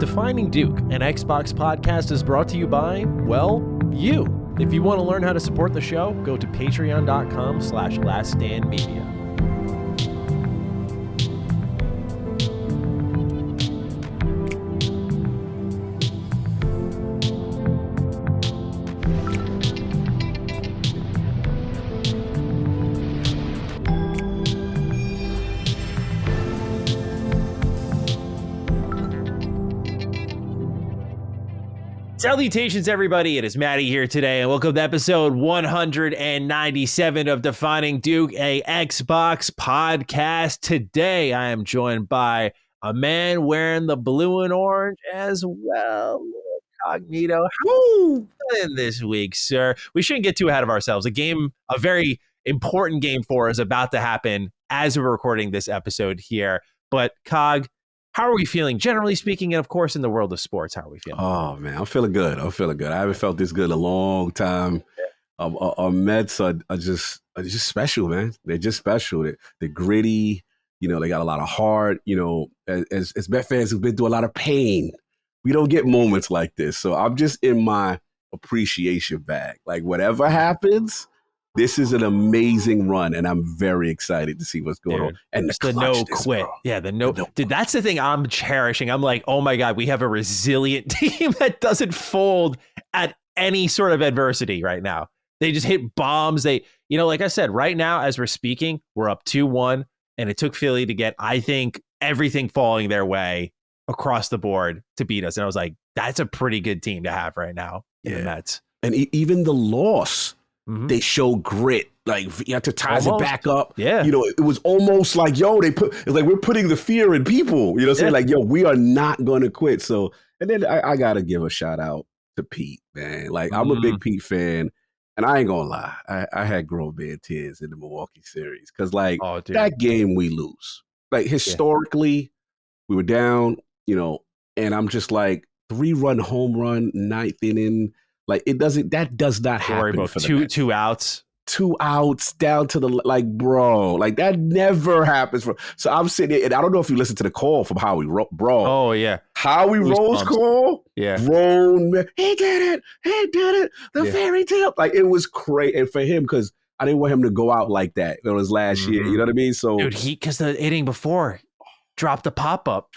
Defining Duke, an Xbox podcast, is brought to you by, well, you. If you want to learn how to support the show, go to patreon.com/laststandmedia. Salutations, everybody. It is Maddie here today, and welcome to episode 197 of Defining Duke, a Xbox podcast. Today, I am joined by a man wearing the blue and orange as well. Cognito, how in this week, sir? We shouldn't get too ahead of ourselves. A very important game for us, about to happen as we're recording this episode here. But Cog, how are we feeling, generally speaking, and of course, in the world of sports, how are we feeling? Oh, man, I'm feeling good. I haven't felt this good in a long time. Our Mets are just special, man. They're just special. They're gritty. You know, they got a lot of heart. You know, as Met fans who've been through a lot of pain, we don't get moments like this. So I'm just in my appreciation bag. Like, whatever happens, this is an amazing run, and I'm very excited to see what's going on. And the no quit. Bro. Yeah, the no. Dude, that's the thing I'm cherishing. I'm like, oh my God, we have a resilient team that doesn't fold at any sort of adversity right now. They just hit bombs. Like I said, right now, as we're speaking, we're up 2-1, and it took Philly to get, I think, everything falling their way across the board to beat us. And I was like, that's a pretty good team to have right now in the Mets. And even the loss, they show grit. Like, you have to ties it back up. Yeah. You know, it was almost like, it's like we're putting the fear in people. You know what I'm saying? Like, we are not going to quit. So, and then I got to give a shout out to Pete, man. Like, I'm a big Pete fan. And I ain't going to lie. I had grown man tears in the Milwaukee series. Because, like, that game we lose. Like, historically, we were down, and I'm just like, 3-run home run, 9th inning. Like, that does not happen for the Mets. Two outs. 2 outs down to bro, like that never happens. So I'm sitting here, and I don't know if you listened to the call from Howie Bro. Oh, yeah. Howie Rose call? Yeah. Grown man. He did it. The fairy tale. Like, it was crazy. And for him, because I didn't want him to go out like that. It was last year. You know what I mean? So, dude, because the inning before, dropped the pop-up,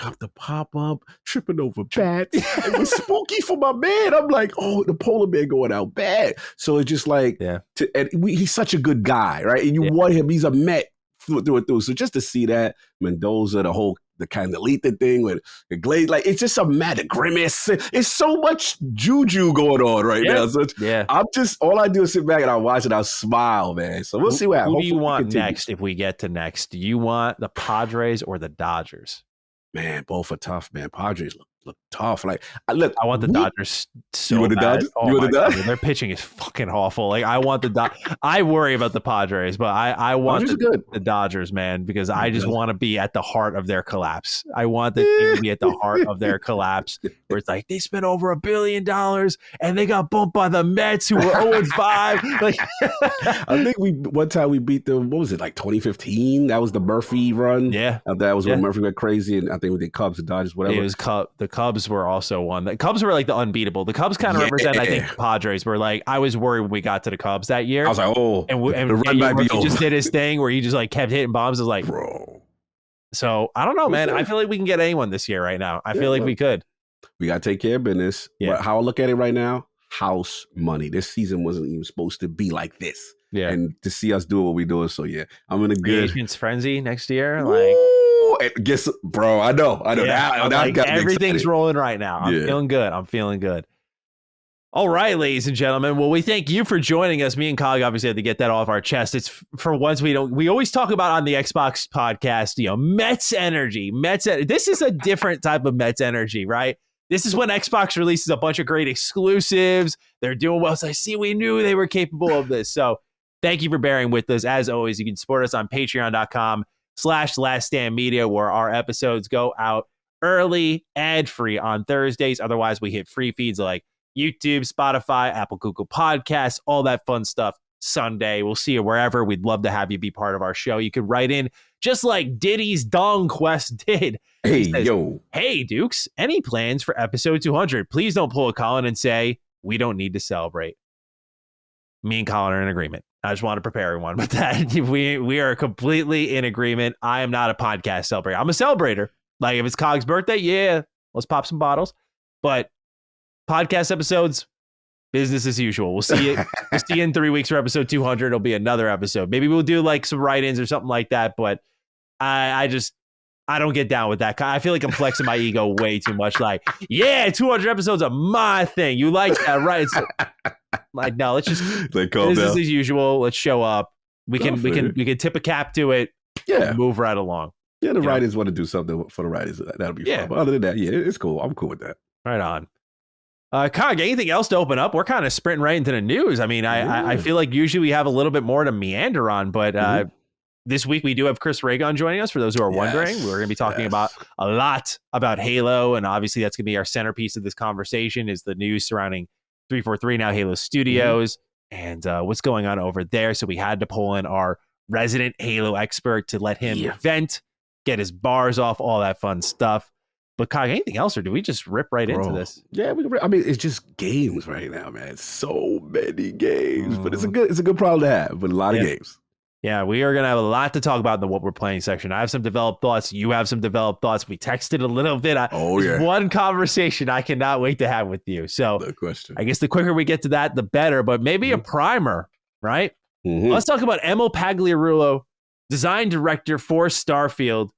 tripping over bats. It was spooky for my man. I'm like, oh, the polar bear going out bad. So it's just like, he's such a good guy, right? And you want him. He's a Met through and through. So just to see that, Mendoza, the kind of Letha thing with the Glaze, like, it's just a mad grimace. It's so much juju going on right now. So I'm just, all I do is sit back and I watch it. I smile, man. So we'll see what happens. Who do you want next if we get to next? Do you want the Padres or the Dodgers? Man, both are tough, man. Padres look tough. Like, I want the Dodgers so you want the bad. Dodgers? You want the Dodgers? Their pitching is fucking awful. Like, I want the Dodgers. I worry about the Padres, but I want the Dodgers, man, because I just want to be at the heart of their collapse. I want the team to be at the heart of their collapse, where it's like, they spent over $1 billion and they got bumped by the Mets, who were 0-5. Like, I think one time we beat them. What was it, like 2015? That was the Murphy run. Yeah, that was when Murphy went crazy, and I think we did Cubs and Dodgers, whatever. It was the Cubs were also one. The Cubs were like the unbeatable. The Cubs kind of represent, I think, Padres were like, I was worried when we got to the Cubs that year. I was like, and he just did his thing where he just like kept hitting bombs. I was like, bro. So I don't know, man. I feel like we can get anyone this year right now. I feel like we could. We got to take care of business. Yeah. How I look at it right now, house money. This season wasn't even supposed to be like this. Yeah. And to see us do what we're doing. So, I'm in a good frenzy next year. Guess, bro, I know. Yeah, everything's rolling right now. I'm feeling good. All right, ladies and gentlemen. Well, we thank you for joining us. Me and Cog obviously had to get that off our chest. It's for once we always talk about on the Xbox podcast, Mets energy. This is a different type of Mets energy, right? This is when Xbox releases a bunch of great exclusives. They're doing well. So we knew they were capable of this. So thank you for bearing with us. As always, you can support us on patreon.com/laststandmedia, where our episodes go out early, ad-free on Thursdays. Otherwise, we hit free feeds like YouTube, Spotify, Apple, Google Podcasts, all that fun stuff Sunday. We'll see you wherever. We'd love to have you be part of our show. You could write in just like Diddy's Dong Quest did. Hey, says, yo. Hey, Dukes, any plans for episode 200? Please don't pull a Colin and say, we don't need to celebrate. Me and Colin are in agreement. I just want to prepare everyone with that. We are completely in agreement. I am not a podcast celebrator. I'm a celebrator. Like if it's Cog's birthday, yeah, let's pop some bottles. But podcast episodes, business as usual. We'll see you. We'll see you in 3 weeks for episode 200. It'll be another episode. Maybe we'll do like some write-ins or something like that. But I don't get down with that. I feel like I'm flexing my ego way too much. Like, yeah, 200 episodes are my thing. You like that, right? It's like, no, let's just business as usual. Let's show up. We can tip a cap to it. Yeah, move right along. Yeah, the writers want to do something for the writers. That'll be fun. But other than that, yeah, it's cool. I'm cool with that. Right on. Cog, anything else to open up? We're kind of sprinting right into the news. I mean, I feel like usually we have a little bit more to meander on, but this week we do have Chris Ragon joining us. For those who are wondering, we're going to be talking about a lot about Halo, and obviously that's going to be our centerpiece of this conversation is the news surrounding 343 now Halo Studios and what's going on over there. So we had to pull in our resident Halo expert to let him vent, get his bars off, all that fun stuff. But Cog, anything else, or do we just rip right into this? Yeah, I mean, it's just games right now, man. So many games, but it's a good problem to have. But a lot of games. Yeah, we are going to have a lot to talk about in the what we're playing section. I have some developed thoughts. You have some developed thoughts. We texted a little bit. One conversation I cannot wait to have with you. So no question. I guess the quicker we get to that, the better. But maybe a primer, right? Let's talk about Emil Pagliarulo, design director for Starfield,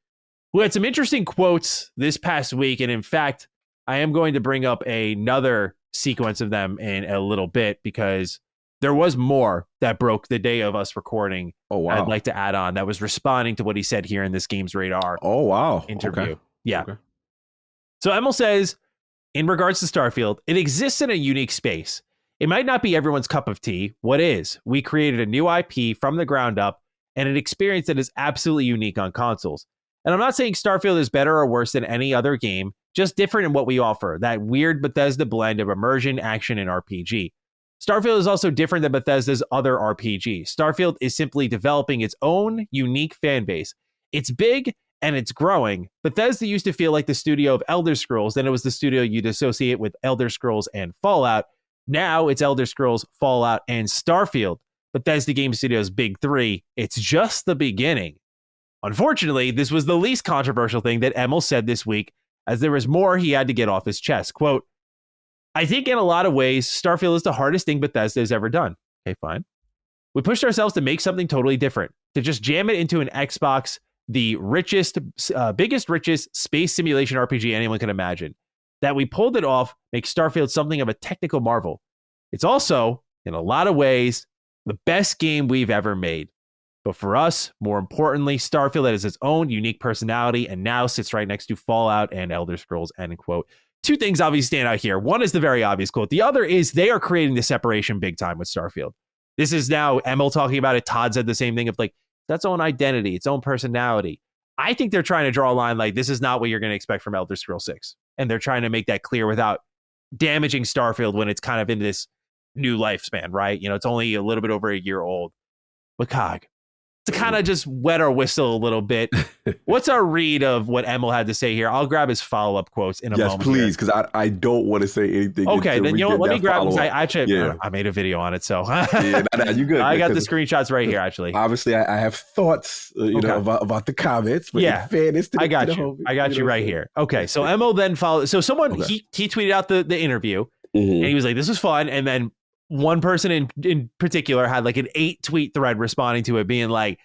who had some interesting quotes this past week. And in fact, I am going to bring up another sequence of them in a little bit because there was more that broke the day of us recording. Oh, wow. I'd like to add on that was responding to what he said here in this Games Radar interview. Okay. Yeah. Okay. So Emil says, in regards to Starfield, it exists in a unique space. It might not be everyone's cup of tea. What is? We created a new IP from the ground up and an experience that is absolutely unique on consoles. And I'm not saying Starfield is better or worse than any other game, just different in what we offer, that weird Bethesda blend of immersion, action, and RPG. Starfield is also different than Bethesda's other RPGs. Starfield is simply developing its own unique fan base. It's big and it's growing. Bethesda used to feel like the studio of Elder Scrolls, then it was the studio you'd associate with Elder Scrolls and Fallout. Now it's Elder Scrolls, Fallout, and Starfield. Bethesda Game Studios' big three. It's just the beginning. Unfortunately, this was the least controversial thing that Emil said this week, as there was more he had to get off his chest. Quote, I think in a lot of ways, Starfield is the hardest thing Bethesda has ever done. Okay, fine. We pushed ourselves to make something totally different, to just jam it into an Xbox, the biggest, richest space simulation RPG anyone can imagine. That we pulled it off makes Starfield something of a technical marvel. It's also, in a lot of ways, the best game we've ever made. But for us, more importantly, Starfield has its own unique personality and now sits right next to Fallout and Elder Scrolls, end quote. Two things obviously stand out here. One is the very obvious quote. The other is they are creating the separation big time with Starfield. This is now Emil talking about it. Todd said the same thing of like, that's own identity, its own personality. I think they're trying to draw a line like this is not what you're going to expect from Elder Scrolls 6. And they're trying to make that clear without damaging Starfield when it's kind of in this new lifespan, right? You know, it's only a little bit over a year old. But Cog, to kind of just wet our whistle a little bit, what's our read of what Emil had to say here? I'll grab his follow-up quotes in a moment. Yes, please, because I don't want to say anything. Okay, then you know what? Let me grab them. I made a video on it, so you good. I got the screenshots right here, actually. Obviously, I have thoughts, about the comments. But in fairness to I got you right here. Okay, so Emil then followed. So someone he tweeted out the interview, and he was like, "This was fun," and then one person in particular had like an 8-tweet thread responding to it being like,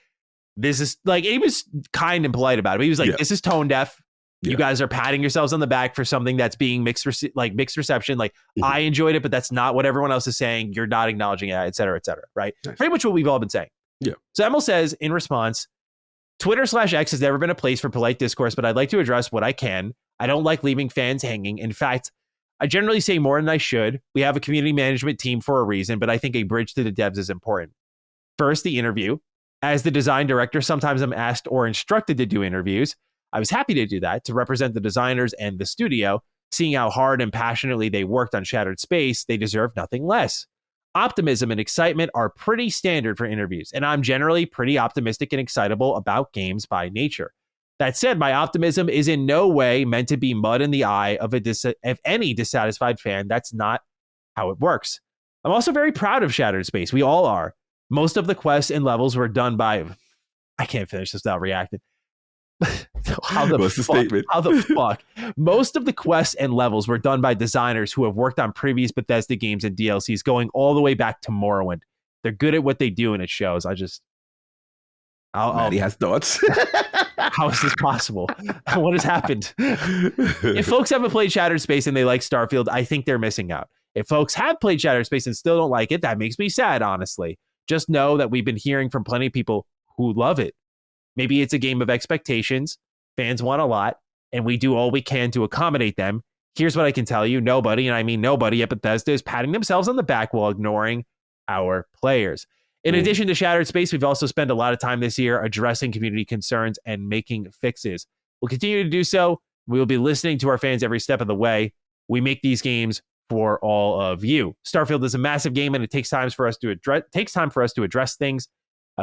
this is like, he was kind and polite about it. But he was like, this is tone deaf. You guys are patting yourselves on the back for something that's being mixed reception. Like I enjoyed it, but that's not what everyone else is saying. You're not acknowledging it, et cetera, right? Nice. Pretty much what we've all been saying. Yeah. So Emil says in response, Twitter/X has never been a place for polite discourse, but I'd like to address what I can. I don't like leaving fans hanging. In fact, I generally say more than I should. We have a community management team for a reason, but I think a bridge to the devs is important. First, the interview. As the design director, sometimes I'm asked or instructed to do interviews. I was happy to do that, to represent the designers and the studio. Seeing how hard and passionately they worked on Shattered Space, they deserve nothing less. Optimism and excitement are pretty standard for interviews, and I'm generally pretty optimistic and excitable about games by nature. That said, my optimism is in no way meant to be mud in the eye of any dissatisfied fan. That's not how it works. I'm also very proud of Shattered Space. We all are. Most of the quests and levels were done by... I can't finish this without reacting. What's the statement? How the fuck? Most of the quests and levels were done by designers who have worked on previous Bethesda games and DLCs going all the way back to Morrowind. They're good at what they do, and it shows. Maddie has thoughts. How is this possible? What has happened? If folks haven't played Shattered Space and they like Starfield, I think they're missing out. If folks have played Shattered Space and still don't like it, that makes me sad, honestly. Just know that we've been hearing from plenty of people who love it. Maybe it's a game of expectations. Fans want a lot, and we do all we can to accommodate them. Here's what I can tell you. Nobody, and I mean nobody at Bethesda, is patting themselves on the back while ignoring our players. In addition to Shattered Space, we've also spent a lot of time this year addressing community concerns and making fixes. We'll continue to do so. We will be listening to our fans every step of the way. We make these games for all of you. Starfield is a massive game, and it takes time for us to address things.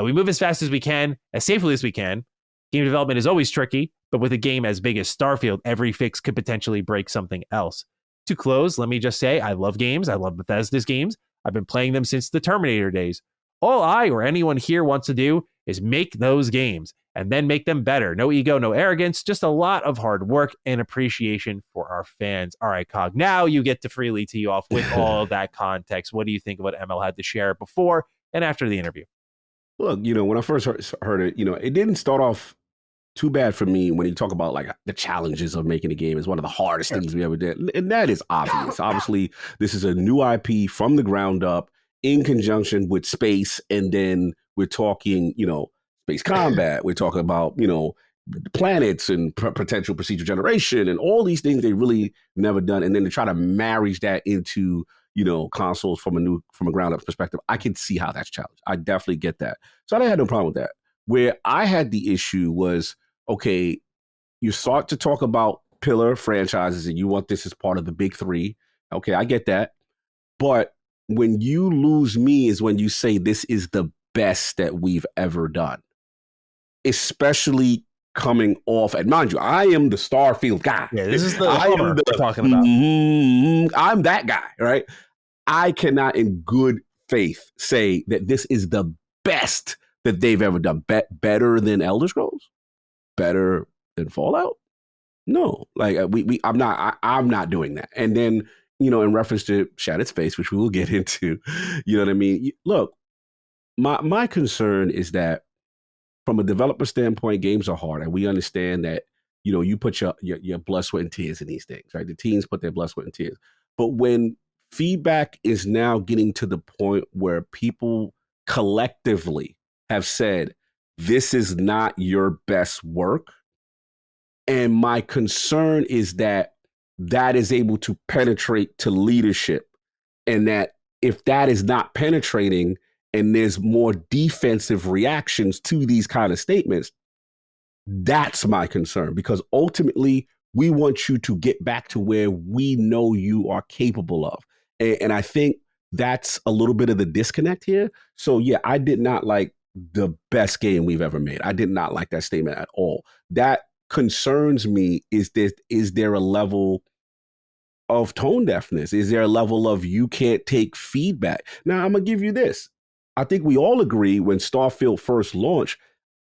We move as fast as we can, as safely as we can. Game development is always tricky, but with a game as big as Starfield, every fix could potentially break something else. To close, let me just say, I love games. I love Bethesda's games. I've been playing them since the Terminator days. All I or anyone here wants to do is make those games and then make them better. No ego, no arrogance, just a lot of hard work and appreciation for our fans. All right, Cog, now you get to freely tee off with all that context. What do you think of what Emil had to share before and after the interview? Look, when I first heard it, it didn't start off too bad for me when you talk about like the challenges of making a game. Is one of the hardest things we ever did. And that is obvious. Obviously, this is a new IP from the ground up in conjunction with space. And then we're talking, space combat. We're talking about, planets and potential procedure generation and all these things they really never done. And then to try to marry that into, consoles from a ground up perspective, I can see how that's challenged. I definitely get that. So I had no problem with that. Where I had the issue was, okay, you start to talk about pillar franchises and you want this as part of the big three. Okay, I get that. But when you lose me is when you say this is the best that we've ever done. Especially coming off, and mind you, I am the Starfield guy. Yeah, this is the we're talking about. I'm that guy, right? I cannot in good faith say that this is the best that they've ever done. Better than Elder Scrolls? Better than Fallout? No, like I'm not doing that. And then, in reference to Shattered Space, which we will get into, you know what I mean? Look, my concern is that from a developer standpoint, games are hard, and we understand that, you put your blood, sweat, and tears in these things, right? The teams put their blood, sweat, and tears. But when feedback is now getting to the point where people collectively have said, this is not your best work. And my concern is that is able to penetrate to leadership. And that if that is not penetrating and there's more defensive reactions to these kind of statements, that's my concern. Because ultimately, we want you to get back to where we know you are capable of. And I think that's a little bit of the disconnect here. So yeah, I did not like the best game we've ever made. I did not like that statement at all. That concerns me. Is there a level of tone deafness? Is there a level of you can't take feedback? Now, I'm going to give you this. I think we all agree when Starfield first launched,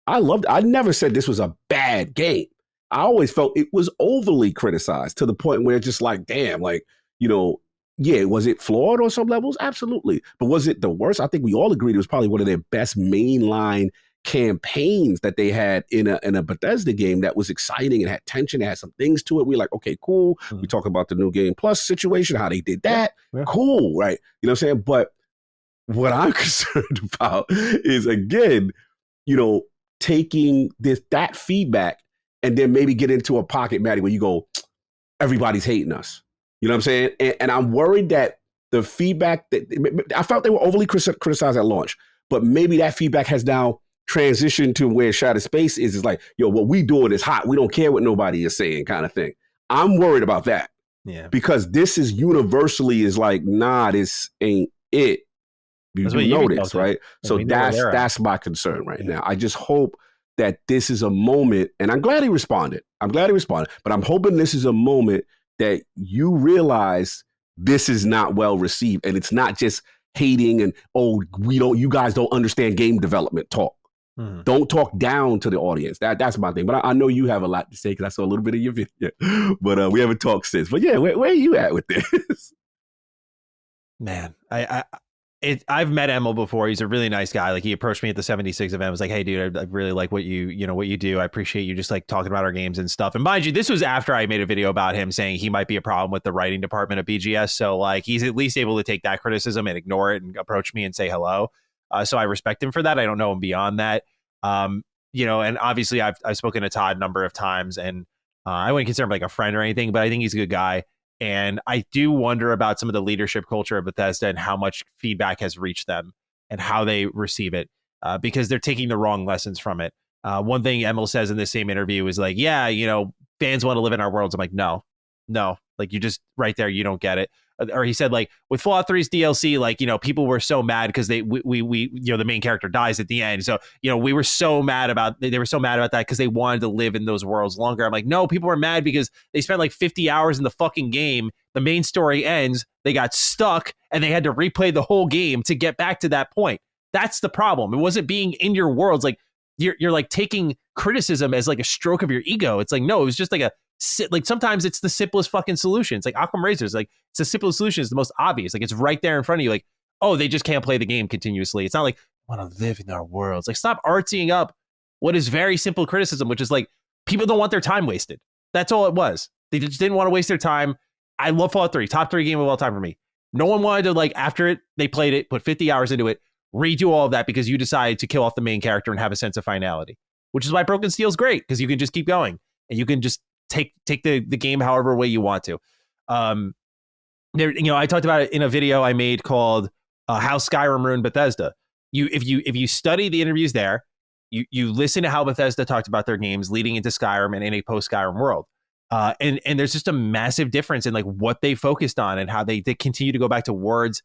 I loved it. I never said this was a bad game. I always felt it was overly criticized to the point where it's just like, damn, like, yeah, was it flawed on some levels? Absolutely. But was it the worst? I think we all agreed it was probably one of their best mainline campaigns that they had in a Bethesda game that was exciting and had tension, it had some things to it. We're like, okay, cool. We talk about the new Game Plus situation, how they did that. Yeah. Cool, right? You know what I'm saying? But what I'm concerned about is, again, taking that feedback and then maybe get into a pocket, Maddie, where you go, everybody's hating us. You know what I'm saying? And I'm worried that the feedback that I felt they were overly criticized at launch, but maybe that feedback has now transitioned to where Shattered Space is like, yo, what we doing is hot. We don't care what nobody is saying, kind of thing. I'm worried about that. Yeah. Because this is universally is like, nah, this ain't it. you That's what do know Ubisoft this, did. right? Yeah, So we know where they're at. that's my concern right now. I just hope that this is a moment, and I'm glad he responded. But I'm hoping this is a moment that you realize this is not well received, and it's not just hating and you guys don't understand game development talk. Mm-hmm. Don't talk down to the audience. That's my thing. But I know you have a lot to say because I saw a little bit of your video. But we haven't talked since. But yeah, where are you at with this? Man, I've met Emil before. He's a really nice guy. Like he approached me at the 76 event. I was like, "Hey, dude, I really like what you do. I appreciate you just like talking about our games and stuff." And mind you, this was after I made a video about him saying he might be a problem with the writing department of BGS. So like he's at least able to take that criticism and ignore it and approach me and say hello. So I respect him for that. I don't know him beyond that. And obviously I've spoken to Todd a number of times, and I wouldn't consider him like a friend or anything, but I think he's a good guy. And I do wonder about some of the leadership culture of Bethesda and how much feedback has reached them and how they receive it, because they're taking the wrong lessons from it. One thing Emil says in the same interview is like, yeah, fans want to live in our worlds. I'm like, no, like you just right there, you don't get it. Or he said like with Fallout 3's DLC, like, people were so mad because we the main character dies at the end. So, we were so mad about, they were so mad about that because they wanted to live in those worlds longer. I'm like, no, people were mad because they spent like 50 hours in the fucking game. The main story ends. They got stuck and they had to replay the whole game to get back to that point. That's the problem. It wasn't being in your worlds. Like you're like taking criticism as like a stroke of your ego. It's like, no, it was just like sometimes it's the simplest fucking solution. It's like Occam Razors. Like it's the simplest solution. It's the most obvious. Like it's right there in front of you. Like, oh, they just can't play the game continuously. It's not like I want to live in our worlds. Like stop artsying up what is very simple criticism, which is like people don't want their time wasted. That's all it was. They just didn't want to waste their time. I love Fallout 3, top 3 game of all time for me. No one wanted to like after it, they played it, put 50 hours into it, redo all of that because you decided to kill off the main character and have a sense of finality, which is why Broken Steel is great because you can just keep going and you can just take the game however way you want to. I talked about it in a video I made called How Skyrim Ruined Bethesda. If you study the interviews there, you listen to how Bethesda talked about their games leading into Skyrim and in a post Skyrim world. And there's just a massive difference in like what they focused on and how they continue to go back to words,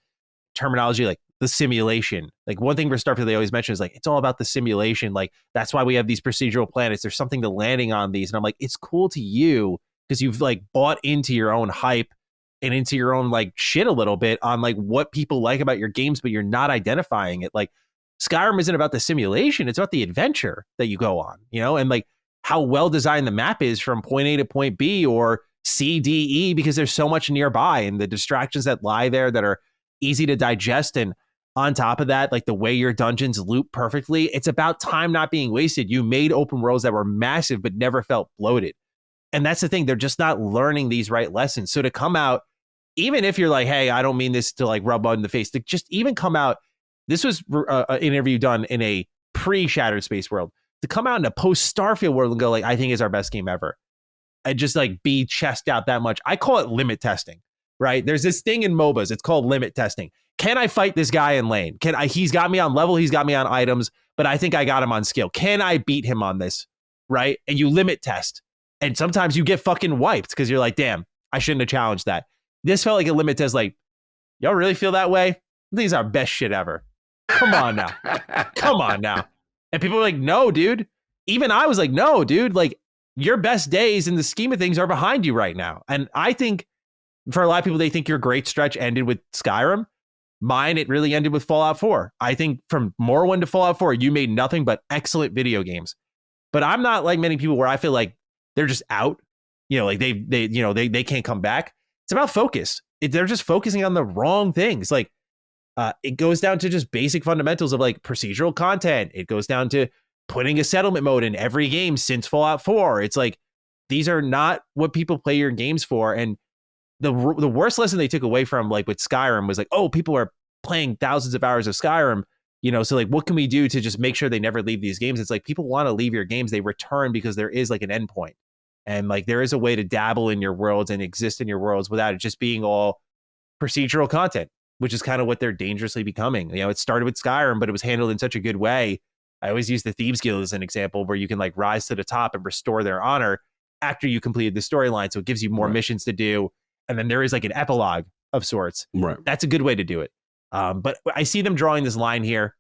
terminology, like the simulation. Like one thing for Starfield they always mention is like it's all about the simulation. Like that's why we have these procedural planets. There's something to landing on these. And I'm like, it's cool to you because you've like bought into your own hype and into your own like shit a little bit on like what people like about your games, but you're not identifying it. Like Skyrim isn't about the simulation. It's about the adventure that you go on, and like how well designed the map is from point A to point B or C, D, E, because there's so much nearby and the distractions that lie there that are easy to digest. And on top of that, like the way your dungeons loop perfectly, it's about time not being wasted. You made open worlds that were massive, but never felt bloated. And that's the thing. They're just not learning these right lessons. So to come out, even if you're like, hey, I don't mean this to like rub on the face, to just even come out, this was an interview done in a pre-Shattered Space world, to come out in a post-Starfield world and go like, I think it's our best game ever. And just like be chest out that much. I call it limit testing, right? There's this thing in MOBAs. It's called limit testing. Can I fight this guy in lane? He's got me on level. He's got me on items, but I think I got him on skill. Can I beat him on this? Right? And you limit test. And sometimes you get fucking wiped because you're like, damn, I shouldn't have challenged that. This felt like a limit test. Like, y'all really feel that way? This is our best shit ever. Come on now. Come on now. And people were like, no, dude. Even I was like, no, dude. Like, your best days in the scheme of things are behind you right now. And I think for a lot of people, they think your great stretch ended with Skyrim. Mine, it really ended with Fallout 4. I think from Morrowind to Fallout 4, you made nothing but excellent video games. But I'm not like many people where I feel like they're just out. Like they can't come back. It's about focus. They're just focusing on the wrong things. Like it goes down to just basic fundamentals of like procedural content. It goes down to putting a settlement mode in every game since Fallout 4. It's like these are not what people play your games for. And the worst lesson they took away from like with Skyrim was like, oh, people are playing thousands of hours of Skyrim, so like what can we do to just make sure they never leave these games? It's like people want to leave your games, they return because there is like an endpoint. And like there is a way to dabble in your worlds and exist in your worlds without it just being all procedural content, which is kind of what they're dangerously becoming. It started with Skyrim, but it was handled in such a good way. I always use the Thieves Guild as an example where you can like rise to the top and restore their honor after you completed the storyline. So it gives you more missions to do. And then there is like an epilogue of sorts. Right. That's a good way to do it. But I see them drawing this line here.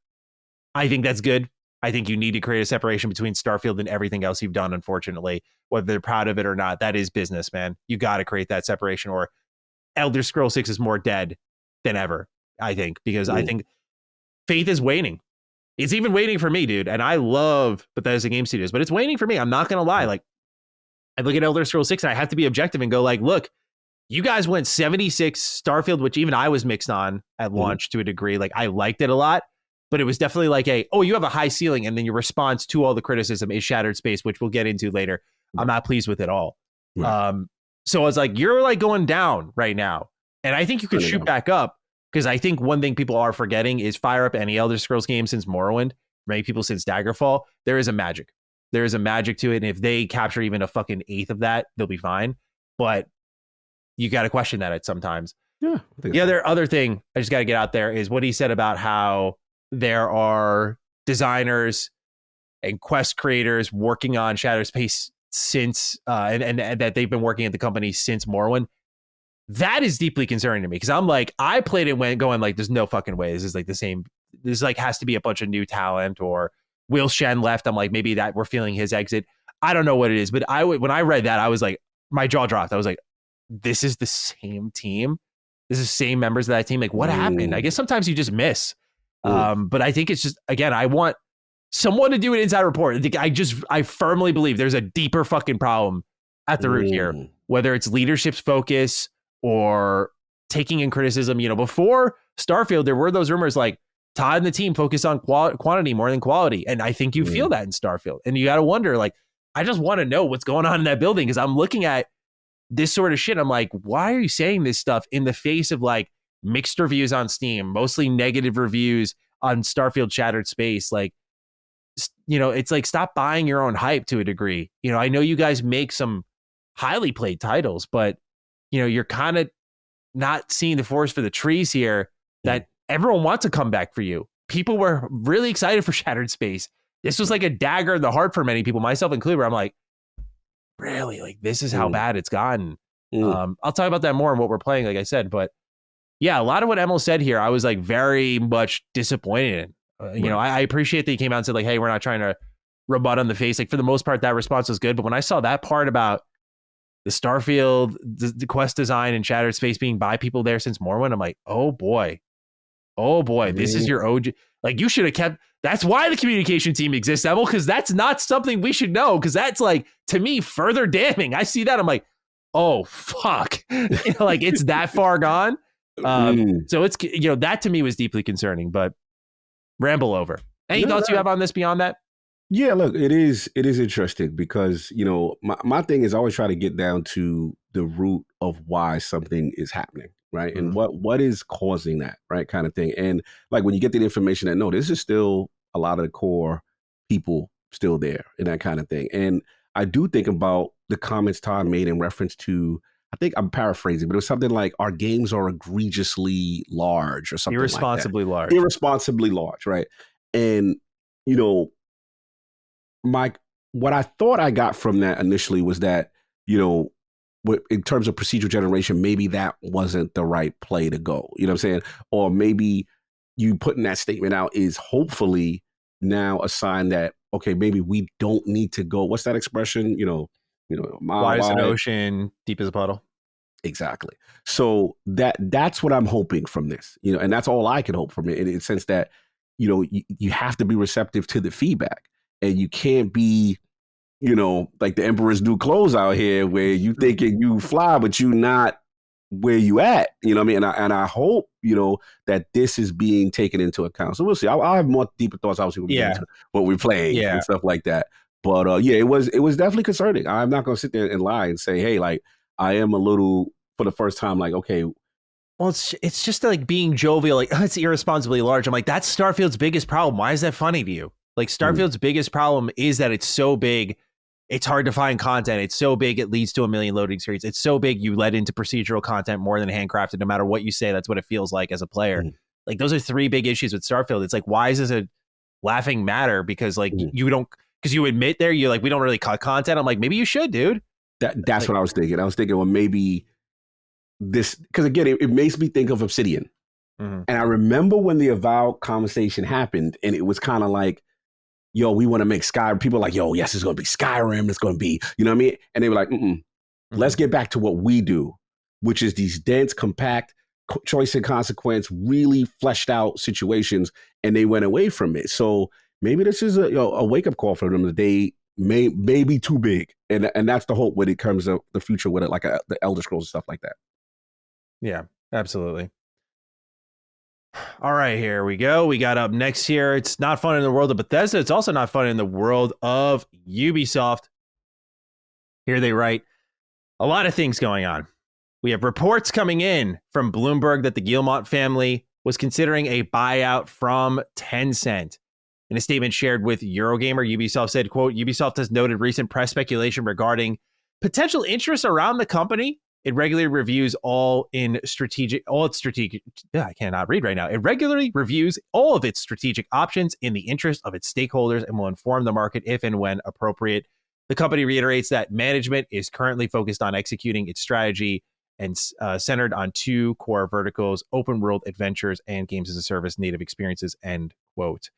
I think that's good. I think you need to create a separation between Starfield and everything else you've done, unfortunately. Whether they're proud of it or not, that is business, man. You got to create that separation, or Elder Scrolls 6 is more dead than ever, I think, because I think faith is waning. It's even waiting for me, dude. And I love Bethesda Game Studios, but it's waiting for me. I'm not going to lie. Like, I look at Elder Scrolls 6 and I have to be objective and go like, look, you guys went 76 Starfield, which even I was mixed on at launch to a degree. Like, I liked it a lot, but it was definitely like you have a high ceiling, and then your response to all the criticism is Shattered Space, which we'll get into later. I'm not pleased with it all. So I was like, you're like going down right now. And I think you could shoot back up, because I think one thing people are forgetting is fire up any Elder Scrolls game since Morrowind, many people since Daggerfall. There is a magic. There is a magic to it. And if they capture even a fucking eighth of that, they'll be fine. But you got to question that at sometimes. Yeah. The other thing I just got to get out there is what he said about how there are designers and quest creators working on Shattered Space since and that they've been working at the company since Morrowind. That is deeply concerning to me, because I'm like, I played it going like, there's no fucking way this is like the same. This like has to be a bunch of new talent, or Will Shen left. I'm like, maybe that we're feeling his exit. I don't know what it is, but when I read that, I was like, my jaw dropped. I was like, this is the same team. This is the same members of that team. Like, what happened? I guess sometimes you just miss. But I think it's just, again, I want someone to do an inside report. I firmly believe there's a deeper fucking problem at the root here, whether it's leadership's focus or taking in criticism. You know, before Starfield, there were those rumors like Todd and the team focus on quantity more than quality. And I think you feel that in Starfield. And you got to wonder, like, I just want to know what's going on in that building, because I'm looking at this sort of shit. I'm like, why are you saying this stuff in the face of like mixed reviews on Steam, mostly negative reviews on Starfield Shattered Space? Like, you know, it's like, stop buying your own hype to a degree. You know, I know you guys make some highly played titles, but you know, you're kind of not seeing the forest for the trees here, that everyone wants a comeback for you. People were really excited for Shattered Space. This was like a dagger in the heart for many people, myself included, where I'm like, really? Like, this is how bad it's gotten. I'll talk about that more in what we're playing, like I said. But yeah, a lot of what Emil said here, I was like very much disappointed in. You know, I appreciate that he came out and said like, hey, we're not trying to rub mud on the face. Like, for the most part, that response was good. But when I saw that part about the Starfield, the quest design and Shattered Space being by people there since Morrowind, I'm like, oh boy, this is your OG. Like, you should have kept. That's why the communication team exists, Emil, because that's not something we should know, because that's like, to me, further damning. I see that, I'm like, oh fuck, you know, like it's that far gone. So it's, you know, that to me was deeply concerning. But ramble over. Any thoughts you have on this beyond that? Yeah, look, it is interesting, because, you know, my thing is I always try to get down to the root of why something is happening, right? And what is causing that, right, kind of thing. And like, when you get the information that, no, this is still a lot of the core people still there and that kind of thing. And I do think about the comments Todd made in reference to, I think I'm paraphrasing, but it was something like, our games are egregiously large or something Irresponsibly like large. Irresponsibly large, right? And, you know, what I thought I got from that initially was that, you know, in terms of procedural generation, maybe that wasn't the right play to go. You know what I'm saying? Or maybe you putting that statement out is hopefully now a sign that, okay, maybe we don't need to go. What's that expression? You know, wide as an ocean, deep as a puddle. Exactly. So that's what I'm hoping from this, you know, and that's all I can hope from it, in the sense that, you know, you have to be receptive to the feedback, and you can't be, you know, like the Emperor's New Clothes out here, where you thinking you fly, but you not where you at, you know what I mean? And I hope, you know, that this is being taken into account. So we'll see. I'll have more deeper thoughts, obviously, when we get into what we're playing and stuff like that. But yeah, it was definitely concerning. I'm not going to sit there and lie and say, hey, like, I am a little, for the first time, like, okay. Well, it's just like being jovial, like, oh, it's irresponsibly large. I'm like, that's Starfield's biggest problem. Why is that funny to you? Like, Starfield's biggest problem is that it's so big, it's hard to find content. It's so big, it leads to a million loading screens. It's so big, you let into procedural content more than handcrafted. No matter what you say, that's what it feels like as a player. Like, those are three big issues with Starfield. It's like, why is this a laughing matter? Because like you don't, because you admit there, you're like, we don't really cut content. I'm like, maybe you should, dude. That's like, what I was thinking. I was thinking, well, maybe this, because again, it makes me think of Obsidian, Mhm. And I remember when the Avowed conversation happened, and it was kind of like, yo, we want to make Skyrim. People are like, yo, yes, it's going to be Skyrim. It's going to be, you know what I mean? And they were like, let's get back to what we do, which is these dense, compact, choice and consequence, really fleshed out situations. And they went away from it. So maybe this is a wake up call for them that they may be too big. And that's the hope when it comes to the future with it, like the Elder Scrolls and stuff like that. Yeah, absolutely. All right, here we go. We got up next here. It's not fun in the world of Bethesda. It's also not fun in the world of Ubisoft. Here they write, a lot of things going on. We have reports coming in from Bloomberg that the Guillemot family was considering a buyout from Tencent. In a statement shared with Eurogamer, Ubisoft said, quote, Ubisoft has noted recent press speculation regarding potential interest around the company. It regularly reviews I cannot read right now. It regularly reviews all of its strategic options in the interest of its stakeholders and will inform the market if and when appropriate. The company reiterates that management is currently focused on executing its strategy and centered on two core verticals, open world adventures and games as a service native experiences, end quote.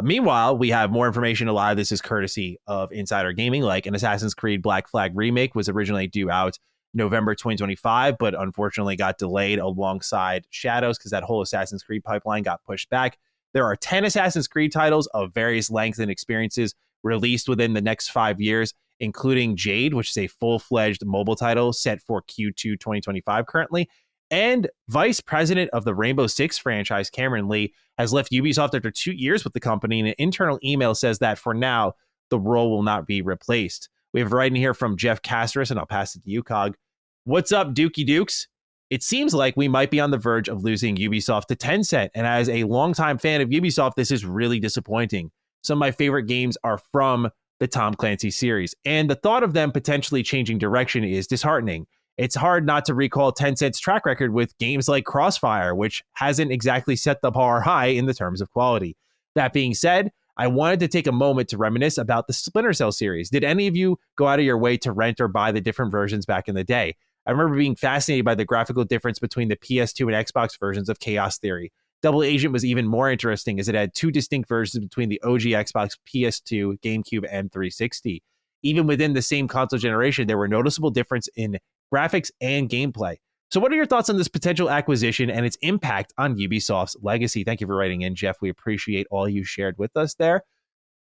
Meanwhile, we have more information. A lot of this is courtesy of Insider Gaming, like an Assassin's Creed Black Flag remake was originally due out November 2025, but unfortunately got delayed alongside Shadows because that whole Assassin's Creed pipeline got pushed back. There are 10 Assassin's Creed titles of various lengths and experiences released within the next 5 years, including Jade, which is a full-fledged mobile title set for Q2 2025 currently. And Vice President of the Rainbow Six franchise, Cameron Lee, has left Ubisoft after 2 years with the company, and an internal email says that for now, the role will not be replaced. We have a writing here from Jeff Castris, and I'll pass it to you, Cog. What's up, Dookie Dukes? It seems like we might be on the verge of losing Ubisoft to Tencent, and as a longtime fan of Ubisoft, this is really disappointing. Some of my favorite games are from the Tom Clancy series, and the thought of them potentially changing direction is disheartening. It's hard not to recall Tencent's track record with games like Crossfire, which hasn't exactly set the bar high in the terms of quality. That being said, I wanted to take a moment to reminisce about the Splinter Cell series. Did any of you go out of your way to rent or buy the different versions back in the day? I remember being fascinated by the graphical difference between the PS2 and Xbox versions of Chaos Theory. Double Agent was even more interesting as it had two distinct versions between the OG Xbox, PS2, GameCube, and 360. Even within the same console generation, there were noticeable differences in graphics and gameplay. So what are your thoughts on this potential acquisition and its impact on Ubisoft's legacy? Thank you for writing in, Jeff. We appreciate all you shared with us there.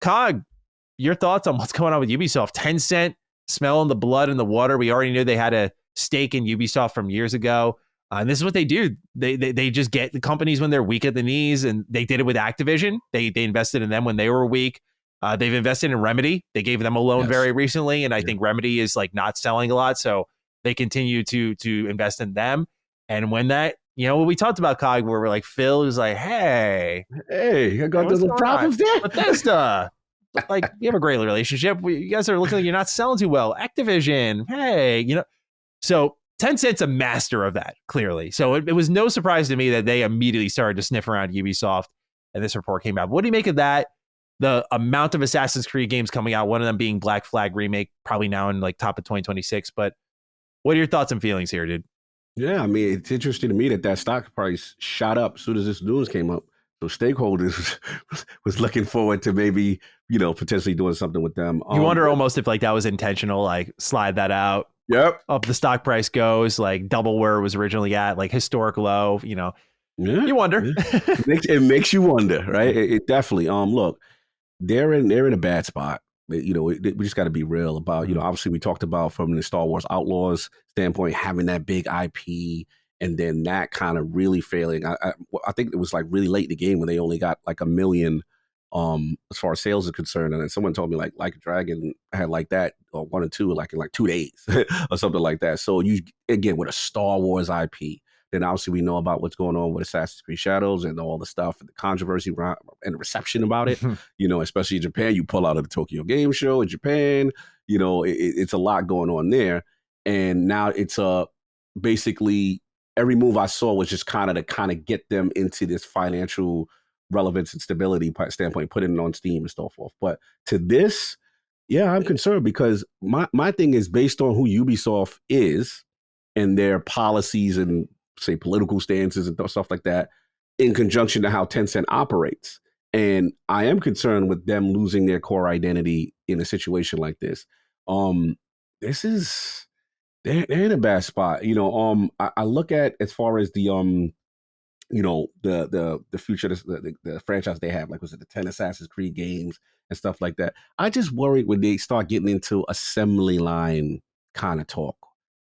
Cog, your thoughts on what's going on with Ubisoft? Tencent, smelling the blood in the water. We already knew they had a stake in Ubisoft from years ago. And this is what they do. They just get the companies when they're weak at the knees, and they did it with Activision. They invested in them when they were weak. They've invested in Remedy. They gave them a loan very recently, and I think Remedy is like not selling a lot, so they continue to invest in them. And when that, when we talked about Cog, where we're like, Phil was like, hey, I got those problems there. Bethesda, like, you have a great relationship. You guys are looking like you're not selling too well. Activision, hey, so Tencent's a master of that, clearly. So it was no surprise to me that they immediately started to sniff around Ubisoft, and this report came out. What do you make of that? The amount of Assassin's Creed games coming out, one of them being Black Flag Remake, probably now in like top of 2026. But what are your thoughts and feelings here, dude? Yeah, I mean, it's interesting to me that stock price shot up as soon as this news came up. So stakeholders was looking forward to maybe, potentially doing something with them. You wonder almost if like that was intentional, like slide that out. Yep. Up the stock price goes, like double where it was originally at, like historic low, Yeah. You wonder. Yeah. It makes you wonder, right? It definitely. Look, they're in a bad spot. We just got to be real about, obviously we talked about from the Star Wars Outlaws standpoint, having that big IP and then that kind of really failing. I think it was like really late in the game when they only got like 1 million as far as sales are concerned. And then someone told me like a Dragon had like that or 1 or 2 like in like 2 days or something like that. So you, again, with a Star Wars IP, then obviously we know about what's going on with Assassin's Creed Shadows and all the stuff and the controversy and the reception about it, especially in Japan. You pull out of the Tokyo Game Show in Japan, it's a lot going on there. And now it's basically every move I saw was just kind of to get them into this financial relevance and stability standpoint, putting it on Steam and so forth. But to this, yeah, I'm concerned because my thing is based on who Ubisoft is and their policies and say political stances and stuff like that. in conjunction to how Tencent operates. And I am concerned with them losing their core identity in a situation like this. This is they're in a bad spot. I look at as far as the the future, the franchise they have, like was it the 10 Assassin's Creed games and stuff like that. I just worried when they start getting into assembly line kind of talk,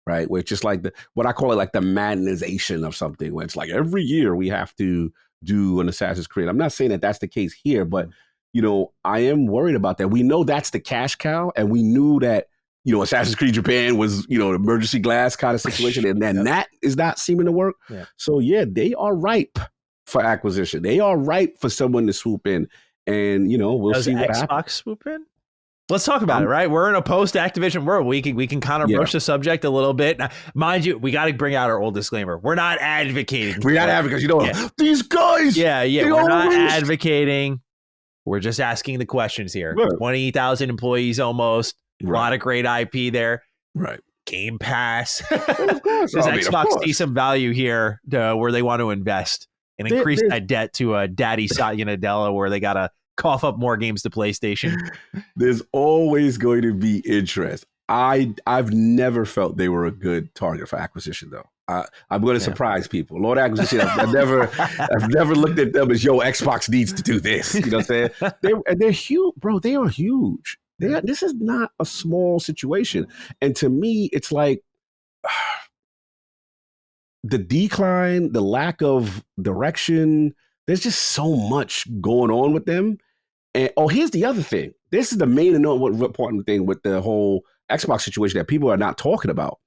right? Where it's just like what I call it, like the maddenization of something, where it's like every year we have to do an Assassin's Creed. I'm not saying that that's the case here, but I am worried about that. We know that's the cash cow, and we knew that Assassin's Creed Japan was, the emergency glass kind of situation, and then that is not seeming to work. Yeah. So yeah, they are ripe for acquisition. They are ripe for someone to swoop in, and we'll see what happens. Xbox swoop in? Let's talk about it, right? We're in a post-Activision world. We can kind of broach the subject a little bit. Now, mind you, we got to bring out our old disclaimer. We're not advocating. We're not advocating. These guys. Yeah. We're not advocating. We're just asking the questions here. Right. 20,000 employees almost. Right. A lot of great IP there. Right. Game Pass. Does Xbox see some value here where they want to invest and increase that debt to a daddy Satya Nadella where they got to cough up more games to PlayStation? There's always going to be interest. I've never felt they were a good target for acquisition, though. I'm going to surprise people. Lord Acquisition, I've never looked at them as, Xbox needs to do this. You know what I'm saying? They're huge, bro. They are huge. This is not a small situation. And to me, it's like the decline, the lack of direction. There's just so much going on with them. And here's the other thing. This is the main and important thing with the whole Xbox situation that people are not talking about.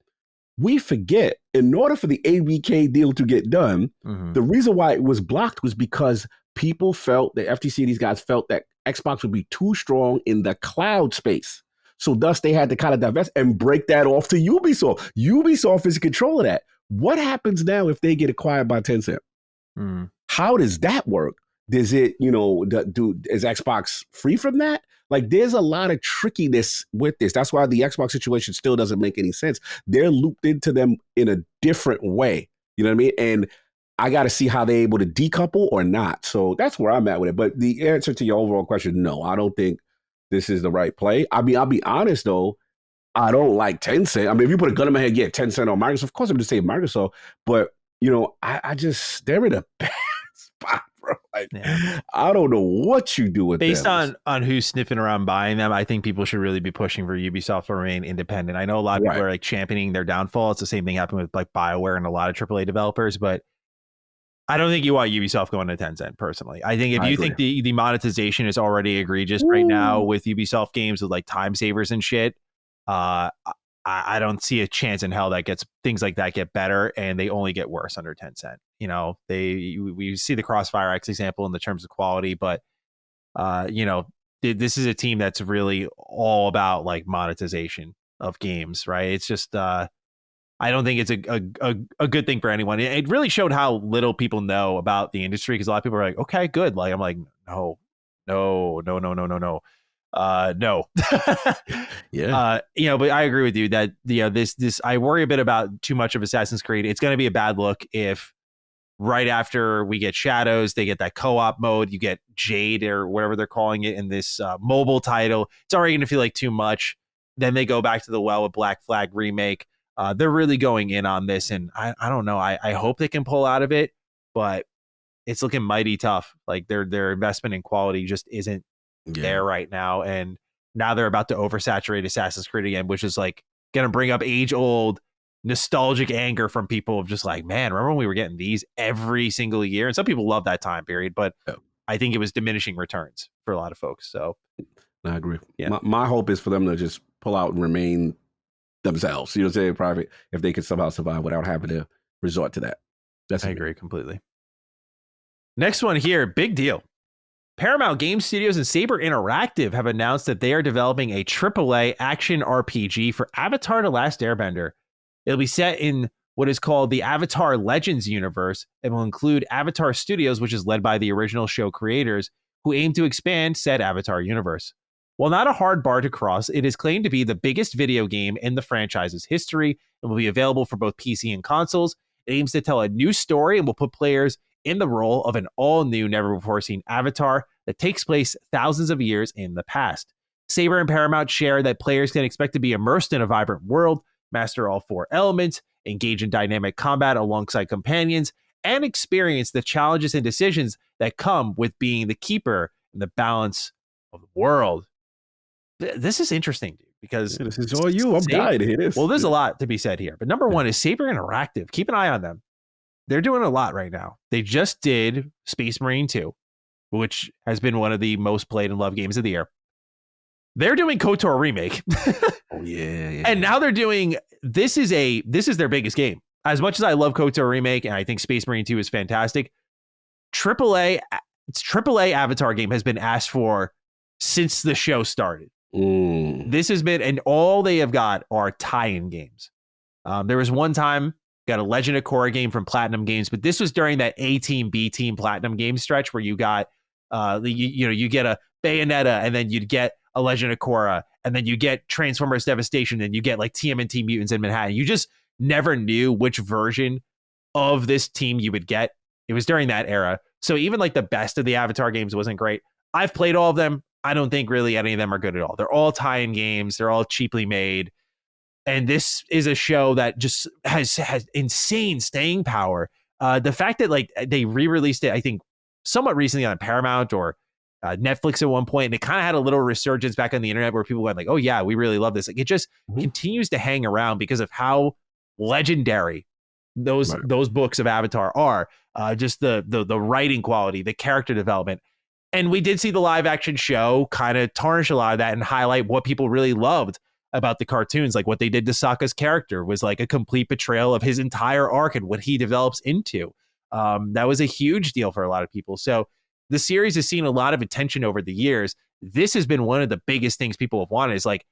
We forget, in order for the ABK deal to get done, the reason why it was blocked was because people felt, the FTC, these guys felt that Xbox would be too strong in the cloud space. So thus they had to kind of divest and break that off to Ubisoft. Ubisoft is in control of that. What happens now if they get acquired by Tencent? How does that work? Does it, is Xbox free from that? Like, there's a lot of trickiness with this. That's why the Xbox situation still doesn't make any sense. They're looped into them in a different way. You know what I mean? And I got to see how they're able to decouple or not. So that's where I'm at with it. But the answer to your overall question, no, I don't think this is the right play. I mean, I'll be honest, though. I don't like Tencent. I mean, if you put a gun in my head, Tencent or Microsoft, of course I'm just saying Microsoft. But, I just, they're in a bad spot, bro. Like, I don't know what you do with based them. on who's sniffing around buying them. I think people should really be pushing for Ubisoft to remain independent. I know a lot of people are like championing their downfall. It's the same thing happened with like BioWare and a lot of AAA developers, but I don't think you want Ubisoft going to Tencent personally. I think if you think the monetization is already egregious right now with Ubisoft games with like time savers and shit, I don't see a chance in hell that things like that get better, and they only get worse under Tencent. We see the Crossfire X example in the terms of quality, but this is a team that's really all about like monetization of games, right? It's just I don't think it's a good thing for anyone. It really showed how little people know about the industry, because a lot of people are like, okay, good. Like, I'm like, no. But I agree with you that this I worry a bit about too much of Assassin's Creed. It's going to be a bad look if right after we get Shadows, they get that co-op mode, you get Jade or whatever they're calling it in this mobile title. It's already going to feel like too much. Then they go back to the well with Black Flag Remake. They're really going in on this, and I don't know. I hope they can pull out of it, but it's looking mighty tough. Like their investment in quality just isn't there right now, and now they're about to oversaturate Assassin's Creed again, which is like going to bring up age-old nostalgic anger from people of just like, man, remember when we were getting these every single year? And some people love that time period, but I think it was diminishing returns for a lot of folks. So I agree. Yeah. My hope is for them to just pull out and remain themselves, say private, if they could somehow survive without having to resort to that. I agree completely. Next one here, big deal. Paramount Game Studios and Saber Interactive have announced that they are developing a AAA action RPG for Avatar: The Last Airbender. It'll be set in what is called the Avatar Legends universe and will include Avatar Studios, which is led by the original show creators, who aim to expand said Avatar universe. While not a hard bar to cross, it is claimed to be the biggest video game in the franchise's history and will be available for both PC and consoles. It aims to tell a new story and will put players in the role of an all-new, never-before-seen avatar that takes place thousands of years in the past. Saber and Paramount share that players can expect to be immersed in a vibrant world, master all 4 elements, engage in dynamic combat alongside companions, and experience the challenges and decisions that come with being the keeper in the balance of the world. This is interesting, dude, because this is all you. I'm dying to hear this. Well, there's a lot to be said here, but number one is Saber Interactive. Keep an eye on them. They're doing a lot right now. They just did Space Marine 2, which has been one of the most played and loved games of the year. They're doing KOTOR remake. Oh yeah. And now they're doing this is their biggest game. As much as I love KOTOR remake and I think Space Marine 2 is fantastic, AAA Avatar game has been asked for since the show started. This has been, and all they have got are tie-in games. There was one time got a Legend of Korra game from Platinum Games, but this was during that A Team B Team Platinum game stretch where you got you get a Bayonetta, and then you'd get a Legend of Korra, and then you get Transformers Devastation, and you get like TMNT Mutants in Manhattan. You just never knew which version of this team you would get. It was during that era. So even like the best of the Avatar games wasn't great. I've played all of them. I don't think really any of them are good at all. They're all tie-in games. They're all cheaply made. And this is a show that just has insane staying power. The fact that like they re-released it, I think, somewhat recently on Paramount or Netflix at one point, and it kind of had a little resurgence back on the internet where people went like, oh yeah, we really love this. Like it just continues to hang around because of how legendary those books of Avatar are. Just the writing quality, the character development. And we did see the live action show kind of tarnish a lot of that and highlight what people really loved about the cartoons. Like what they did to Sokka's character was like a complete betrayal of his entire arc and what he develops into. That was a huge deal for a lot of people. So the series has seen a lot of attention over the years. This has been one of the biggest things people have wanted, is like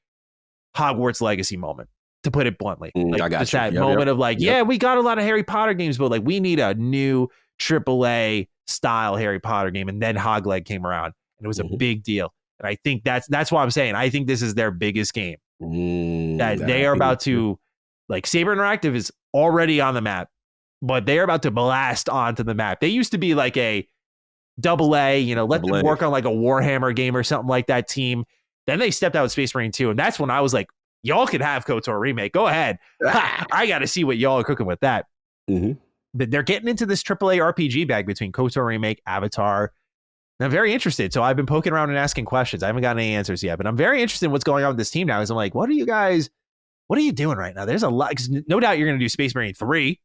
Hogwarts Legacy moment, to put it bluntly. Like I got just you. that moment of like, yeah, we got a lot of Harry Potter games, but like we need a new AAA style Harry Potter game. And then Hogleg came around, and it was a big deal. And I think that's why I'm saying I think this is their biggest game. That they are about to, like, Saber Interactive is already on the map, but they're about to blast onto the map. They used to be like a AA, let them work on like a Warhammer game or something like that team. Then they stepped out with Space Marine 2, and that's when I was like, y'all can have KOTOR remake. Go ahead. I got to see what y'all are cooking with that. But they're getting into this AAA RPG bag between KOTOR remake, Avatar. And I'm very interested. So I've been poking around and asking questions. I haven't gotten any answers yet, but I'm very interested in what's going on with this team now. Because I'm like, what are you doing right now? There's a lot. No doubt you're going to do Space Marine 3.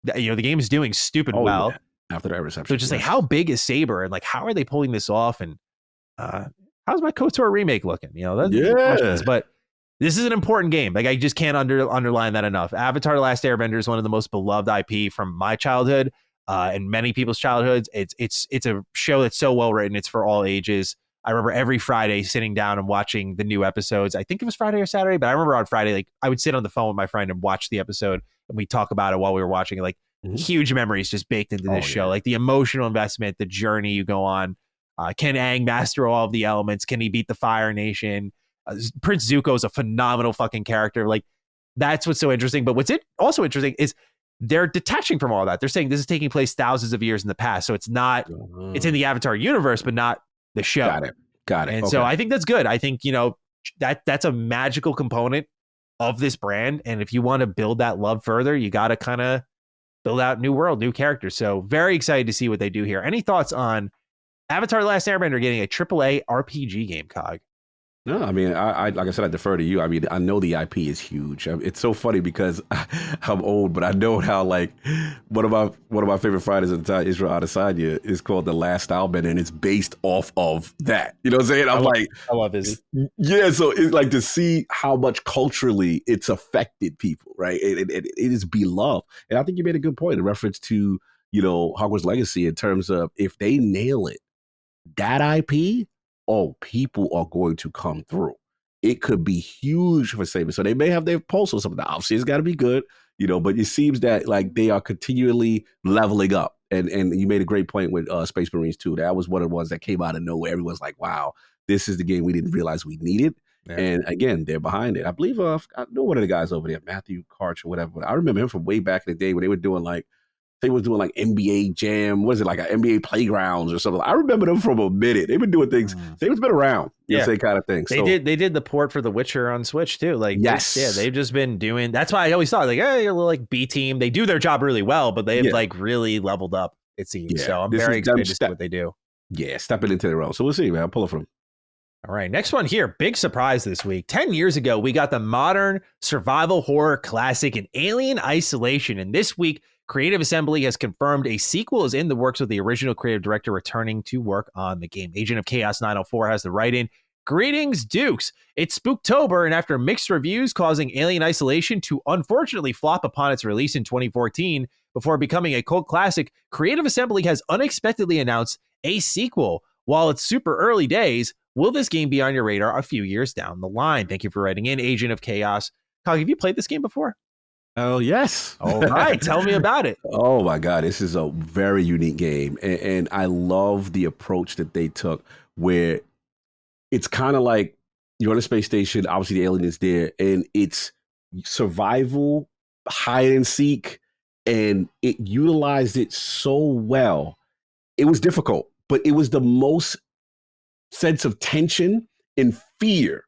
The game is doing stupid well. Yeah. After that reception. So just like, how big is Saber? And like, how are they pulling this off? And how's my KOTOR remake looking? That's questions. But this is an important game. Like, I just can't underline that enough. Avatar: Last Airbender is one of the most beloved IP from my childhood and many people's childhoods. It's a show that's so well written. It's for all ages. I remember every Friday sitting down and watching the new episodes. I think it was Friday or Saturday, but I remember on Friday, like, I would sit on the phone with my friend and watch the episode, and we talk about it while we were watching it. Like, huge memories just baked into this show. Like the emotional investment, the journey you go on. Can Aang master all of the elements? Can he beat the Fire Nation? Prince Zuko is a phenomenal fucking character. Like, that's what's so interesting. But what's also interesting is they're detaching from all that. They're saying this is taking place thousands of years in the past. So it's not, it's in the Avatar universe, but not the show. Got it. And so I think that's good. I think, that's a magical component of this brand. And if you want to build that love further, you got to kind of build out new world, new characters. So very excited to see what they do here. Any thoughts on Avatar: The Last Airbender getting a AAA RPG game, Cog? No, I mean, I like I said, I defer to you. I mean, I know the IP is huge. It's so funny because I'm old, but I know how, like, one of my favorite fighters at the time, Israel Adesanya, is called The Last Airbender, and it's based off of that. You know what I'm saying? I love his. Yeah, so it's like to see how much culturally it's affected people, right? It is beloved, and I think you made a good point in reference to Hogwarts Legacy in terms of if they nail it, that IP. Oh, people are going to come through. It could be huge for Saber. So they may have their pulse or something. Obviously, it's got to be good, but it seems that like they are continually leveling up. And you made a great point with Space Marines 2. That was one of the ones that came out of nowhere. Everyone's like, wow, this is the game we didn't realize we needed. Yeah. And again, they're behind it. I believe I know one of the guys over there, Matthew Karch or whatever, but I remember him from way back in the day when they were doing like they was doing like NBA Jam. What is it, like an NBA Playgrounds or something? I remember them from a minute. They've been doing things. They've been around. Yeah, same kind of thing. They did the port for The Witcher on Switch too. Like, yes, they've just been doing. That's why I always thought like, hey, a little like B team. They do their job really well, but they've like really leveled up, it seems. Yeah. So I'm very excited to see what they do. Yeah, stepping into their role. So we'll see, man. I'll pull it from them. All right, next one here. Big surprise this week. 10 years ago, we got the modern survival horror classic in Alien Isolation. And this week, Creative Assembly has confirmed a sequel is in the works with the original creative director returning to work on the game. Agent of Chaos 904 has the write-in. Greetings, Dukes. It's Spooktober, and after mixed reviews causing Alien Isolation to unfortunately flop upon its release in 2014 before becoming a cult classic, Creative Assembly has unexpectedly announced a sequel. While it's super early days, will this game be on your radar a few years down the line? Thank you for writing in, Agent of Chaos. Cog, have you played this game before? Oh, yes. All right. Tell me about it. Oh, my God. This is a very unique game. And I love the approach that they took where it's kind of like you're on a space station. Obviously, the alien is there. And it's survival, hide and seek. And it utilized it so well. It was difficult, but it was the most sense of tension and fear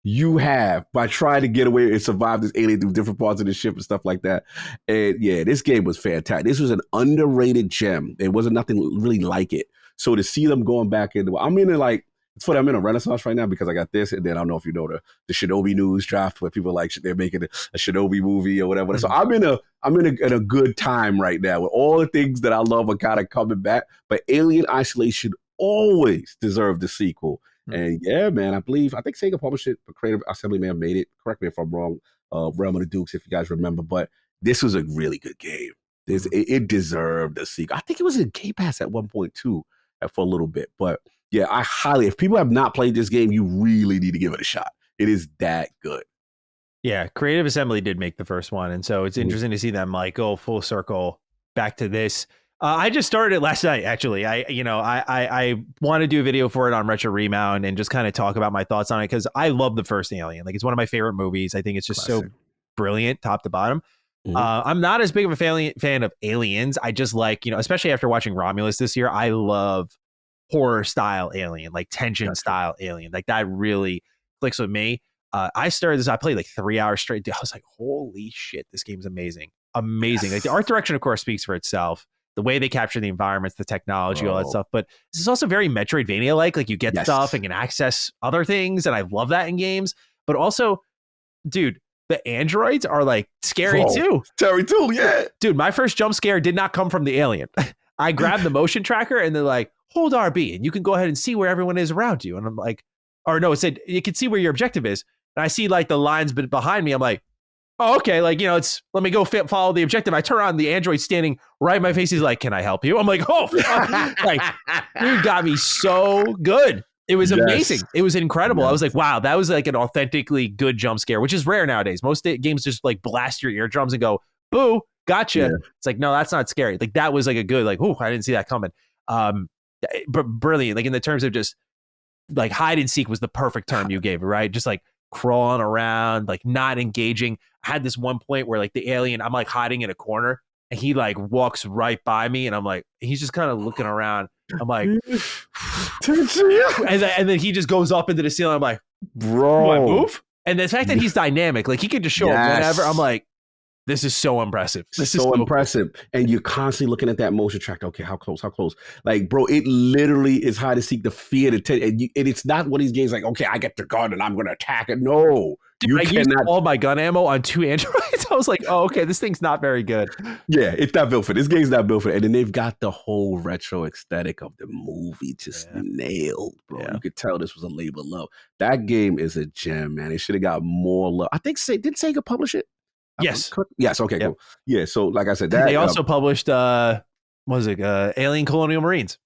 you have by trying to get away and survive this alien through different parts of the ship and stuff like that. And yeah, this game was fantastic. This was an underrated gem. There wasn't nothing really like it. So to see them going back into, I'm in like, it's funny, I'm in a renaissance right now because I got this, and then I don't know if you know the Shinobi news draft where people like they're making a Shinobi movie or whatever. So I'm in a good time right now with all the things that I love are kind of coming back. But Alien Isolation always deserved the sequel. And yeah, man, I think Sega published it, but Creative Assembly may have made it. Correct me if I'm wrong. Realm of the Dukes, if you guys remember. But this was a really good game. It deserved a sequel. I think it was in Gamepass at one point too, for a little bit. But yeah, if people have not played this game, you really need to give it a shot. It is that good. Yeah, Creative Assembly did make the first one, and so it's interesting to see them like go full circle back to this. I just started it last night, actually. I want to do a video for it on Retro Remount and just kind of talk about my thoughts on it because I love the first Alien. Like, it's one of my favorite movies. I think it's just so brilliant, top to bottom. I'm not as big of a fan of Aliens. I just like, especially after watching Romulus this year, I love horror style Alien, like tension style Alien. Like, that really clicks with me. I started this, I played like 3 hours straight. I was like, holy shit, this game's amazing. Amazing. Like, the art direction, of course, speaks for itself. The way they capture the environments, the technology, all that stuff. But this is also very Metroidvania-like. Like, you get stuff and can access other things. And I love that in games. But also, dude, the androids are like scary too. Scary too, yeah. Dude, my first jump scare did not come from the alien. I grabbed the motion tracker and they're like, hold RB and you can go ahead and see where everyone is around you. And I'm like, or no, it said you can see where your objective is. And I see like the lines behind me. I'm like, oh, okay, like, let me go follow the objective. I turn on the android standing right in my face. He's like, can I help you? I'm like, oh, like, dude got me so good. It was amazing. It was incredible. I was like, wow, that was like an authentically good jump scare, which is rare nowadays. Most games just like blast your eardrums and go, boo, gotcha. Yeah. It's like, no, that's not scary. Like, that was like a good, like, oh, I didn't see that coming. But brilliant. Like, in the terms of just like hide and seek was the perfect term you gave, right? Just like crawling around, like not engaging. I had this one point where like the alien, I'm like hiding in a corner and he like walks right by me and I'm like, he's just kind of looking around. I'm like, and then he just goes up into the ceiling. I'm like, bro, do I move? And the fact that he's dynamic, like he could just show up whenever. I'm like, this is so impressive. This is so impressive. Cool. And you're constantly looking at that motion track. Okay, how close? Like, bro, it literally is hard to seek the fear to and it's not one of these games like, okay, I get the gun and I'm going to attack it. No. Dude, I used all my gun ammo on 2 androids. I was like, oh, okay, this thing's not very good. Yeah, it's not built for this game's not built for it. And then they've got the whole retro aesthetic of the movie just nailed, bro. Yeah. You could tell this was a labor of love. That game is a gem, man. It should have got more love. I think did Sega publish it? Yes. Yes. Okay. Cool. Yeah. So, like I said, that they also published, Alien Colonial Marines.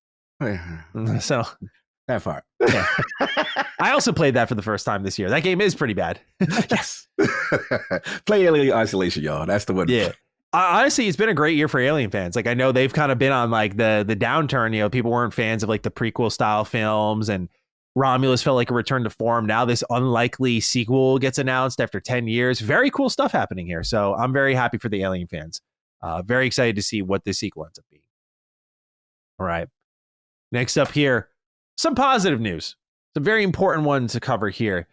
So that far. Yeah. I also played that for the first time this year. That game is pretty bad. Yes. Play Alien Isolation, y'all. That's the one. Yeah. Honestly, it's been a great year for Alien fans. Like, I know they've kind of been on like the downturn. People weren't fans of like the prequel style films, and Romulus felt like a return to form. Now this unlikely sequel gets announced after 10 years. Very cool stuff happening here. So I'm very happy for the Alien fans. Very excited to see what this sequel ends up being. All right. Next up here, some positive news. Some very important one to cover here.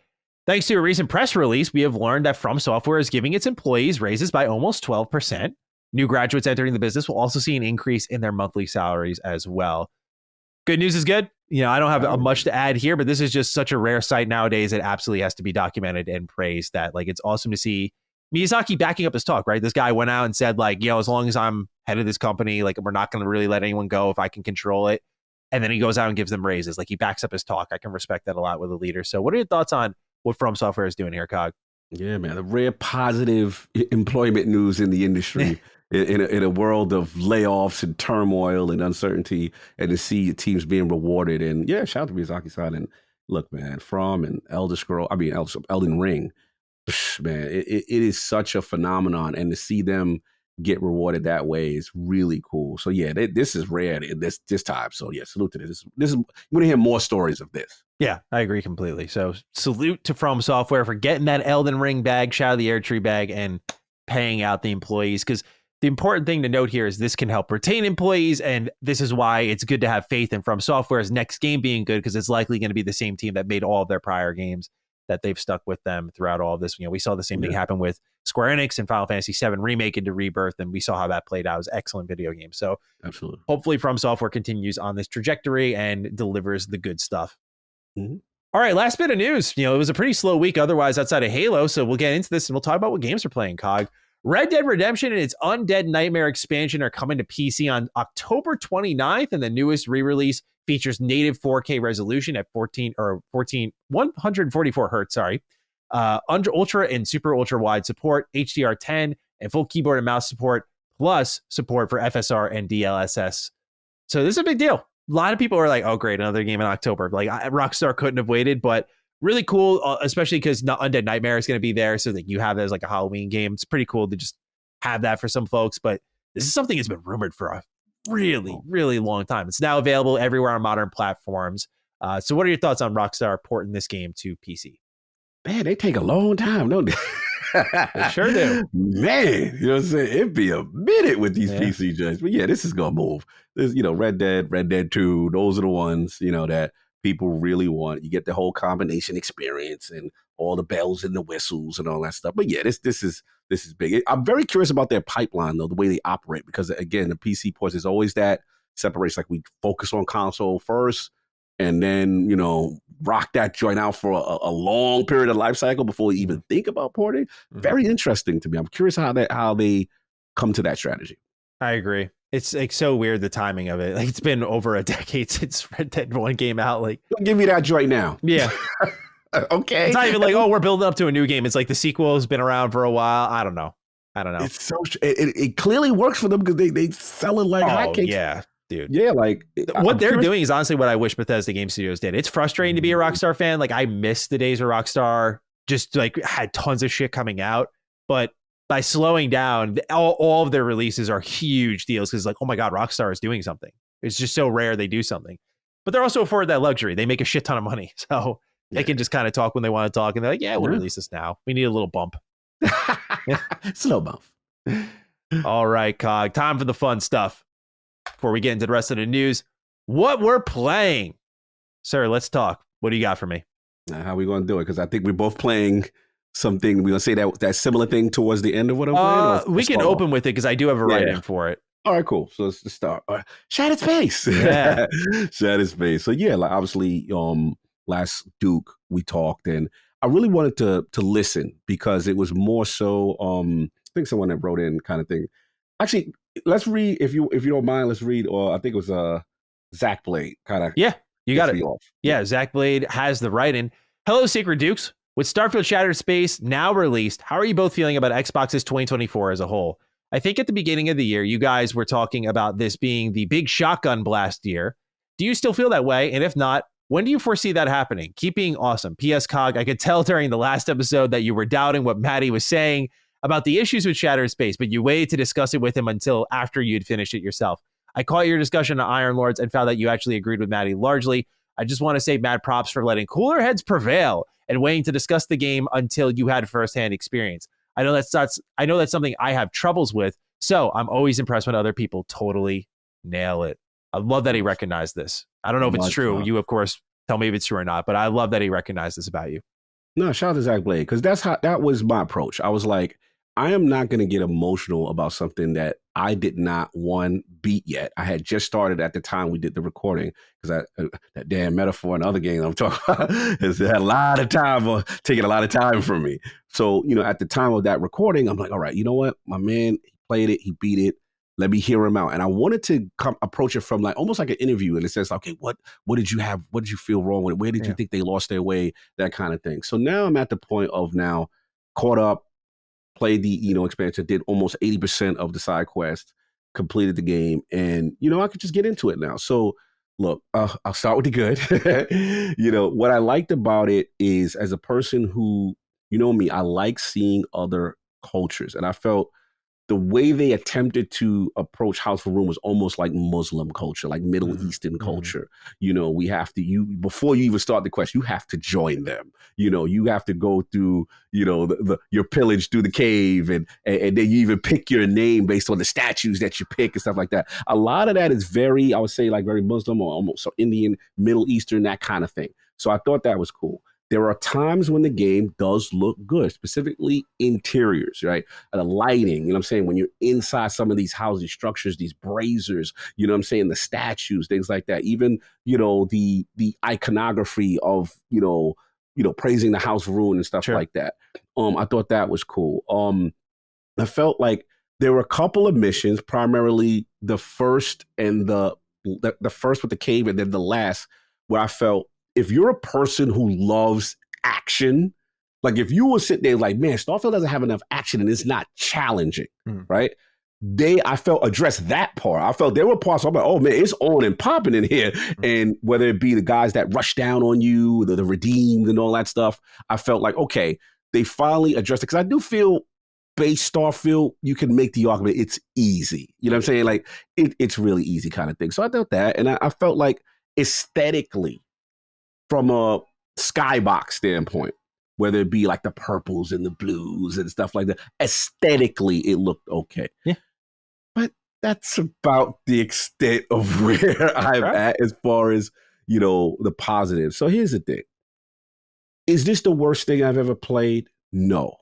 Thanks to a recent press release, we have learned that From Software is giving its employees raises by almost 12%. New graduates entering the business will also see an increase in their monthly salaries as well. Good news is good. I don't have much to add here, but this is just such a rare sight nowadays. It absolutely has to be documented and praised. That it's awesome to see Miyazaki backing up his talk, right? This guy went out and said as long as I'm head of this company, we're not going to really let anyone go if I can control it. And then he goes out and gives them raises. He backs up his talk. I can respect that a lot with a leader. So what are your thoughts on what From Software is doing here, Cog? Yeah, man, the rare positive employment news in the industry in a world of layoffs and turmoil and uncertainty, and to see teams being rewarded. And yeah, shout out to Miyazaki-san. And look, man, From and Elden Ring, man, it is such a phenomenon, and to see them get rewarded that way is really cool. So yeah, this is rare this time. So yeah, salute to this. This is, we're gonna hear more stories of this. Yeah, I agree completely. So salute to From Software for getting that Elden Ring bag, shout out the Air Tree bag, and paying out the employees. Because the important thing to note here is this can help retain employees, and this is why it's good to have faith in From Software's next game being good, because it's likely going to be the same team that made all of their prior games, that they've stuck with them throughout all of this. We saw the same thing happen with Square Enix and Final Fantasy VII Remake into Rebirth, and we saw how that played out. It was an excellent video game. So absolutely, hopefully From Software continues on this trajectory and delivers the good stuff. Mm-hmm. All right, last bit of news. It was a pretty slow week otherwise outside of Halo, so we'll get into this and we'll talk about what games we're playing, Cog. Red Dead Redemption and its Undead Nightmare expansion are coming to PC on October 29th, and the newest re-release features native 4K resolution at 144 hertz, ultra and super ultra wide support, HDR10, and full keyboard and mouse support, plus support for FSR and DLSS. So this is a big deal. A lot of people are like, oh, great, another game in October. Rockstar couldn't have waited, but really cool, especially because Undead Nightmare is going to be there, so that you have that as a Halloween game. It's pretty cool to just have that for some folks, but this is something that's been rumored for a really, really long time. It's now available everywhere on modern platforms. So what are your thoughts on Rockstar porting this game to PC? Man, they take a long time, don't they? They sure do. Man, you know what I'm saying? It'd be a minute with these PC games. But yeah, this is going to move. This, Red Dead 2, those are the ones, that people really want. You get the whole combination experience and all the bells and the whistles and all that stuff. But yeah, this is big. I'm very curious about their pipeline, though, the way they operate, because again, the PC ports is always that separation. We focus on console first, and then rock that joint out for a long period of life cycle before we even think about porting. Mm-hmm. Very interesting to me. I'm curious how they come to that strategy. I agree. It's so weird, the timing of it. It's been over a decade since Red Dead 1 came out. Don't give me that joint now. Yeah. Okay. It's not even we're building up to a new game. It's the sequel has been around for a while. I don't know. It's so it clearly works for them because they sell it like hotcakes. Yeah, dude. Yeah, what they're doing is honestly what I wish Bethesda Game Studios did. It's frustrating to be a Rockstar fan. I miss the days where Rockstar just had tons of shit coming out, but by slowing down, all of their releases are huge deals because oh my God, Rockstar is doing something. It's just so rare they do something. But they're also afforded that luxury. They make a shit ton of money. So they can just kind of talk when they want to talk. And they're like, we'll release this now. We need a little bump. Slow bump. All right, Cog. Time for the fun stuff. Before we get into the rest of the news, what we're playing. Sir, let's talk. What do you got for me? How are we going to do it? Because I think we're both playing something. We're going to say that similar thing towards the end of what I'm playing? We can open with it because I do have a write-in for it. All right, cool. So let's start. Shattered Space. Yeah. Shattered Space. So yeah, obviously, last Duke, we talked, and I really wanted to listen because it was more so, I think someone that wrote in kind of thing. Actually, let's read, if you don't mind, let's read, or I think it was Zach Blade kind of. Yeah, you got it. Yeah, Zach Blade has the write-in. Hello, Sacred Dukes. With Starfield Shattered Space now released, how are you both feeling about Xbox's 2024 as a whole? I think at the beginning of the year, you guys were talking about this being the big shotgun blast year. Do you still feel that way? And if not, when do you foresee that happening? Keep being awesome. P.S. Cog, I could tell during the last episode that you were doubting what Maddie was saying about the issues with Shattered Space, but you waited to discuss it with him until after you'd finished it yourself. I caught your discussion on Iron Lords and found that you actually agreed with Maddie largely. I just want to say mad props for letting cooler heads prevail and waiting to discuss the game until you had firsthand experience. I know that's something I have troubles with, So I'm always impressed when other people totally nail it. I love that he recognized this. I don't know if it's true. You, of course, tell me if it's true or not, but I love that he recognized this about you. No, shout out to Zach Blade, because that was my approach. I was like, I am not going to get emotional about something that I did not beat yet. I had just started at the time we did the recording, because that damn metaphor and other game I'm talking about has had a lot of time, taking a lot of time from me. So, at the time of that recording, I'm like, all right, you know what? My man, he played it, he beat it. Let me hear him out. And I wanted to approach it from like almost like an interview. And it says, okay, what did you have? What did you feel wrong with it? Where did you think they lost their way? That kind of thing. So now I'm at the point of now caught up, played the expansion, did almost 80% of the side quest, completed the game, and I could just get into it now. So look, I'll start with the good. What I liked about it is, as a person who, me, I like seeing other cultures, and I felt the way they attempted to approach House of Room was almost like Muslim culture, like Middle Eastern culture. We have to, before you even start the quest, you have to join them. You have to go through, your pillage through the cave, and then you even pick your name based on the statues that you pick and stuff like that. A lot of that is very, I would say, like very Muslim or almost Indian, Middle Eastern, that kind of thing. So I thought that was cool. There are times when the game does look good, specifically interiors, right? The lighting, what I'm saying? When you're inside some of these housing structures, these braziers, what I'm saying? The statues, things like that. Even, the iconography of, praising the House of Ruin and stuff like that. I thought that was cool. I felt like there were a couple of missions, primarily the first and the first with the cave, and then the last, where I felt, if you're a person who loves action, like if you were sitting there like, man, Starfield doesn't have enough action and it's not challenging, right? I felt addressed that part. I felt there were parts I'm like, oh man, it's on and popping in here. And whether it be the guys that rush down on you, the redeemed and all that stuff, I felt like, okay, they finally addressed it. Because I do feel base Starfield, you can make the argument it's easy. You know what I'm saying? Like it's really easy kind of thing. So I thought that, and I felt like aesthetically, from a skybox standpoint, whether it be like the purples and the blues and stuff like that, aesthetically, it looked okay. Yeah. But that's about the extent of where I'm at as far as, the positive. So here's the thing. Is this the worst thing I've ever played? No.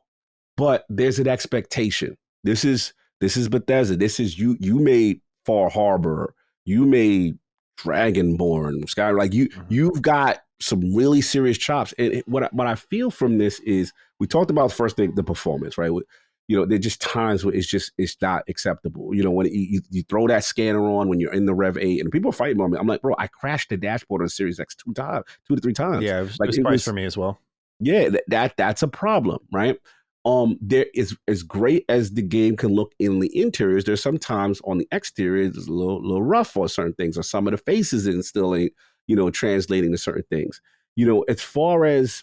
But there's an expectation. This is Bethesda. This is you made Far Harbor. You made Dragonborn, Sky. Like you've got some really serious chops. And what I feel from this is, we talked about the first thing, the performance, right? There's just times where it's not acceptable. When you throw that scanner on when you're in the Rev 8 and people are fighting on me. I'm like, bro, I crashed the dashboard on Series X 2 to 3 times. Yeah, it was priced for me as well. Yeah, that's a problem, right? There is, as great as the game can look in the interiors, there's sometimes on the exterior it's a little rough on certain things, or some of the faces and still ain't, translating to certain things. As far as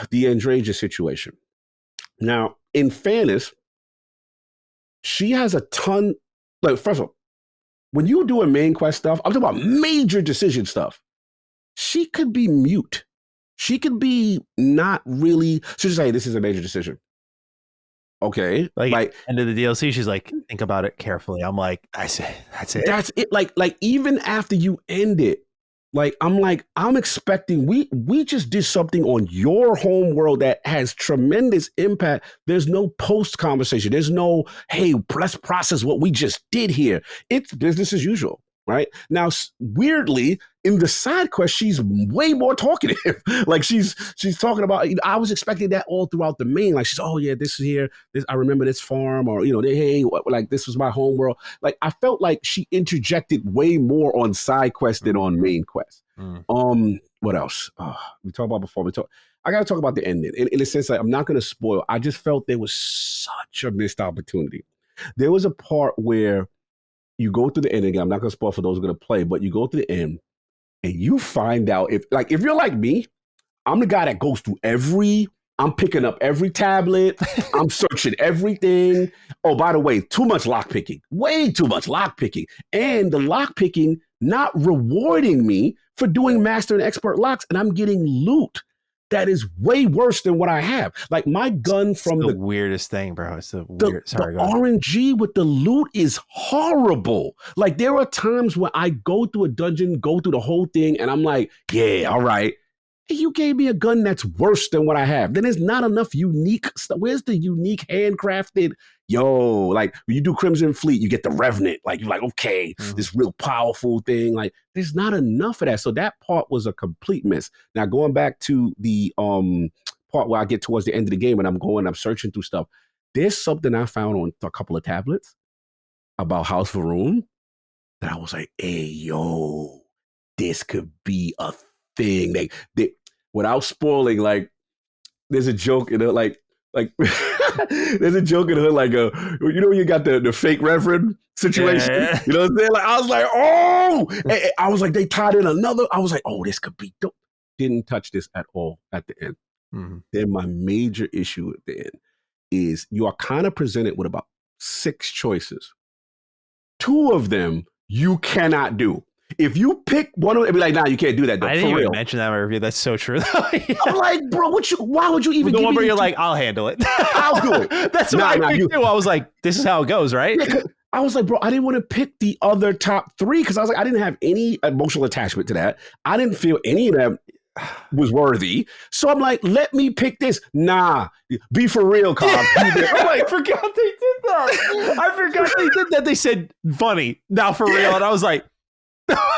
the Andreja situation. Now, in fairness, she has a ton, like, first of all, when you do a main quest stuff, I'm talking about major decision stuff, she could be mute. She could be not really, she'll just say, this is a major decision. Okay. Like end of the DLC, she's like, think about it carefully. I'm like, that's it. That's it. Like even after you end it, I'm expecting, we just did something on your home world that has tremendous impact. There's no post conversation. There's no, hey, let's process what we just did here. It's business as usual. Right now, weirdly, in the side quest, she's way more talkative. Like she's talking about. I was expecting that all throughout the main. Like she's, oh yeah, this is here. This, I remember this farm, or hey, like this was my home world. Like I felt like she interjected way more on side quest than on main quest. What else? We talked about before. I got to talk about the ending. In a sense, like, I'm not going to spoil. I just felt there was such a missed opportunity. There was a part where you go through the end again. I'm not going to spoil for those who are going to play, but you go to the end and you find out if you're like me, I'm the guy that goes through I'm picking up every tablet. I'm searching everything. Oh, by the way, too much lockpicking, way too much lockpicking. And the lockpicking not rewarding me for doing master and expert locks. And I'm getting loot that is way worse than what I have. Like my gun from the weirdest thing, bro. It's the weird. Sorry, the RNG with the loot is horrible. Like there are times where I go through a dungeon, go through the whole thing, and I'm like, yeah, all right. You gave me a gun that's worse than what I have. Then there's not enough unique stuff. Where's the unique handcrafted? Like when you do Crimson Fleet, you get the Revenant. Like you're like, okay, this real powerful thing. Like there's not enough of that. So that part was a complete miss. Now going back to the part where I get towards the end of the game and I'm searching through stuff. There's something I found on a couple of tablets about House of Rune that I was like, hey, yo, this could be a thing. They without spoiling, like there's a joke in it, like there's a joke in it, like when you got the fake reverend situation, you know what I'm saying? Like I was like, oh, and I was like, they tied in another. I was like, oh, this could be dope. Didn't touch this at all at the end. Then my major issue at the end is you are kind of presented with about 6 choices. 2 of them you cannot do. If you pick one of them, it'd be like, nah, you can't do that. Though, I didn't even mention that in my review. That's so true. Yeah. I'm like, bro, why would you even the one where you're like, I'll handle it. I'll do it. That's what I picked too. I was like, this is how it goes, right? Yeah, I was like, bro, I didn't want to pick the other top 3 because I was like, I didn't have any emotional attachment to that. I didn't feel any of them was worthy. So I'm like, let me pick this. Nah, be for real, Cobb. I'm like, I forgot they did that. I forgot they did that. They said funny, now for real. And I was like,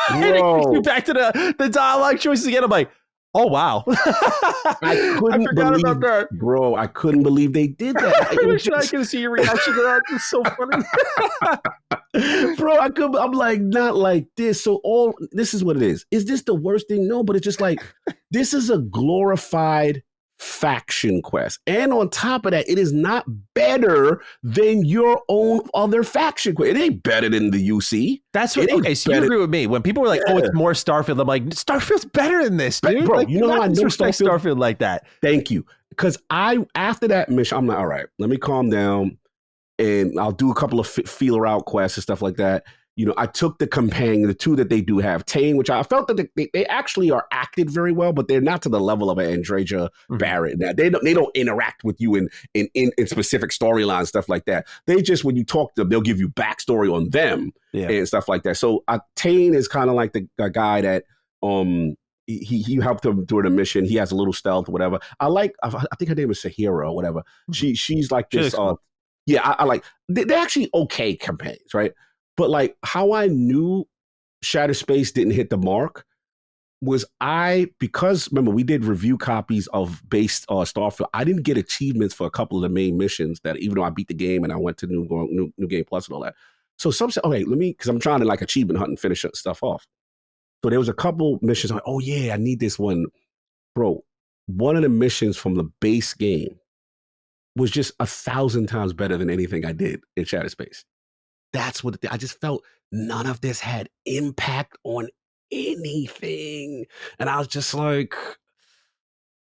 and it takes you back to the dialogue choices again. I'm like, oh wow. I forgot about that. Bro, I couldn't believe they did that. I wish I could see your reaction to that. It's so funny. Bro, I'm like, not like this. So this is what it is. Is this the worst thing? No, but it's just like, this is a glorified faction quest. And on top of that, it is not better than your own other faction quest. It ain't better than the UC. That's what, okay, so you agree with me. When people were like, oh, it's more Starfield, I'm like, Starfield's better than this, dude. Bro, like, you know how I know Starfield like that? Thank you. Because after that mission, I'm like, all right, let me calm down and I'll do a couple of feeler out quests and stuff like that. You know, I took the companion, the 2 that they do have, Tane, which I felt that they actually are acted very well, but they're not to the level of an Andreja Barrett. Now, they don't interact with you in specific storylines, stuff like that. They just, when you talk to them, they'll give you backstory on them and stuff like that. So Tane is kind of like the guy that he helped him through the mission. He has a little stealth or whatever. I think her name is Sahira or whatever. She's like this. I like, they're actually okay companions, right? But like how I knew Shattered Space didn't hit the mark was because remember we did review copies of base Starfield. I didn't get achievements for a couple of the main missions that even though I beat the game and I went to New Game Plus and all that. So some said, okay, because I'm trying to like achievement hunt and finish stuff off. So there was a couple missions like, oh yeah, I need this one. Bro, one of the missions from the base game was just 1,000 times better than anything I did in Shattered Space. That's what I just felt. None of this had impact on anything, and I was just like,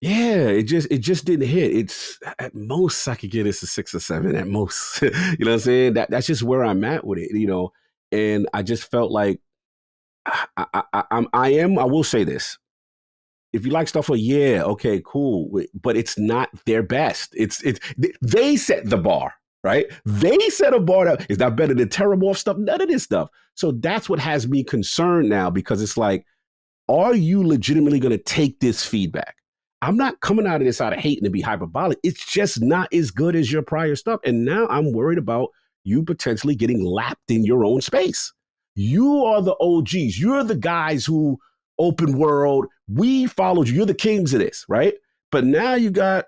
yeah, it just didn't hit. It's at most I could get this a 6 or 7 at most. You know what I'm saying? That's just where I'm at with it. You know, and I just felt like I will say this. If you like stuff, okay, cool, but it's not their best. They set the bar. Right? They set a bar that is not better than Terramorph stuff, none of this stuff. So that's what has me concerned now because it's like, are you legitimately going to take this feedback? I'm not coming out of this out of hating to be hyperbolic. It's just not as good as your prior stuff. And now I'm worried about you potentially getting lapped in your own space. You are the OGs. You're the guys who open world. We followed you. You're the kings of this, right? But now you got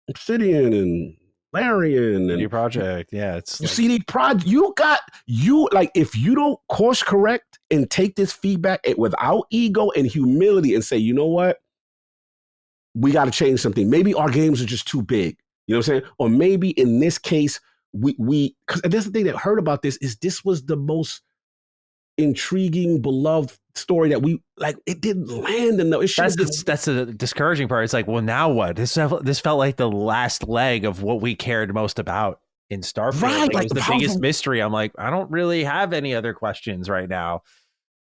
Obsidian and Larian and CD Project, it's like, CD Project. If you don't course correct and take this feedback without ego and humility and say, you know what, we got to change something. Maybe our games are just too big. You know what I'm saying? Or maybe in this case, we because that's the thing that hurt about this was the most intriguing, beloved story that we like. It didn't land enough. That's the discouraging part. It's like, well, now what? This felt like the last leg of what we cared most about in Starfield. Right, like, it was the biggest mystery. I'm like, I don't really have any other questions right now.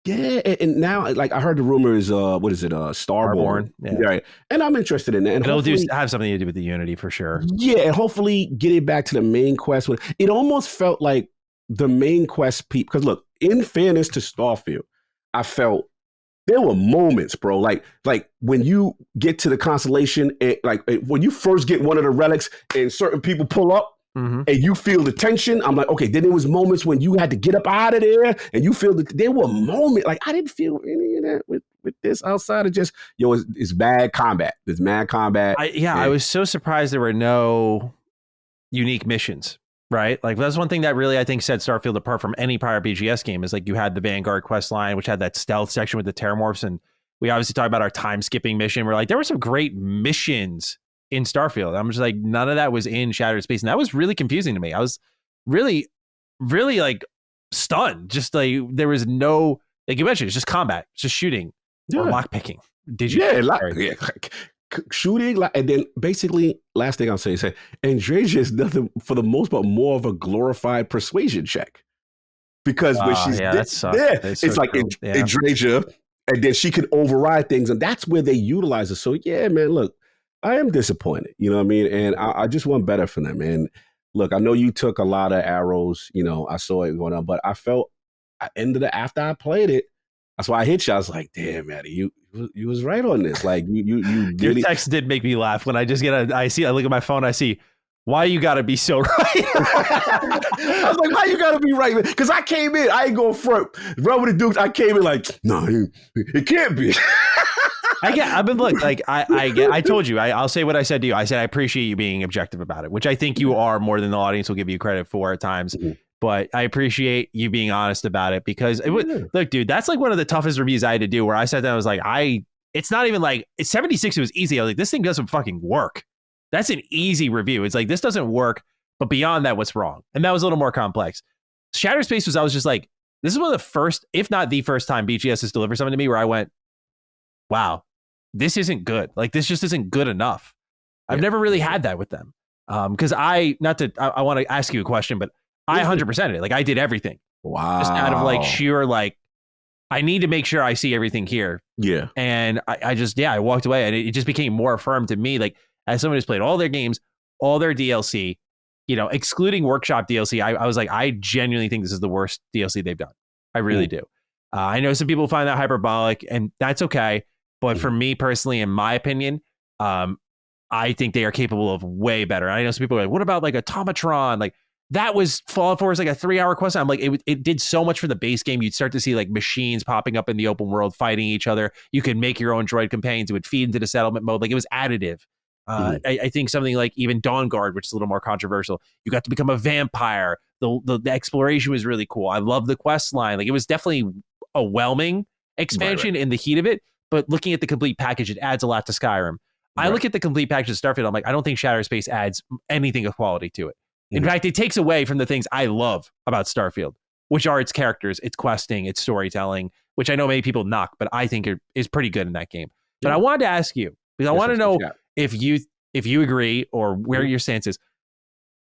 Yeah, and now like I heard the rumor is what is it? Starborn. Starborn, yeah. Right. And I'm interested in that. And It'll have something to do with the Unity for sure. Yeah, and hopefully get it back to the main quest. It almost felt like the main quest because look, in fairness to Starfield, I felt there were moments, bro. Like when you get to the constellation, and like when you first get one of the relics, and certain people pull up, and you feel the tension. I'm like, okay. Then there was moments when you had to get up out of there, and you feel there were moments like I didn't feel any of that with this outside of just it's bad combat. It's mad combat. I was so surprised there were no unique missions. Right, like that's one thing that really I think set Starfield apart from any prior BGS game is like you had the Vanguard quest line, which had that stealth section with the Terramorphs, and we obviously talked about our time skipping mission. We're like there were some great missions in Starfield. I'm just like none of that was in Shattered Space, and that was really confusing to me. I was really, really like stunned. Just like there was no, like you mentioned, it's just combat, it's just shooting or lock picking. Did you? Yeah, shooting, and then basically, last thing I'll say is that Andreja is nothing for the most part more of a glorified persuasion check because when she's there, it's so like Andreja, and then she can override things, and that's where they utilize it. So yeah, man, look, I am disappointed. You know what I mean? And I just want better from them. And look, I know you took a lot of arrows. You know, I saw it going on, but I felt after I played it. That's why I hit you. I was like, damn, Maddie, you was right on this. Like you really... Your text did make me laugh when I just I look at my phone, I see why you gotta be so right. I was like, why you gotta be right? Because I came in, I ain't going front. Run with the Dukes, I came in like, no, it can't be. I've been look, like I told you, I'll say what I said to you. I said I appreciate you being objective about it, which I think you are more than the audience will give you credit for at times. But I appreciate you being honest about it because look, dude, that's like one of the toughest reviews I had to do where I sat down and was like, it's not even like it's 76. It was easy. I was like, this thing doesn't fucking work. That's an easy review. It's like, this doesn't work. But beyond that, what's wrong? And that was a little more complex. Shattered Space I was just like, this is one of the first, if not the first time BGS has delivered something to me where I went, wow, this isn't good. Like, this just isn't good enough. I've never really had that with them. Because I want to ask you a question, but I 100%ed it. Like I did everything. Wow. Just out of like sheer, like, I need to make sure I see everything here. Yeah. And I walked away and it just became more affirmed to me. Like as someone who's played all their games, all their DLC, you know, excluding workshop DLC, I was like, I genuinely think this is the worst DLC they've done. I really do. I know some people find that hyperbolic and that's okay. But for me personally, in my opinion, I think they are capable of way better. I know some people are like, what about like Automatron? Like, that was Fallout 4 is like a 3-hour quest. I'm like, it did so much for the base game. You'd start to see like machines popping up in the open world fighting each other. You could make your own droid companions. It would feed into the settlement mode. Like it was additive. I think something like even Dawn Guard, which is a little more controversial. You got to become a vampire. The exploration was really cool. I love the quest line. Like it was definitely a whelming expansion in the heat of it. But looking at the complete package, it adds a lot to Skyrim. I look at the complete package of Starfield. I'm like, I don't think Shattered Space adds anything of quality to it. In fact, it takes away from the things I love about Starfield, which are its characters, its questing, its storytelling, which I know many people knock, but I think is pretty good in that game. But I wanted to ask you, because I want to know if you agree or where your stance is.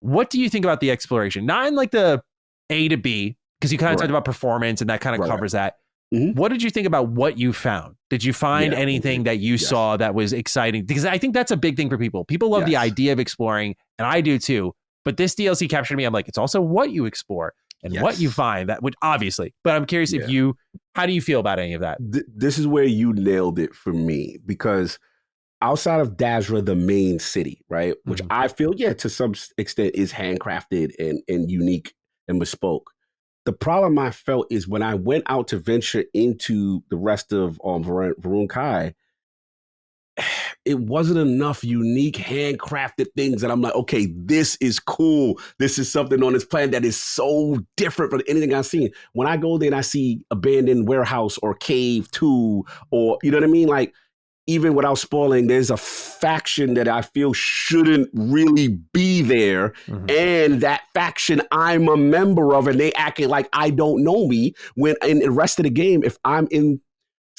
What do you think about the exploration? Not in like the A to B, because you kind of talked about performance and that kind of covers that. What did you think about what you found? Did you find anything that you saw that was exciting? Because I think that's a big thing for people. People love the idea of exploring, and I do too. But this DLC captured me. I'm like, it's also what you explore and what you find. That would obviously. But I'm curious if how do you feel about any of that? This is where you nailed it for me, because outside of Dazra, the main city, right, which I feel, to some extent is handcrafted and unique and bespoke. The problem I felt is when I went out to venture into the rest of Varun Kai, it wasn't enough unique handcrafted things that I'm like, okay, this is cool. This is something on this planet that is so different from anything I've seen. When I go there and I see abandoned warehouse or cave 2, or you know what I mean? Like, even without spoiling, there's a faction that I feel shouldn't really be there. And that faction I'm a member of, and they acting like I don't know me, when in the rest of the game, if I'm in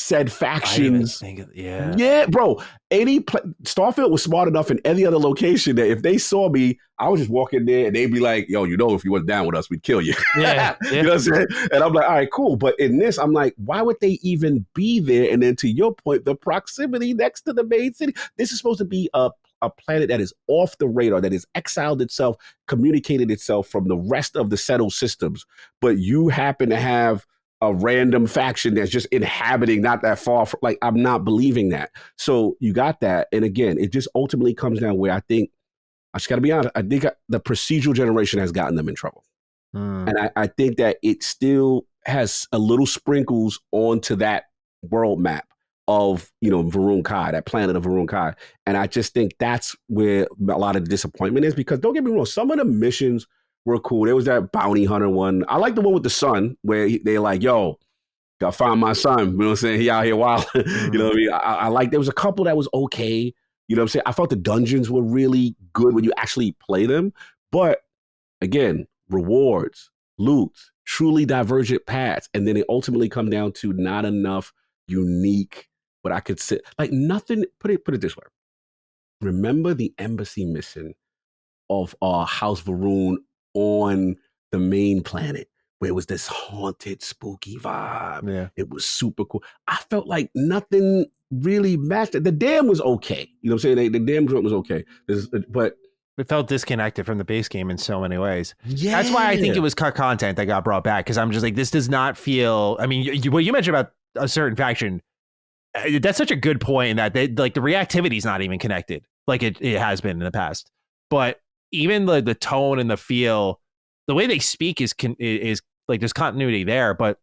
said factions. Yeah. Yeah, bro. Starfield was smart enough in any other location that if they saw me, I would just walk in there and they'd be like, yo, if you wasn't down with us, we'd kill you. Yeah. You know what I'm saying? And I'm like, all right, cool. But in this, I'm like, why would they even be there? And then to your point, the proximity next to the main city. This is supposed to be a planet that is off the radar, that has exiled itself, communicated itself from the rest of the settled systems. But you happen to have a random faction that's just inhabiting not that far from, like, I'm not believing that. So you got that. And again, it just ultimately comes down where I think, I just got to be honest, I think the procedural generation has gotten them in trouble. And I think that it still has a little sprinkles onto that world map of, Varun Kai, that planet of Varun Kai. And I just think that's where a lot of the disappointment is, because don't get me wrong, some of the missions were cool. There was that bounty hunter one. I like the one with the son where they're like, yo, gotta find my son. You know what I'm saying? He out here wild. You know what I mean? I like, there was a couple that was okay. You know what I'm saying? I thought the dungeons were really good when you actually play them. But again, rewards, loot, truly divergent paths. And then it ultimately come down to not enough unique, but I could say, like, nothing, put it this way. Remember the embassy mission of House Varun on the main planet, where it was this haunted, spooky vibe. Yeah. It was super cool. I felt like nothing really matched it. The dam was okay. You know what I'm saying? The dam was okay. But it felt disconnected from the base game in so many ways. Yeah. That's why I think it was cut content that got brought back, because I'm just like, this does not feel, I mean, what you mentioned about a certain faction, that's such a good point, in that they, like, the reactivity is not even connected like it has been in the past. But even the tone and the feel, the way they speak is like, there's continuity there, but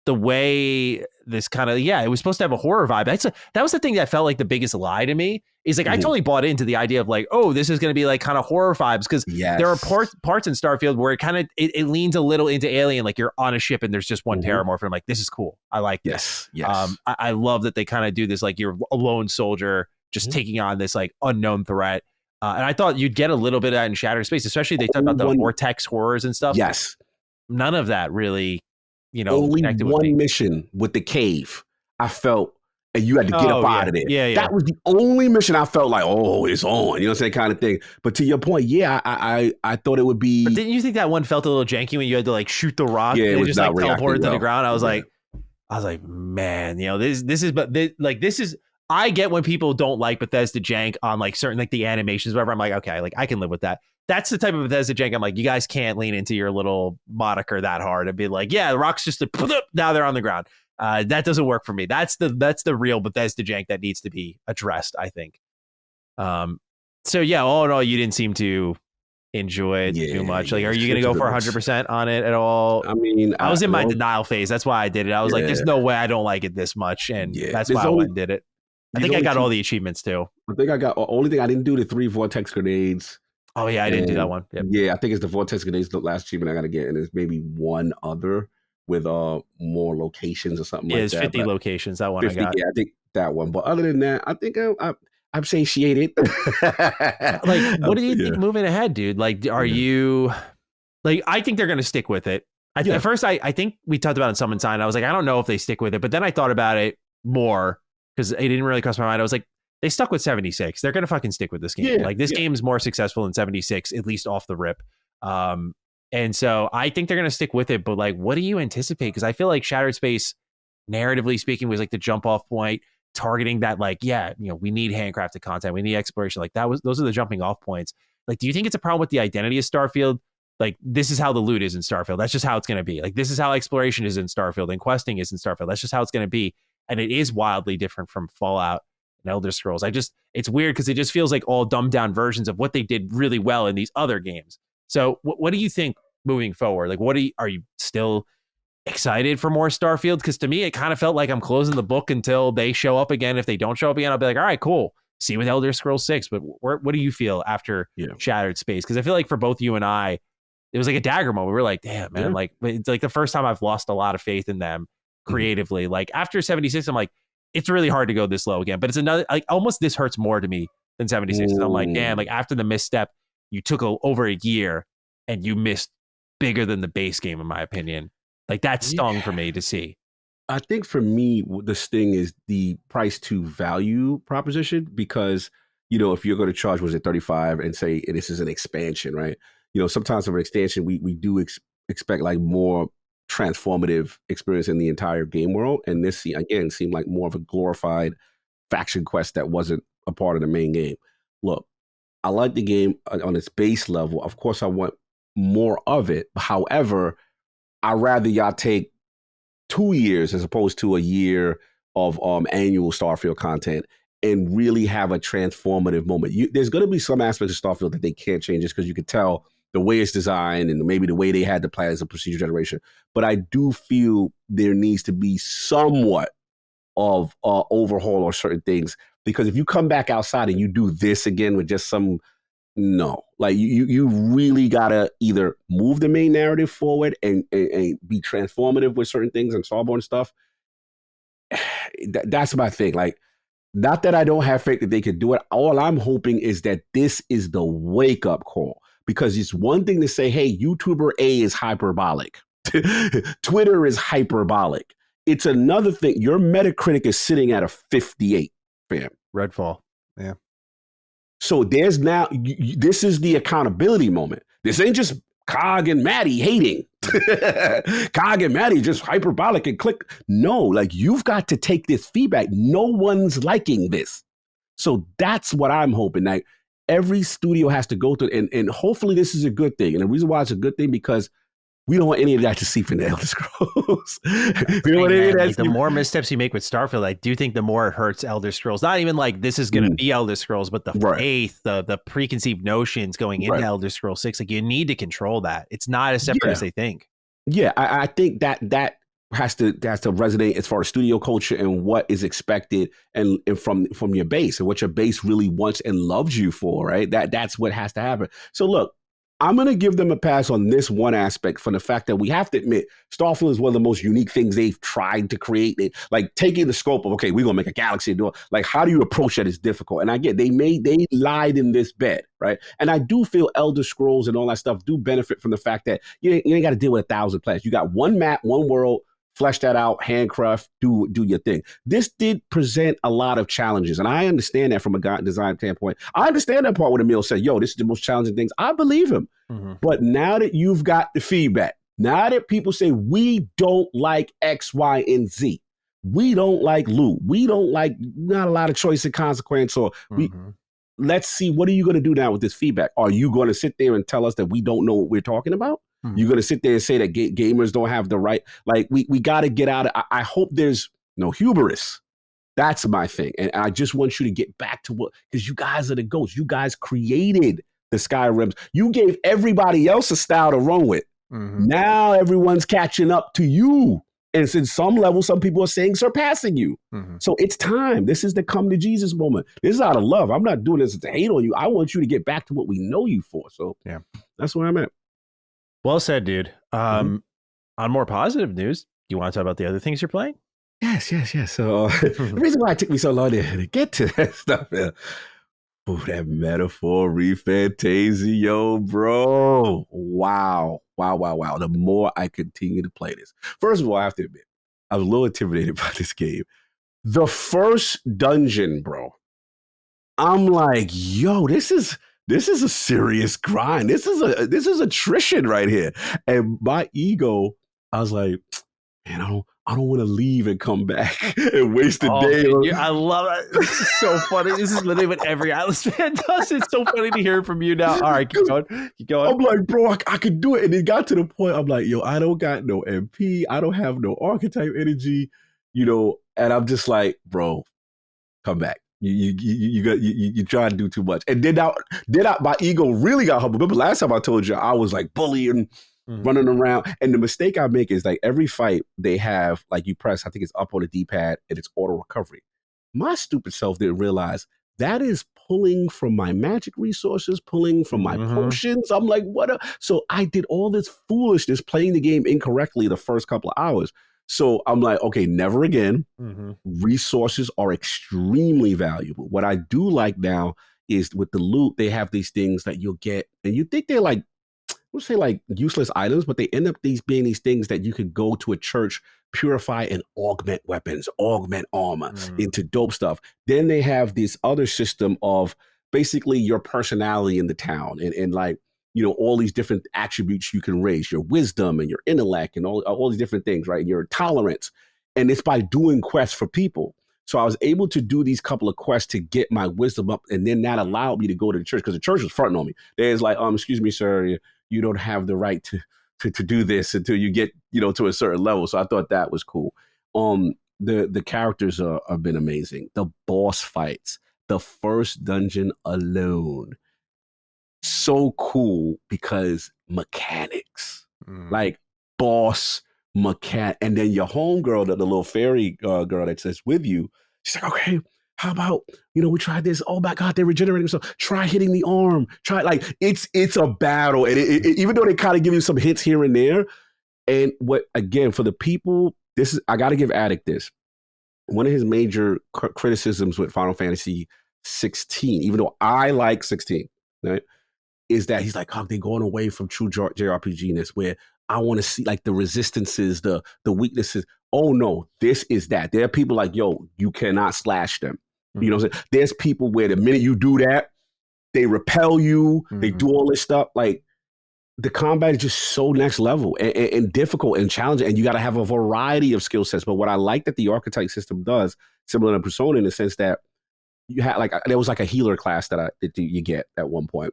the way this kind of, it was supposed to have a horror vibe. That was the thing that felt like the biggest lie to me, is like, I totally bought into the idea of like, oh, this is going to be like kind of horror vibes, because there are parts in Starfield where it kind of, it leans a little into Alien, like you're on a ship and there's just one terramorph, and I'm like, this is cool. I like this. Yes. I love that they kind of do this, like, you're a lone soldier just taking on this like unknown threat. And I thought you'd get a little bit of that in Shattered Space, especially they talk about the vortex horrors and stuff. Yes. None of that really, only one mission with the cave, I felt, and you had to get up out of there. Yeah. That was the only mission I felt like, oh, it's on, you know what I'm saying, kind of thing. But to your point, I thought it would be. But didn't you think that one felt a little janky when you had to like shoot the rock? Yeah, and it was just not like teleported to well. the ground. I was like, man, this is. I get when people don't like Bethesda jank on like certain, like the animations, whatever. I'm like, okay, like I can live with that. That's the type of Bethesda jank. I'm like, you guys can't lean into your little moniker that hard and be like, yeah, the rock's just now they're on the ground. That doesn't work for me. That's the real Bethesda jank that needs to be addressed, I think. So yeah, all in all, you didn't seem to enjoy it too much. Like, are you going to go for 100% on it at all? I mean, I was in my denial phase. That's why I did it. I was like, there's no way I don't like it this much. And that's why I went and did it. I think I got all the achievements too. I think I got, only thing I didn't do the 3 vortex grenades. Oh yeah, I didn't do that one. Yep. Yeah, I think it's the vortex grenades, the last achievement I got to get, and there's maybe one other with more locations or something like that. Yeah, there's 50 locations. That one 50, I got. Yeah, I think that one. But other than that, I think I'm satiated. Like, what do you think moving ahead, dude? Like, are you like? I think they're going to stick with it. At first, I think we talked about it in Summon Sign. I was like, I don't know if they stick with it, but then I thought about it more, because it didn't really cross my mind. I was like, they stuck with 76. They're going to fucking stick with this game. Like, this game is more successful than 76, at least off the rip. And so I think they're going to stick with it. But like, what do you anticipate? Because I feel like Shattered Space, narratively speaking, was like the jump off point, targeting that, like, we need handcrafted content, we need exploration. Like, those are the jumping off points. Like, do you think it's a problem with the identity of Starfield? Like, this is how the loot is in Starfield. That's just how it's going to be. Like, this is how exploration is in Starfield and questing is in Starfield. That's just how it's going to be. And it is wildly different from Fallout and Elder Scrolls. It's weird because it just feels like all dumbed down versions of what they did really well in these other games. So what do you think moving forward? Like, are you still excited for more Starfield? Because to me, it kind of felt like I'm closing the book until they show up again. If they don't show up again, I'll be like, all right, cool. See you with Elder Scrolls 6. But what do you feel after Shattered Space? Because I feel like for both you and I, it was like a dagger moment. We were like, damn, man, like, it's like the first time I've lost a lot of faith in them creatively. Like, after 76, I'm like, it's really hard to go this low again. But it's another, like, almost this hurts more to me than 76. And I'm like, damn, like, after the misstep, you took over a year and you missed bigger than the base game, in my opinion. Like, that stung for me to see. I think for me, this thing is the price to value proposition because, if you're going to charge, was it 35 and say this is an expansion, right? Sometimes for an expansion, we do expect like more transformative experience in the entire game world. And this, again, seemed like more of a glorified faction quest that wasn't a part of the main game. Look, I like the game on its base level. Of course, I want more of it. However, I'd rather y'all take 2 years as opposed to a year of annual Starfield content and really have a transformative moment. There's going to be some aspects of Starfield that they can't change just because you could tell the way it's designed and maybe the way they had the plans of procedure generation. But I do feel there needs to be somewhat of overhaul on certain things, because if you come back outside and you do this again with just some, no, like you really gotta either move the main narrative forward and be transformative with certain things and Starborn stuff. That's my thing. Like, not that I don't have faith that they could do it. All I'm hoping is that this is the wake up call, because it's one thing to say, hey, YouTuber A is hyperbolic. Twitter is hyperbolic. It's another thing. Your Metacritic is sitting at a 58, fam. Redfall. Yeah. So there's now, this is the accountability moment. This ain't just Cog and Maddie hating. Cog and Maddie just hyperbolic and click. No, like, you've got to take this feedback. No one's liking this. So that's what I'm hoping. Like, every studio has to go through, and hopefully this is a good thing. And the reason why it's a good thing, because we don't want any of that to seep into Elder Scrolls. We don't want any of that. Like, the more missteps you make with Starfield, I do think the more it hurts Elder Scrolls. Not even like this is going to be Elder Scrolls, but the faith, the preconceived notions going into Elder Scrolls 6, like, you need to control that. It's not as separate as they think. Yeah, I think that has to resonate as far as studio culture and what is expected and from your base and what your base really wants and loves you for, right? That's what has to happen. So look, I'm going to give them a pass on this one aspect, from the fact that we have to admit Starfield is one of the most unique things they've tried to create. Like, taking the scope of, okay, we're going to make a galaxy. Like, how do you approach that is difficult. And I get they lied in this bed, right? And I do feel Elder Scrolls and all that stuff do benefit from the fact that you ain't got to deal with 1,000 planets. You got one map, one world, flesh that out, handcraft, do your thing. This did present a lot of challenges, and I understand that from a design standpoint. I understand that part when Emil said, yo, this is the most challenging things. I believe him. Mm-hmm. But now that you've got the feedback, now that people say, we don't like X, Y, and Z, we don't like loot, we don't like not a lot of choice and consequence, or let's see, what are you going to do now with this feedback? Are you going to sit there and tell us that we don't know what we're talking about? You're going to sit there and say that gamers don't have the right, like, we got to get out of, I hope there's no hubris. That's my thing. And I just want you to get back to what, because you guys are the GOATs. You guys created the Skyrims. You gave everybody else a style to run with. Now everyone's catching up to you. And in some level, some people are saying surpassing you. So it's time. This is the come to Jesus moment. This is out of love. I'm not doing this to hate on you. I want you to get back to what we know you for. So yeah, that's where I'm at. Well said, dude. On more positive news, do you want to talk about the other things you're playing? Yes. So the reason why it took me so long to get to that stuff, that metaphor refantasio, bro. Wow. The more I continue to play this. First of all, I have to admit, I was a little intimidated by this game. The first dungeon, bro, I'm like, yo, this is a serious grind. This is attrition right here. And my ego, I was like, man, I don't want to leave and come back and waste a day. Dude, I love it. This is so funny. This is literally what every Atlas fan does. It's so funny to hear from you now. All right, keep going. I'm like, bro, I could do it. And it got to the point, I'm like, yo, I don't got no MP. I don't have no archetype energy, and I'm just like, bro, come back. You try to do too much. And then my ego really got humbled. Remember last time I told you I was like bullying, running around. And the mistake I make is, like, every fight they have, like, you press, I think it's up on the D-pad and it's auto recovery. My stupid self didn't realize that is pulling from my magic resources, pulling from my potions. I'm like, what? So I did all this foolishness playing the game incorrectly the first couple of hours. So I'm like, okay, never again. Resources are extremely valuable. What I do like now is with the loot, they have these things that you'll get, and you think they're like would say like useless items, but they end up being these things that you could go to a church, purify and augment weapons, augment armor into dope stuff. Then they have this other system of basically your personality in the town and like, all these different attributes you can raise, your wisdom and your intellect and all these different things, right? Your tolerance. And it's by doing quests for people. So I was able to do these couple of quests to get my wisdom up, and then that allowed me to go to the church because the church was fronting on me. There's like, excuse me, sir, you don't have the right to do this until you get, to a certain level. So I thought that was cool. The characters have been amazing. The boss fights, the first dungeon alone, so cool because mechanics, like boss mechanic, and then your homegirl, the little fairy girl that's with you, she's like, okay, how about we tried this? Oh my God, they're regenerating. So try hitting the arm. Try like it's a battle, and even though they kind of give you some hints here and there, and what again for the people, this is I got to give Addict this. One of his major criticisms with Final Fantasy 16, even though I like 16, right, is that he's like, oh, they're going away from true JRPG-ness where I want to see like the resistances, the weaknesses. Oh no, this is that. There are people like, yo, you cannot slash them. You know what I'm saying? There's people where the minute you do that, they repel you, they do all this stuff. Like the combat is just so next level and difficult and challenging, and you got to have a variety of skill sets. But what I like that the archetype system does, similar to Persona in the sense that you had like, there was like a healer class that you get at one point.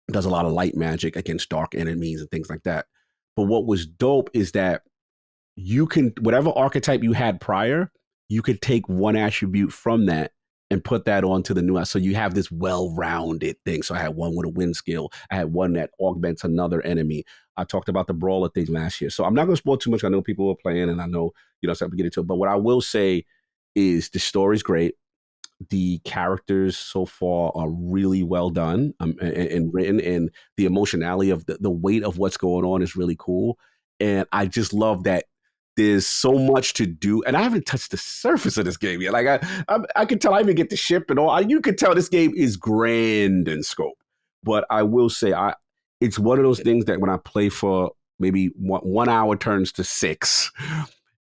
It does a lot of light magic against dark enemies and things like that. But what was dope is that you can, whatever archetype you had prior, you could take one attribute from that and put that onto the new. So you have this well-rounded thing. So I had one with a wind skill. I had one that augments another enemy. I talked about the brawler thing last year. So I'm not going to spoil too much. I know people are playing and I know, so I'm get into it. But what I will say is the story's great. The characters so far are really well done and written, and the emotionality of the weight of what's going on is really cool. And I just love that there's so much to do, and I haven't touched the surface of this game yet. Like I can tell I even get the ship and all. You can tell this game is grand in scope. But I will say, it's one of those things that when I play for maybe 1 hour turns to 6.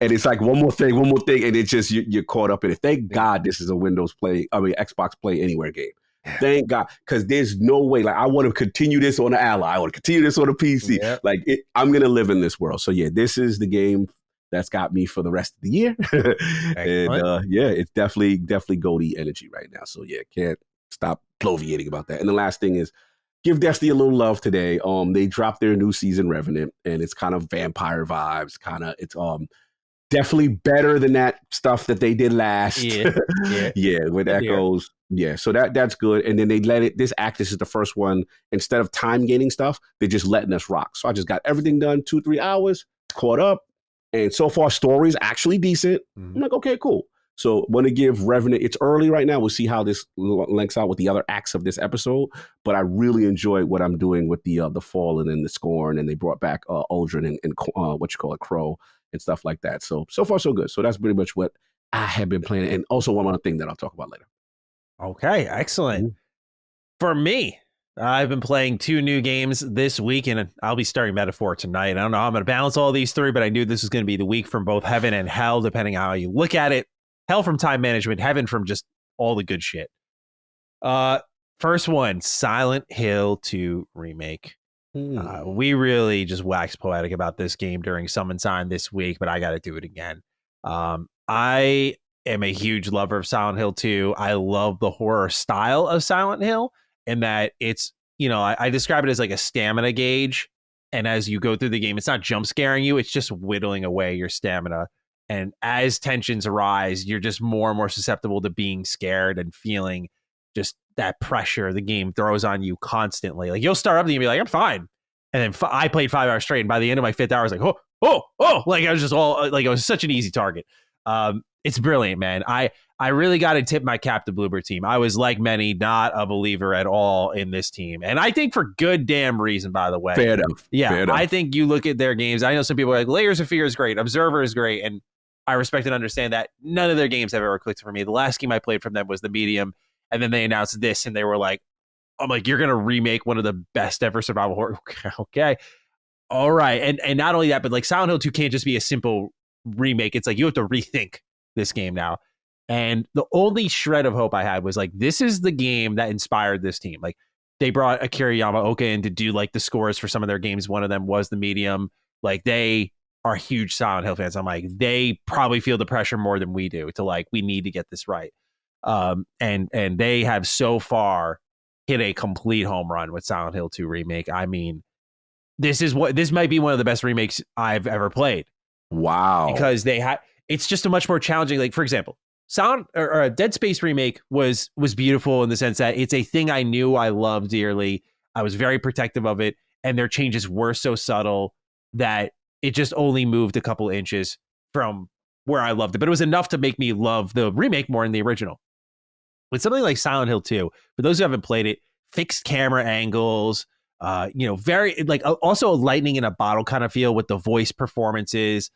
And it's like one more thing, and it's just you're caught up in it. Thank God this is a Xbox Play Anywhere game. Thank God, because there's no way. Like I want to continue this on the Ally, I want to continue this on the PC. Yep. Like I'm gonna live in this world. So yeah, this is the game that's got me for the rest of the year. And it's definitely GOTY energy right now. So yeah, can't stop bloviating about that. And the last thing is, give Destiny a little love today. They dropped their new season Revenant, and it's kind of vampire vibes. It's definitely better than that stuff that they did last. Yeah, with Echoes. Yeah, so that's good. And then they let it, this is the first one, instead of time gaining stuff, they're just letting us rock. So I just got everything done, 2-3 hours, caught up. And so far, story's actually decent. I'm like, okay, cool. So want to give Revenant, it's early right now. We'll see how this links out with the other acts of this episode. But I really enjoyed what I'm doing with the Fallen and the Scorn. And they brought back Uldren and Crow and stuff like that. So far, so good. So that's pretty much what I have been playing. And also one other thing that I'll talk about later. Okay, excellent. For me, I've been playing 2 new games this week, and I'll be starting Metaphor tonight. I don't know how I'm going to balance all these 3, but I knew this was going to be the week from both heaven and hell, depending on how you look at it. Hell from time management, heaven from just all the good shit. First one, Silent Hill 2 Remake. We really just waxed poetic about this game during Summon Sign this week, but I got to do it again. I am a huge lover of Silent Hill 2. I love the horror style of Silent Hill, and that it's, I describe it as like a stamina gauge. And as you go through the game, it's not jump scaring you. It's just whittling away your stamina. And as tensions arise, you're just more and more susceptible to being scared and feeling just that pressure the game throws on you constantly. Like you'll start up and you'll be like, I'm fine. And then I played 5 hours straight. And by the end of my 5th hour, I was like, oh, like I was just all like, it was such an easy target. It's brilliant, man. I really got to tip my cap to Bloober team. I was, like many, not a believer at all in this team. And I think for good damn reason, by the way. Fair enough. Yeah, Fair enough. I think you look at their games. I know some people are like, Layers of Fear is great. Observer is great. And I respect and understand that. None of their games have ever clicked for me. The last game I played from them was The Medium. And then they announced this, and they were like, I'm like, you're gonna remake one of the best ever survival horror. Okay. All right. And not only that, but like Silent Hill 2 can't just be a simple remake. It's like you have to rethink this game now. And the only shred of hope I had was like, this is the game that inspired this team. Like they brought Akira Yamaoka in to do like the scores for some of their games. One of them was The Medium. Like they are huge Silent Hill fans. I'm like, they probably feel the pressure more than we do to like, we need to get this right. And they have so far hit a complete home run with Silent Hill 2 remake. I mean, this might be one of the best remakes I've ever played. Wow. Because it's just a much more challenging, like for example, or a Dead Space remake was beautiful in the sense that it's a thing I knew I loved dearly. I was very protective of it, and their changes were so subtle that it just only moved a couple inches from where I loved it. But it was enough to make me love the remake more than the original. With something like Silent Hill 2, for those who haven't played it, fixed camera angles, very like also a lightning in a bottle kind of feel with the voice performances.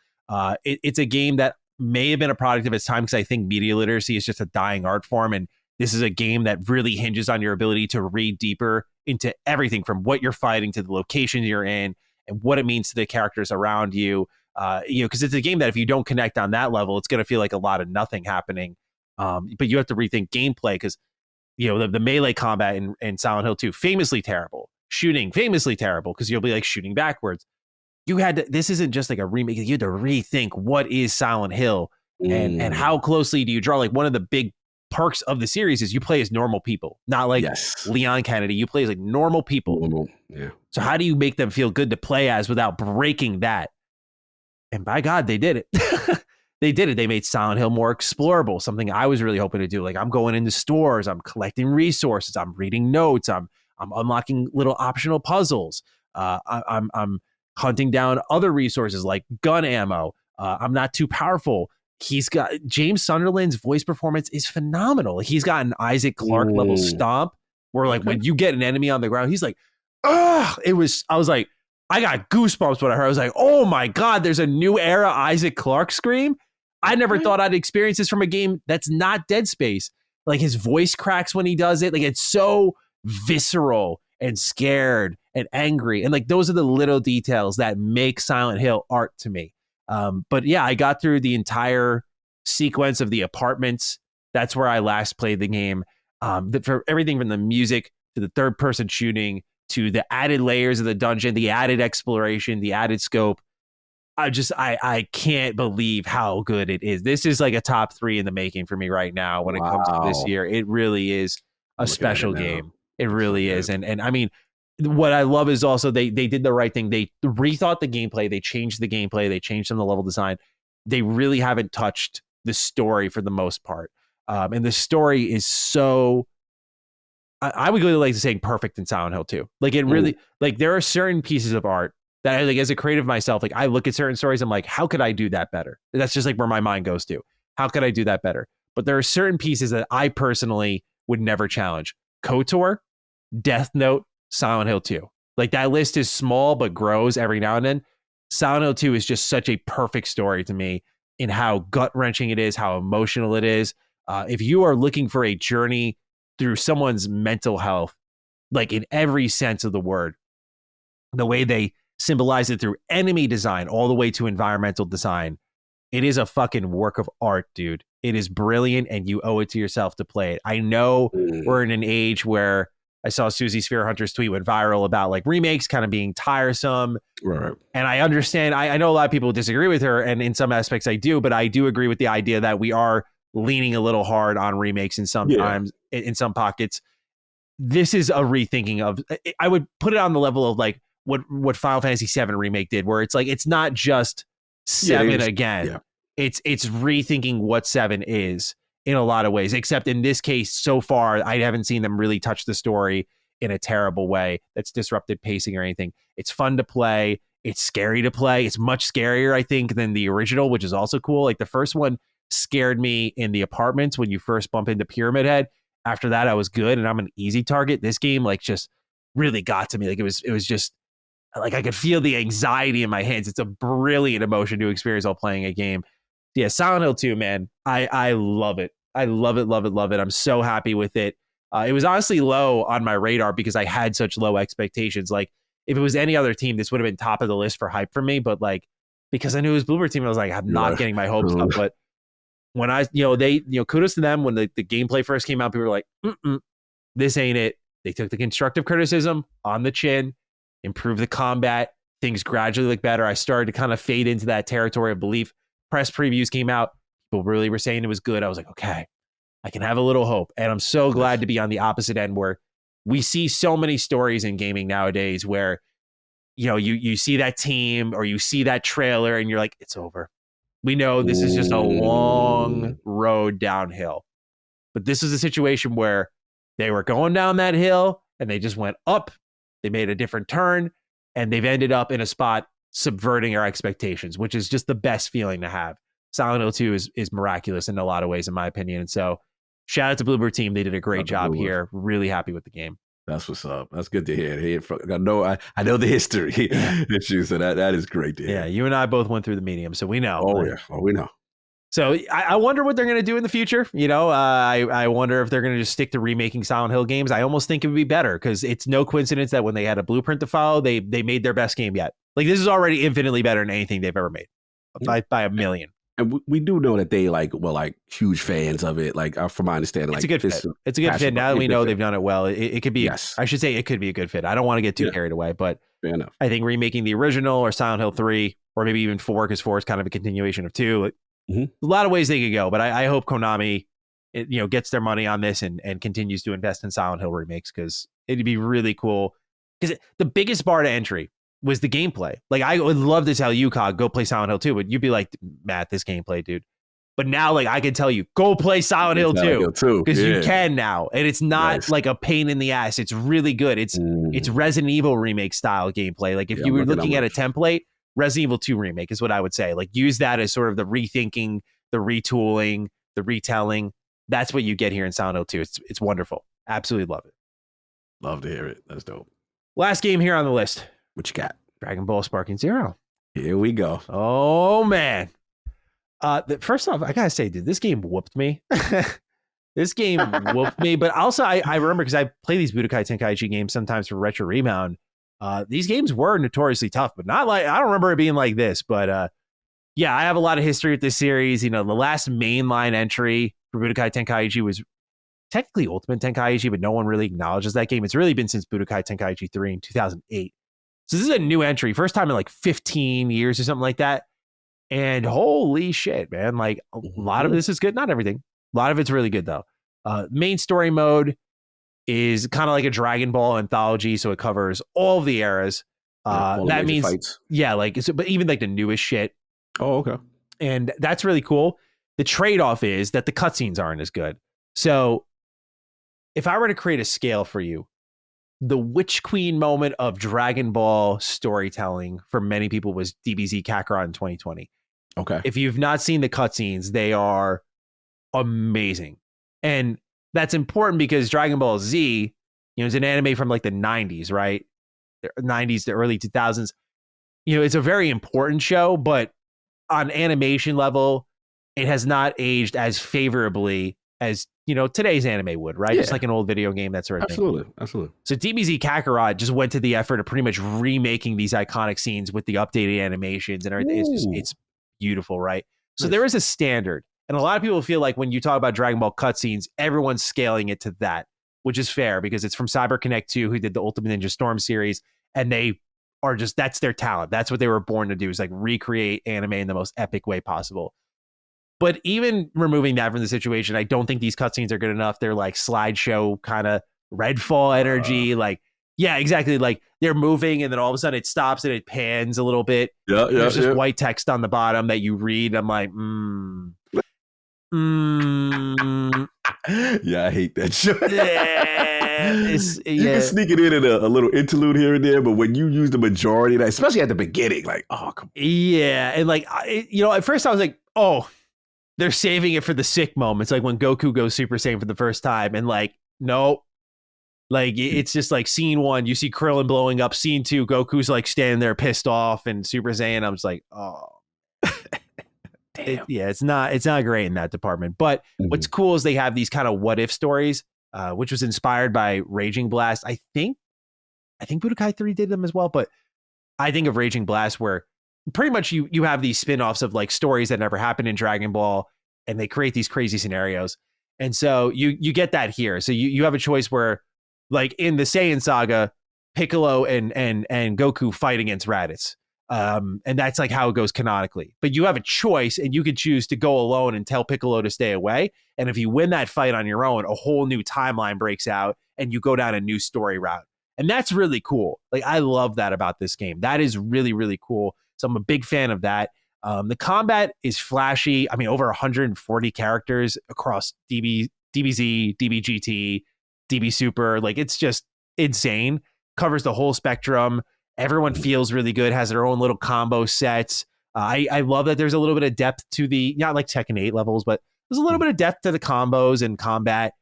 It's a game that may have been a product of its time because I think media literacy is just a dying art form. And this is a game that really hinges on your ability to read deeper into everything from what you're fighting to the location you're in and what it means to the characters around you. Because it's a game that if you don't connect on that level, it's going to feel like a lot of nothing happening. But you have to rethink gameplay because, the melee combat in Silent Hill 2, famously terrible. Shooting, famously terrible because you'll be like shooting backwards. This isn't just like a remake. You had to rethink what is Silent Hill and how closely do you draw. Like one of the big perks of the series is you play as normal people, not like Leon Kennedy. You play as like normal people. Yeah. So how do you make them feel good to play as without breaking that? And by God, they did it. They did it. They made Silent Hill more explorable, something I was really hoping to do. Like I'm going into stores, I'm collecting resources, I'm reading notes, I'm unlocking little optional puzzles. I'm hunting down other resources like gun ammo. I'm not too powerful. He's got James Sunderland's voice performance is phenomenal. He's got an Isaac Clarke level stomp where like when you get an enemy on the ground, he's like, I was like, I got goosebumps when I heard. I was like, oh my God, there's a new era Isaac Clarke scream. I never thought I'd experience this from a game that's not Dead Space. Like his voice cracks when he does it. Like it's so visceral and scared and angry. And like those are the little details that make Silent Hill art to me. But yeah, I got through the entire sequence of the apartments. That's where I last played the game. For everything from the music to the third person shooting to the added layers of the dungeon, the added exploration, the added scope. I can't believe how good it is. This is like a top 3 in the making for me right now when it comes to this year. It really is a special game. It really is. And I mean, what I love is also they did the right thing. They rethought the gameplay. They changed the gameplay. They changed some of the level design. They really haven't touched the story for the most part. And the story is so, I would really like to say perfect in Silent Hill 2. Like it really, like there are certain pieces of art that I like as a creative myself, like I look at certain stories, I'm like, how could I do that better? That's just like where my mind goes to. How could I do that better? But there are certain pieces that I personally would never challenge. KOTOR, Death Note, Silent Hill 2. Like that list is small, but grows every now and then. Silent Hill 2 is just such a perfect story to me in how gut-wrenching it is, how emotional it is. If you are looking for a journey through someone's mental health, like in every sense of the word, the way they symbolize it through enemy design all the way to environmental design, it is a fucking work of art, dude. It is brilliant, and you owe it to yourself to play it. I know we're in an age where I saw Susie Sphere Hunter's tweet went viral about like remakes kind of being tiresome. Right. And I understand. I know a lot of people disagree with her, and in some aspects I do, but I do agree with the idea that we are leaning a little hard on remakes in sometimes in some pockets. This is a rethinking of, I would put it on the level of like what Final Fantasy VII Remake did, where it's like, it's not just 7 again. Yeah. It's rethinking what 7 is in a lot of ways, except in this case, so far, I haven't seen them really touch the story in a terrible way that's disrupted pacing or anything. It's fun to play. It's scary to play. It's much scarier, I think, than the original, which is also cool. Like the first one scared me in the apartments when you first bump into Pyramid Head. After that, I was good and I'm an easy target. This game like just really got to me. Like it was just like I could feel the anxiety in my hands. It's a brilliant emotion to experience while playing a game. Yeah, Silent Hill 2, man. I love it. I love it, love it, love it. I'm so happy with it. It was honestly low on my radar because I had such low expectations. Like if it was any other team, this would have been top of the list for hype for me. But like because I knew it was Bloober team, I was like, I'm not getting my hopes up. But when kudos to them when the gameplay first came out, people were like, this ain't it. They took the constructive criticism on the chin, improved the combat. Things gradually look better. I started to kind of fade into that territory of belief. Press previews came out. People really were saying it was good. I was like, okay, I can have a little hope. And I'm so glad to be on the opposite end where we see so many stories in gaming nowadays where, you see that team or you see that trailer and you're like, it's over. We know this is just a long road downhill. But this is a situation where they were going down that hill and they just went up. They made a different turn and they've ended up in a spot subverting our expectations, which is just the best feeling to have. Silent Hill 2 is miraculous in a lot of ways, in my opinion. And so shout out to Bloober team. They did a great job here. Really happy with the game. That's what's up. That's good to hear. I know the history issue, so that is great to hear. Yeah, you and I both went through the medium, so we know. We know. So I wonder what they're going to do in the future. I wonder if they're going to just stick to remaking Silent Hill games. I almost think it would be better because it's no coincidence that when they had a blueprint to follow, they made their best game yet. Like this is already infinitely better than anything they've ever made by a million. And we do know that they huge fans of it. Like from my understanding, it's a good fit. It's a good fit. Now that we know they've done it well, it could be. Yes. I should say it could be a good fit. I don't want to get too carried away, but fair enough. I think remaking the original or Silent Hill 3 or maybe even 4 because 4 is kind of a continuation of 2. A lot of ways they could go, but I hope Konami, gets their money on this and continues to invest in Silent Hill remakes because it'd be really cool. Because the biggest bar to entry was the gameplay. Like I would love to tell you, Cog, go play Silent Hill 2, but you'd be like, Matt, this gameplay, dude. But now, like I can tell you, go play Silent Hill 2 because you can now, and it's not like a pain in the ass. It's really good. It's Resident Evil remake style gameplay. Like if you were looking at a template, Resident Evil 2 remake is what I would say. Like use that as sort of the rethinking, the retooling, the retelling. That's what you get here in Silent Hill 2. It's wonderful. Absolutely love it. Love to hear it. That's dope. Last game here on the list. What you got? Dragon Ball Sparking Zero. Here we go. Oh man. First off, I gotta say, dude, this game whooped me. This game whooped me, but also I remember because I play these Budokai Tenkaichi games sometimes for Retro Rebound. These games were notoriously tough, but not like I don't remember it being like this. But yeah, I have a lot of history with this series. The last mainline entry for Budokai Tenkaichi was technically Ultimate Tenkaichi, but no one really acknowledges that game. It's really been since Budokai Tenkaichi 3 in 2008. So this is a new entry, first time in like 15 years or something like that. And holy shit, man. Like a lot of this is good. Not everything. A lot of it's really good though. Main story mode is kind of like a Dragon Ball anthology. So it covers all of the eras. That means, fights. But even like the newest shit. Oh, okay. And that's really cool. The trade-off is that the cutscenes aren't as good. So if I were to create a scale for you, the Witch Queen moment of Dragon Ball storytelling for many people was DBZ Kakarot in 2020. Okay. If you've not seen the cutscenes, they are amazing. And that's important because Dragon Ball Z, is an anime from like the 90s, right? The 90s, the early 2000s. It's a very important show, but on animation level, it has not aged as favorably as today's anime would, right? Just like an old video game, that sort of thing. Absolutely. So DBZ Kakarot just went to the effort of pretty much remaking these iconic scenes with the updated animations and everything. It's beautiful, right? So there is a standard. And a lot of people feel like when you talk about Dragon Ball cutscenes, everyone's scaling it to that, which is fair because it's from CyberConnect 2, who did the Ultimate Ninja Storm series. And they are that's their talent. That's what they were born to do, is like recreate anime in the most epic way possible. But even removing that from the situation, I don't think these cutscenes are good enough. They're like slideshow kind of Redfall energy. Yeah, exactly. Like they're moving and then all of a sudden it stops and it pans a little bit. There's just white text on the bottom that you read. I'm like, Yeah, I hate that show. You can sneak it in a little interlude here and there, but when you use the majority of that, especially at the beginning, like, oh, come on. Yeah, and like, at first I was like, oh, they're saving it for the sick moments, like when Goku goes Super Saiyan for the first time, and like, no, like it's just like scene 1, you see Krillin blowing up. Scene 2, Goku's like standing there pissed off and Super Saiyan. I'm just like, oh, damn. It's not great in that department. But what's cool is they have these kind of what if stories. which was inspired by Raging Blast. I think Budokai 3 did them as well, but I think of Raging Blast where pretty much you have these spin-offs of like stories that never happened in Dragon Ball, and they create these crazy scenarios. And so you get that here. So you have a choice where, like in the Saiyan saga, Piccolo and Goku fight against Raditz. And that's like how it goes canonically. But you have a choice, and you could choose to go alone and tell Piccolo to stay away. And if you win that fight on your own, a whole new timeline breaks out and you go down a new story route. And that's really cool. Like, I love that about this game. That is really, really cool. So I'm a big fan of that. The combat is flashy. I mean, over 140 characters across DBZ, DBGT, DB Super. Like, it's just insane. Covers the whole spectrum. Everyone feels really good, has their own little combo sets. I love that there's a little bit of depth to the, not like Tekken 8 levels, but there's a little bit of depth to the combos and combat,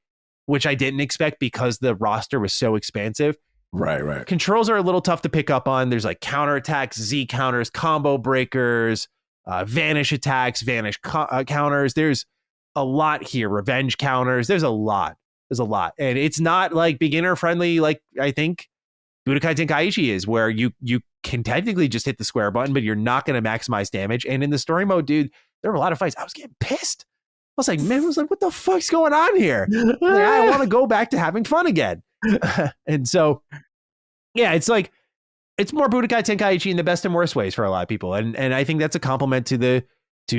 which I didn't expect because the roster was so expansive. Right. Controls are a little tough to pick up on. There's like counterattacks, Z counters, combo breakers, vanish attacks, vanish counters. There's a lot here. Revenge counters. There's a lot. And it's not like beginner friendly like I think Budokai Tenkaichi is, where you can technically just hit the square button, but you're not going to maximize damage. And in the story mode, dude, there were a lot of fights. I was getting pissed. I was like, what the fuck's going on here? Like, I want to go back to having fun again. And so, yeah, it's like, it's more Budokai Tenkaichi in the best and worst ways for a lot of people. And I think that's a compliment to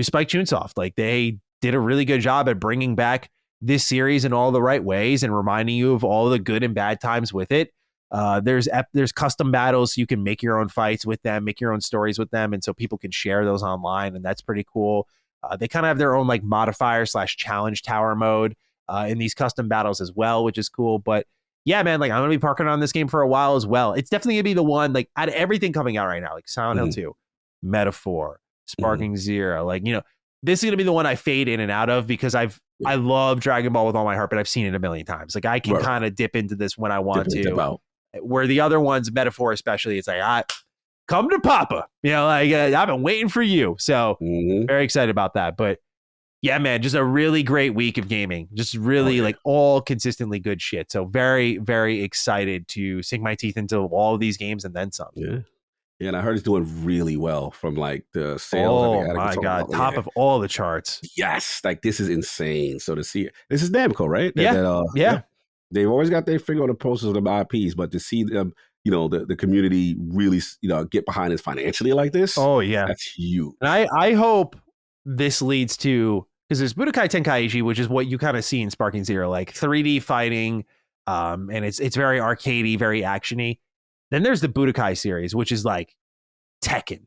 Spike Chunsoft. Like, they did a really good job at bringing back this series in all the right ways and reminding you of all the good and bad times with it. There's custom battles, so you can make your own fights with them, make your own stories with them, and so people can share those online, and that's pretty cool. They kind of have their own like modifier / challenge tower mode in these custom battles as well, which is cool. But yeah, man, like, I'm gonna be parking on this game for a while as well. It's definitely gonna be the one, like, out of everything coming out right now, like Silent Hill 2, Metaphor, Sparking Zero, like, you know, this is gonna be the one I fade in and out of because I love Dragon Ball with all my heart, but I've seen it a million times. Like, I can kind of dip into this when I want to. Where the other ones, Metaphor especially, it's like, come to Papa. You know, like, I've been waiting for you. So very excited about that. But yeah, man, just a really great week of gaming. Just really like all consistently good shit. So very, very excited to sink my teeth into all of these games and then some. Yeah, and I heard it's doing really well from like the sales. Oh my God, top of all the charts. Yes, like this is insane. So to see this is Namco, right? Yeah. They've always got their finger on the pulses of the IPs, but to see them, you know, the community really, you know, get behind this financially like this. Oh yeah, that's huge. And I hope this leads to, because there's Budokai Tenkaichi, which is what you kind of see in Sparking Zero, like 3D fighting, and it's very arcadey, very actiony. Then there's the Budokai series, which is like Tekken,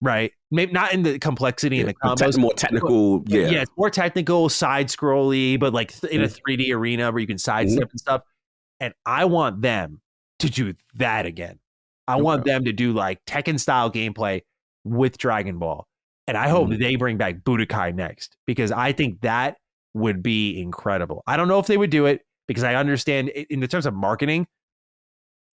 right? Maybe not in the complexity and the combos, more technical. But, yeah, it's more technical, side scrolly, but like in a 3D arena where you can sidestep and stuff. And I want them to do that again. I want them to do like Tekken style gameplay with Dragon Ball. And I hope they bring back Budokai next, because I think that would be incredible. I don't know if they would do it, because I understand in the terms of marketing,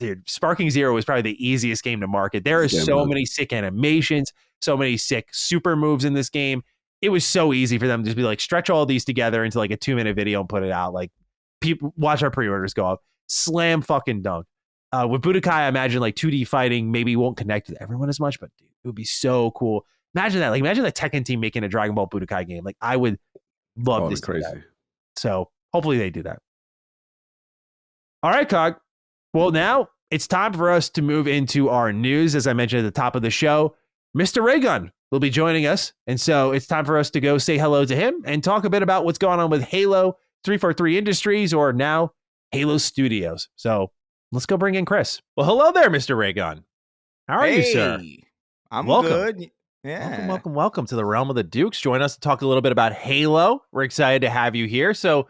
dude, Sparking Zero is probably the easiest game to market. There are so many sick animations, so many sick super moves in this game. It was so easy for them to just be like, stretch all these together into like a 2-minute video and put it out. Like, people watch our pre-orders go up. Slam fucking dunk. With Budokai, I imagine like 2D fighting maybe won't connect with everyone as much, but dude, it would be so cool. Imagine that. Like, imagine the Tekken team making a Dragon Ball Budokai game. Like, I would love this. Crazy. So hopefully they do that. All right, Cog. Well, now it's time for us to move into our news. As I mentioned at the top of the show, Mr. Raygun will be joining us. And so it's time for us to go say hello to him and talk a bit about what's going on with Halo 343 Industries, or now Halo Studios. So let's go bring in Chris. Well, hello there, Mr. Raygun. How are you, sir? I'm welcome. Good. Yeah. Welcome to the realm of the Dukes. Join us to talk a little bit about Halo. We're excited to have you here. So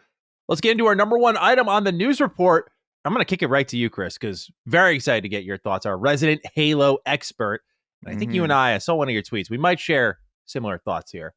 let's get into our number one item on the news report. I'm going to kick it right to you, Chris, because very excited to get your thoughts. Our resident Halo expert. And I think you and I saw one of your tweets. We might share similar thoughts here.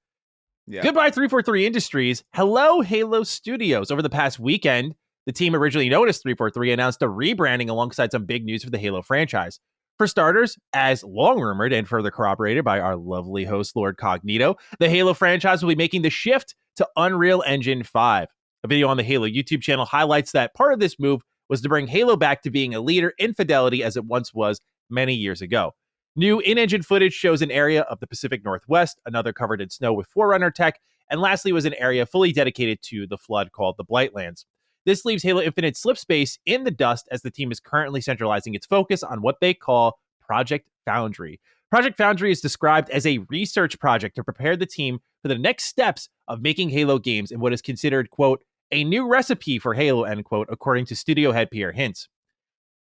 Yeah. Goodbye, 343 Industries. Hello, Halo Studios. Over the past weekend, the team originally known as 343 announced a rebranding alongside some big news for the Halo franchise. For starters, as long rumored and further corroborated by our lovely host, Lord Cognito, the Halo franchise will be making the shift to Unreal Engine 5. A video on the Halo YouTube channel highlights that part of this move was to bring Halo back to being a leader in fidelity as it once was many years ago. New in-engine footage shows an area of the Pacific Northwest, another covered in snow with Forerunner tech, and lastly was an area fully dedicated to the Flood called the Blightlands. This leaves Halo Infinite slip space in the dust as the team is currently centralizing its focus on what they call Project Foundry. Project Foundry is described as a research project to prepare the team for the next steps of making Halo games in what is considered, quote, a new recipe for Halo, end quote, according to studio head Pierre Hintz.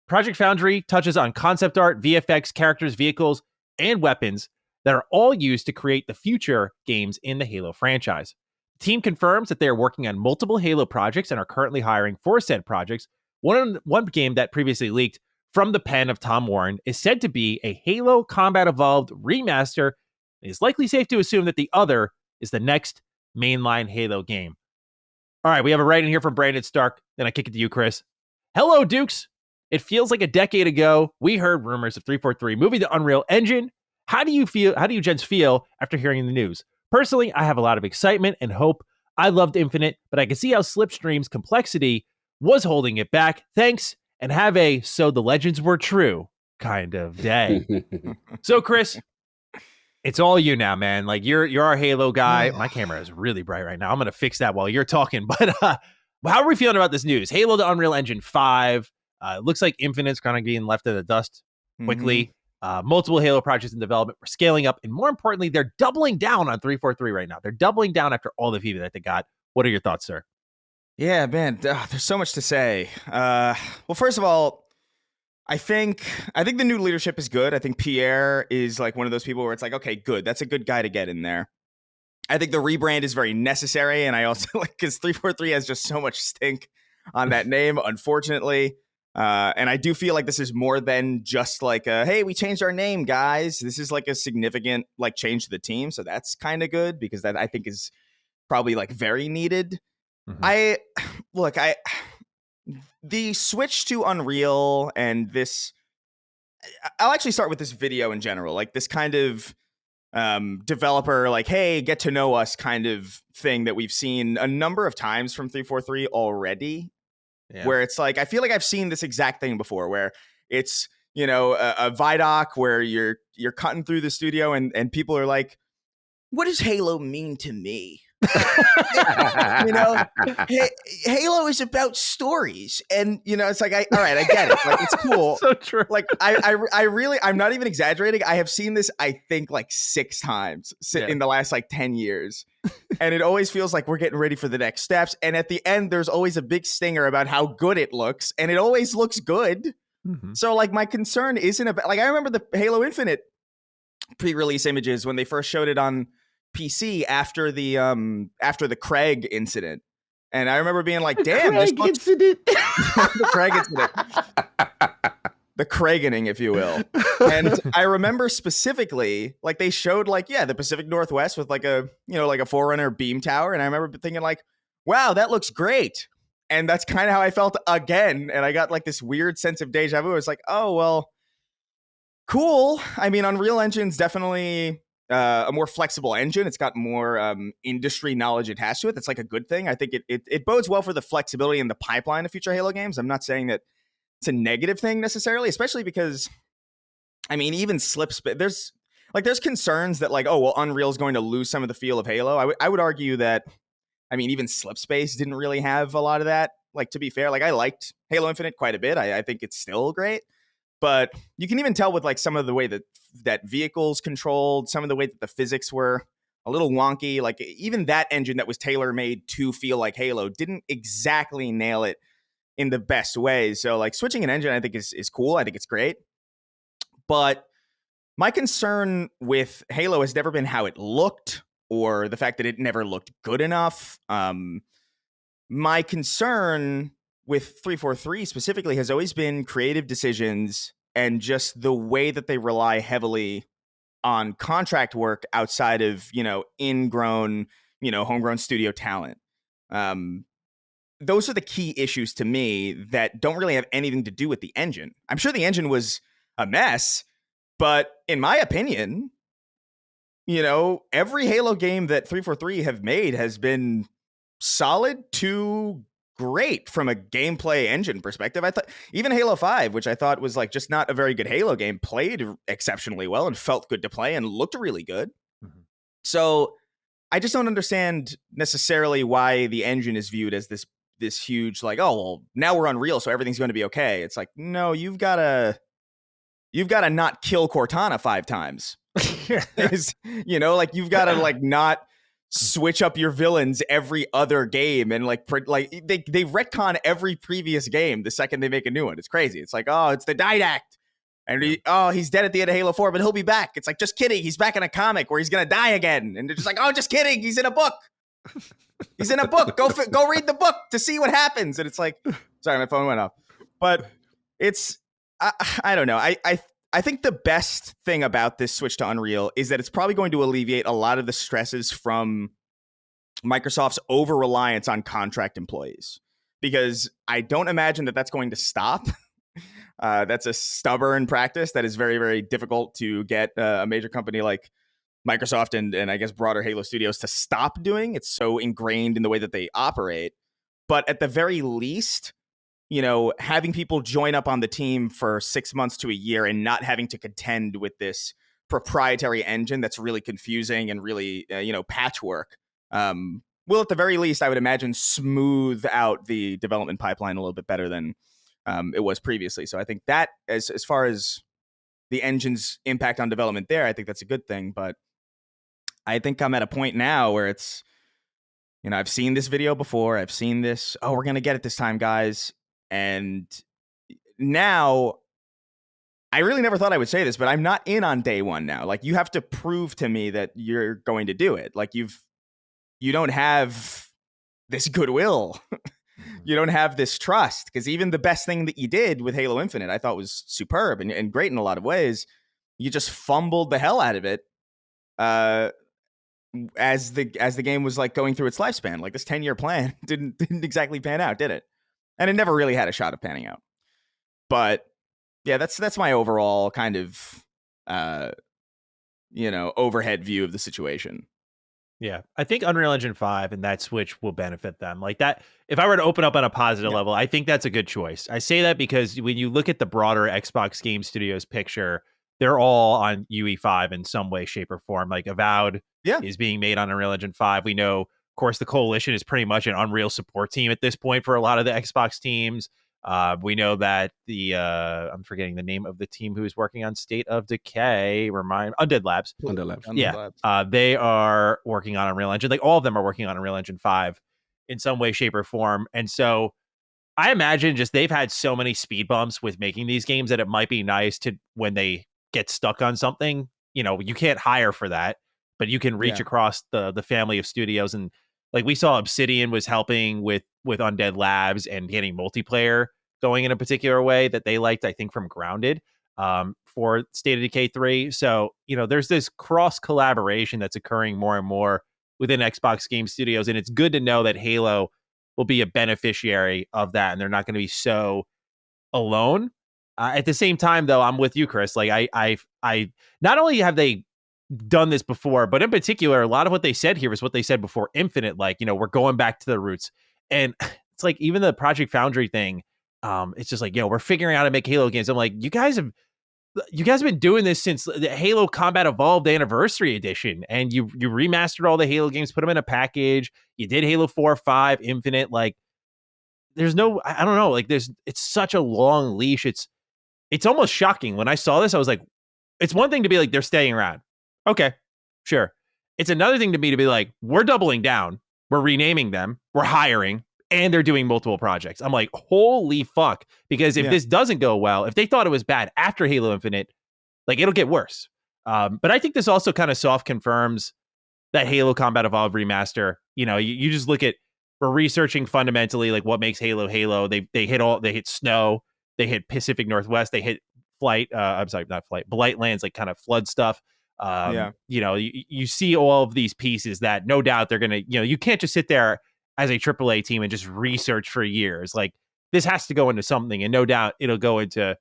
Project Foundry touches on concept art, VFX, characters, vehicles, and weapons that are all used to create the future games in the Halo franchise. The team confirms that they are working on multiple Halo projects and are currently hiring for said projects. One game that previously leaked from the pen of Tom Warren is said to be a Halo Combat Evolved Remaster. It is likely safe to assume that the other is the next mainline Halo game. All right, we have a write-in here from Brandon Stark. Then I kick it to you, Chris. Hello, Dukes. It feels like a decade ago we heard rumors of 343 moving to Unreal Engine. How do you gents feel after hearing the news? Personally, I have a lot of excitement and hope. I loved Infinite, but I can see how Slipstream's complexity was holding it back. Thanks, and have a so the legends were true kind of day. So, Chris, it's all you now, man. Like you're our Halo guy. My camera is really bright right now. I'm gonna fix that while you're talking. But how are we feeling about this news? Halo to Unreal Engine 5. It looks like Infinite's kind of being left in the dust quickly. Multiple Halo projects in development. We're scaling up. And more importantly, they're doubling down on 343 right now. They're doubling down after all the feedback that they got. What are your thoughts, sir? Yeah, man, there's so much to say. Well, first of all, I think the new leadership is good. I think Pierre is like one of those people where it's like, okay, good. That's a good guy to get in there. I think the rebrand is very necessary. And I also like, because 343 has just so much stink on that name, unfortunately. And I do feel like this is more than just like hey, we changed our name, guys. This is like a significant like change to the team. So that's kind of good because that I think is probably like very needed. The switch to Unreal and this, I'll actually start with this video in general, like this kind of developer, like, hey, get to know us kind of thing that we've seen a number of times from 343 already. Yeah. Where it's like, I feel like I've seen this exact thing before where it's, you know, a Vidoc where you're cutting through the studio and people are like, what does Halo mean to me? You know, Halo is about stories. And, you know, it's like, all right, I get it. Like, it's cool. So true. Like, I really, I'm not even exaggerating. I have seen this, I think, like 6 times in the last like 10 years. And it always feels like we're getting ready for the next steps. And at the end, there's always a big stinger about how good it looks. And it always looks good. Mm-hmm. So, like, my concern isn't about, like, I remember the Halo Infinite pre-release images when they first showed it on PC after the Craig incident. And I remember being like, damn, this looks... The Craig incident. The Craigening, if you will. And I remember specifically, like, they showed, like, yeah, the Pacific Northwest with, like, a, you know, like a Forerunner beam tower. And I remember thinking, like, wow, that looks great. And that's kind of how I felt again. And I got, like, this weird sense of deja vu. It's like, oh, well, cool. I mean, Unreal Engine's definitely a more flexible engine. It's got more industry knowledge attached to it. That's, like, a good thing. I think it bodes well for the flexibility in the pipeline of future Halo games. I'm not saying that it's a negative thing necessarily, especially because, I mean, even there's concerns that, like, oh, well, Unreal's going to lose some of the feel of Halo. I would argue that, I mean, even Slipspace didn't really have a lot of that. Like, to be fair, like, I liked Halo Infinite quite a bit. I think it's still great. But you can even tell with, like, some of the way that vehicles controlled, some of the way that the physics were a little wonky. Like, even that engine that was tailor-made to feel like Halo didn't exactly nail it in the best ways. So, like, switching an engine, I think is cool. I think it's great. But my concern with Halo has never been how it looked or the fact that it never looked good enough. My concern with 343 specifically has always been creative decisions and just the way that they rely heavily on contract work outside of, you know, ingrown, you know, homegrown studio talent. Those are the key issues to me that don't really have anything to do with the engine. I'm sure the engine was a mess, but in my opinion, you know, every Halo game that 343 have made has been solid to great from a gameplay engine perspective. I thought even Halo 5, which I thought was like just not a very good Halo game, played exceptionally well and felt good to play and looked really good. Mm-hmm. So I just don't understand necessarily why the engine is viewed as this huge, like, oh, well, now we're Unreal, so everything's going to be okay. It's like, no, you've got to not kill Cortana 5 times. You know, like you've got to like not switch up your villains every other game and like they retcon every previous game the second they make a new one. It's crazy. It's like, oh, it's the Didact. And he's dead at the end of Halo 4, but he'll be back. It's like, just kidding. He's back in a comic where he's going to die again. And they're just like, oh, just kidding. He's in a book. He's in a book. Go read the book to see what happens. And it's like, sorry, my phone went off. But it's, I don't know. I think the best thing about this switch to Unreal is that it's probably going to alleviate a lot of the stresses from Microsoft's over-reliance on contract employees. Because I don't imagine that that's going to stop. That's a stubborn practice that is very, very difficult to get a major company like Microsoft and I guess broader Halo Studios to stop doing. It's so ingrained in the way that they operate. But at the very least, you know, having people join up on the team for 6 months to a year and not having to contend with this proprietary engine that's really confusing and really, patchwork, will at the very least, I would imagine, smooth out the development pipeline a little bit better than it was previously. So I think that as far as the engine's impact on development there, I think that's a good thing. But I think I'm at a point now where it's, you know, I've seen this video before. I've seen this. Oh, we're going to get it this time, guys. And now I really never thought I would say this, but I'm not in on day one now. Like, you have to prove to me that you're going to do it. Like, you don't have this goodwill. You don't have this trust, because even the best thing that you did with Halo Infinite, I thought was superb and great in a lot of ways. You just fumbled the hell out of it as the game was like going through its lifespan. Like, this 10-year plan didn't exactly pan out, did it? And it never really had a shot of panning out. But yeah, that's my overall kind of overhead view of the situation. Yeah, I think Unreal Engine 5 and that switch will benefit them. Like that, if I were to open up on a positive level, I think that's a good choice. I say that because when you look at the broader Xbox Game Studios picture, they're all on UE5 in some way, shape, or form. Like Avowed is being made on Unreal Engine 5. We know, of course, the Coalition is pretty much an Unreal support team at this point for a lot of the Xbox teams. We know that the I'm forgetting the name of the team who is working on State of Decay. Undead Labs. They are working on Unreal Engine. Like, all of them are working on Unreal Engine 5 in some way, shape, or form. And so I imagine just they've had so many speed bumps with making these games that it might be nice to, when they get stuck on something, you know, you can't hire for that, but you can reach across the family of studios. And like, we saw Obsidian was helping with Undead Labs and getting multiplayer going in a particular way that they liked, I think, from Grounded for State of Decay 3. So, you know, there's this cross collaboration that's occurring more and more within Xbox Game Studios. And it's good to know that Halo will be a beneficiary of that, and they're not going to be so alone. At the same time, though, I'm with you, Chris. Like, I not only have they done this before, but in particular, a lot of what they said here is what they said before Infinite. Like, you know, we're going back to the roots. And it's like, even the Project Foundry thing, it's just like, we're figuring out how to make Halo games. I'm like, you guys have been doing this since the Halo Combat Evolved Anniversary Edition, and you remastered all the Halo games, put them in a package. You did Halo 4, 5, Infinite. Like, there's no, I don't know, like, it's such a long leash. It's almost shocking. When I saw this, I was like, it's one thing to be like, they're staying around. Okay, sure. It's another thing to me to be like, we're doubling down. We're renaming them. We're hiring. And they're doing multiple projects. I'm like, holy fuck. Because if this doesn't go well, if they thought it was bad after Halo Infinite, like, it'll get worse. But I think this also kind of soft confirms that Halo Combat Evolved Remaster. You know, you just look at, we're researching fundamentally like what makes Halo Halo. They hit snow, they hit Pacific Northwest, they hit Blight Lands, like kind of flood stuff. You know, you see all of these pieces that no doubt they're gonna, you know, you can't just sit there as a AAA team and just research for years. Like, this has to go into something, and no doubt it'll go into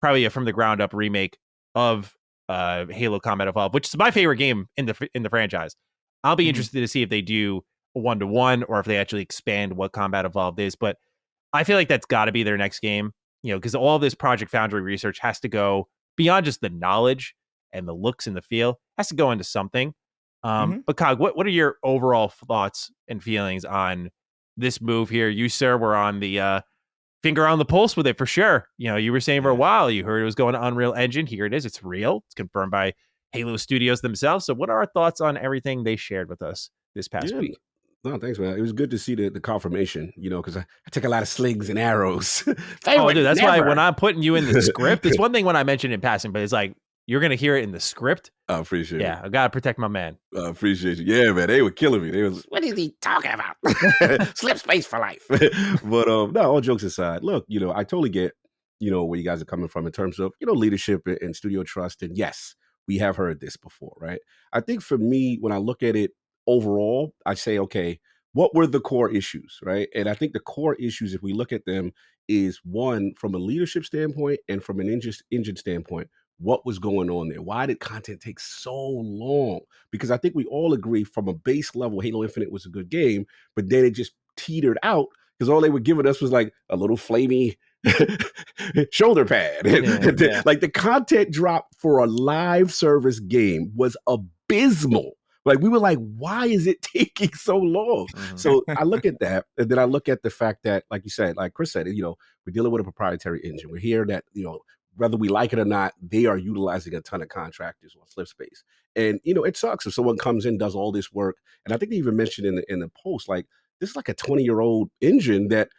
probably a from the ground up remake of Halo Combat Evolved, which is my favorite game in the franchise. I'll be interested to see if they do 1-to-1 or if they actually expand what Combat Evolved is. But I feel like that's got to be their next game, because all of this Project Foundry research has to go beyond just the knowledge and the looks and the feel, has to go into something. But Cog, what are your overall thoughts and feelings on this move here? You, sir, were on the finger on the pulse with it for sure. You were saying for a while, you heard it was going to Unreal Engine. Here it is. It's real. It's confirmed by Halo Studios themselves. So what are our thoughts on everything they shared with us this past week? No, thanks, man. It was good to see the confirmation, because I took a lot of slings and arrows. Oh, dude, that's why when I'm putting you in the script, it's one thing when I mention it in passing, but it's like, you're going to hear it in the script. I appreciate it. Yeah, I got to protect my man. I appreciate you. Yeah, man, they were killing me. They was, what is he talking about? Slip space for life. But no, all jokes aside, look, I totally get, where you guys are coming from in terms of, leadership and studio trust. And yes, we have heard this before, right? I think for me, when I look at it overall, I say, okay, what were the core issues, right? And I think the core issues, if we look at them, is one, from a leadership standpoint and from an engine standpoint, what was going on there? Why did content take so long? Because I think we all agree from a base level, Halo Infinite was a good game, but then it just teetered out because all they were giving us was like a little flamey shoulder pad. Yeah. Like the content drop for a live service game was abysmal. Like we were like, why is it taking so long? Mm-hmm. So I look at that, and then I look at the fact that, like you said, like Chris said, we're dealing with a proprietary engine. We're here that, whether we like it or not, they are utilizing a ton of contractors on Slip Space. And, it sucks if someone comes in, does all this work. And I think they even mentioned in the post, like, this is like a 20-year-old engine that,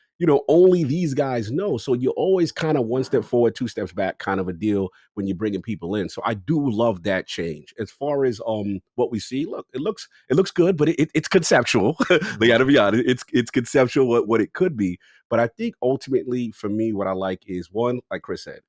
only these guys know. So you're always kind of one step forward, two steps back kind of a deal when you're bringing people in. So I do love that change. As far as what we see, look, it looks good, but it's conceptual. We got to be honest. It's conceptual what it could be. But I think ultimately for me, what I like is one, like Chris said,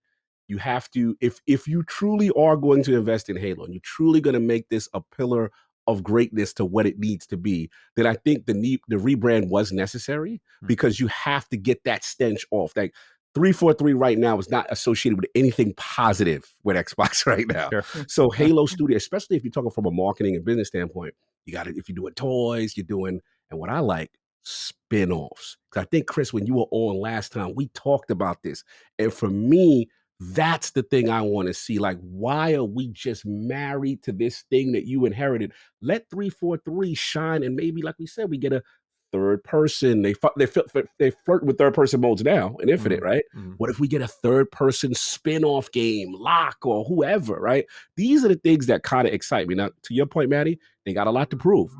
you have to, if you truly are going to invest in Halo and you're truly going to make this a pillar of greatness to what it needs to be, then I think the rebrand was necessary because you have to get that stench off. Like 343 right now is not associated with anything positive with Xbox right now. Sure. So Halo Studio, especially if you're talking from a marketing and business standpoint, you got it. If you're doing toys, you're doing, and what I like, spin-offs. Because I think, Chris, when you were on last time, we talked about this. And for me, that's the thing I want to see. Like, why are we just married to this thing that you inherited? Let 343 shine, and maybe, like we said, we get a third person. They flirt with third person modes now in Infinite, right? Mm-hmm. What if we get a third person spin-off game, Lock or whoever, right? These are the things that kind of excite me. Now, to your point, Maddie, they got a lot to prove.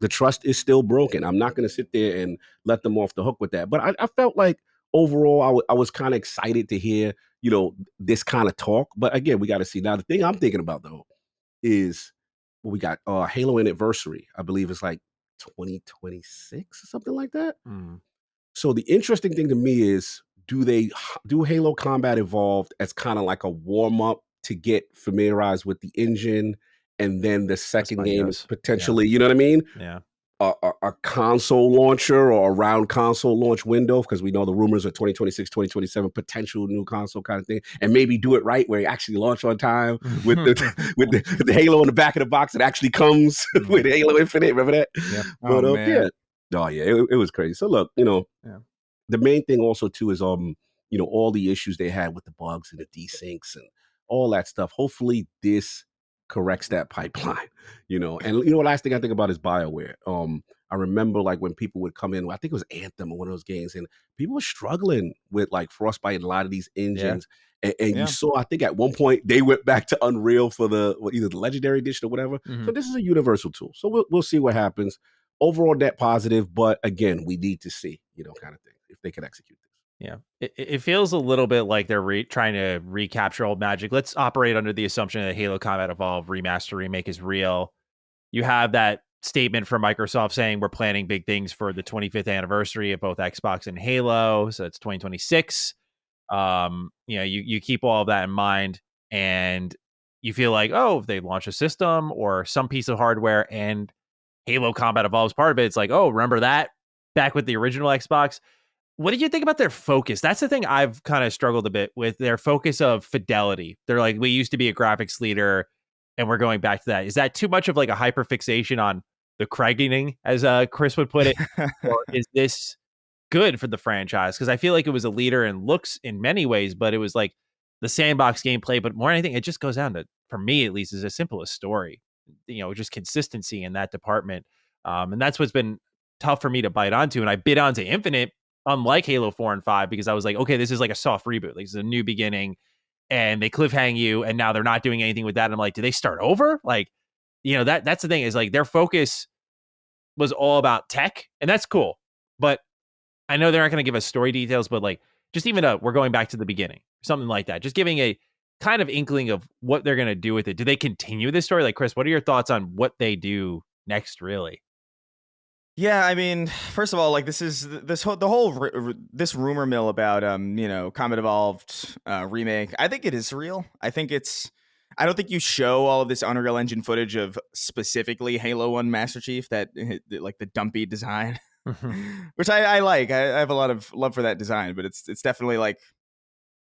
The trust is still broken. I'm not going to sit there and let them off the hook with that. But I felt like overall, I was kind of excited to hear, this kind of talk. But again, we got to see. Now, the thing I'm thinking about, though, is we got Halo Anniversary. I believe it's like 2026 or something like that. Mm. So the interesting thing to me is, do Halo Combat Evolved as kind of like a warm-up to get familiarized with the engine, and then the second game is potentially, you know what I mean? Yeah. A console launcher or around console launch window, because we know the rumors are 2026, 2027, potential new console kind of thing, and maybe do it right where it actually launch on time with the Halo in the back of the box that actually comes with Halo Infinite. Remember that? Yeah. But it was crazy. So look, the main thing also too is all the issues they had with the bugs and the desyncs and all that stuff. Hopefully this corrects that pipeline, and last thing I think about is BioWare. I remember like when people would come in, I think it was Anthem or one of those games, and people were struggling with like Frostbite and a lot of these engines. Yeah. And you saw, I think at one point they went back to Unreal for either the Legendary Edition or whatever. Mm-hmm. So this is a universal tool. So we'll see what happens. Overall net positive, but again, we need to see, kind of thing, if they can execute this. Yeah, it feels a little bit like they're trying to recapture old magic. Let's operate under the assumption that Halo Combat Evolved Remaster Remake is real. You have that statement from Microsoft saying we're planning big things for the 25th anniversary of both Xbox and Halo. So it's 2026. You keep all of that in mind, and you feel like, if they launch a system or some piece of hardware and Halo Combat Evolved is part of it, it's like, remember that back with the original Xbox. What did you think about their focus? That's the thing I've kind of struggled a bit with, their focus of fidelity. They're like, we used to be a graphics leader and we're going back to that. Is that too much of like a hyper fixation on Craigening, as Chris would put it, or is this good for the franchise? Because I feel like it was a leader in looks in many ways, but it was like the sandbox gameplay. But more than anything, it just goes down to, for me at least, is as simple as story. Just consistency in that department, and that's what's been tough for me to bite onto. And I bit onto Infinite, unlike Halo 4 and 5, because I was like, okay, this is like a soft reboot. Like, it's a new beginning, and they cliffhang you, and now they're not doing anything with that. And I'm like, do they start over? Like, that's the thing, is like their focus was all about tech, and that's cool. But I know they're not going to give us story details, but like just even we're going back to the beginning, something like that. Just giving a kind of inkling of what they're going to do with it. Do they continue this story? Like, Chris, what are your thoughts on what they do next, really? Yeah, I mean, first of all, like this rumor mill about Combat Evolved remake. I think it is real. I don't think you show all of this Unreal Engine footage of specifically Halo 1 Master Chief, that like the dumpy design, which I like. I have a lot of love for that design, but it's definitely like,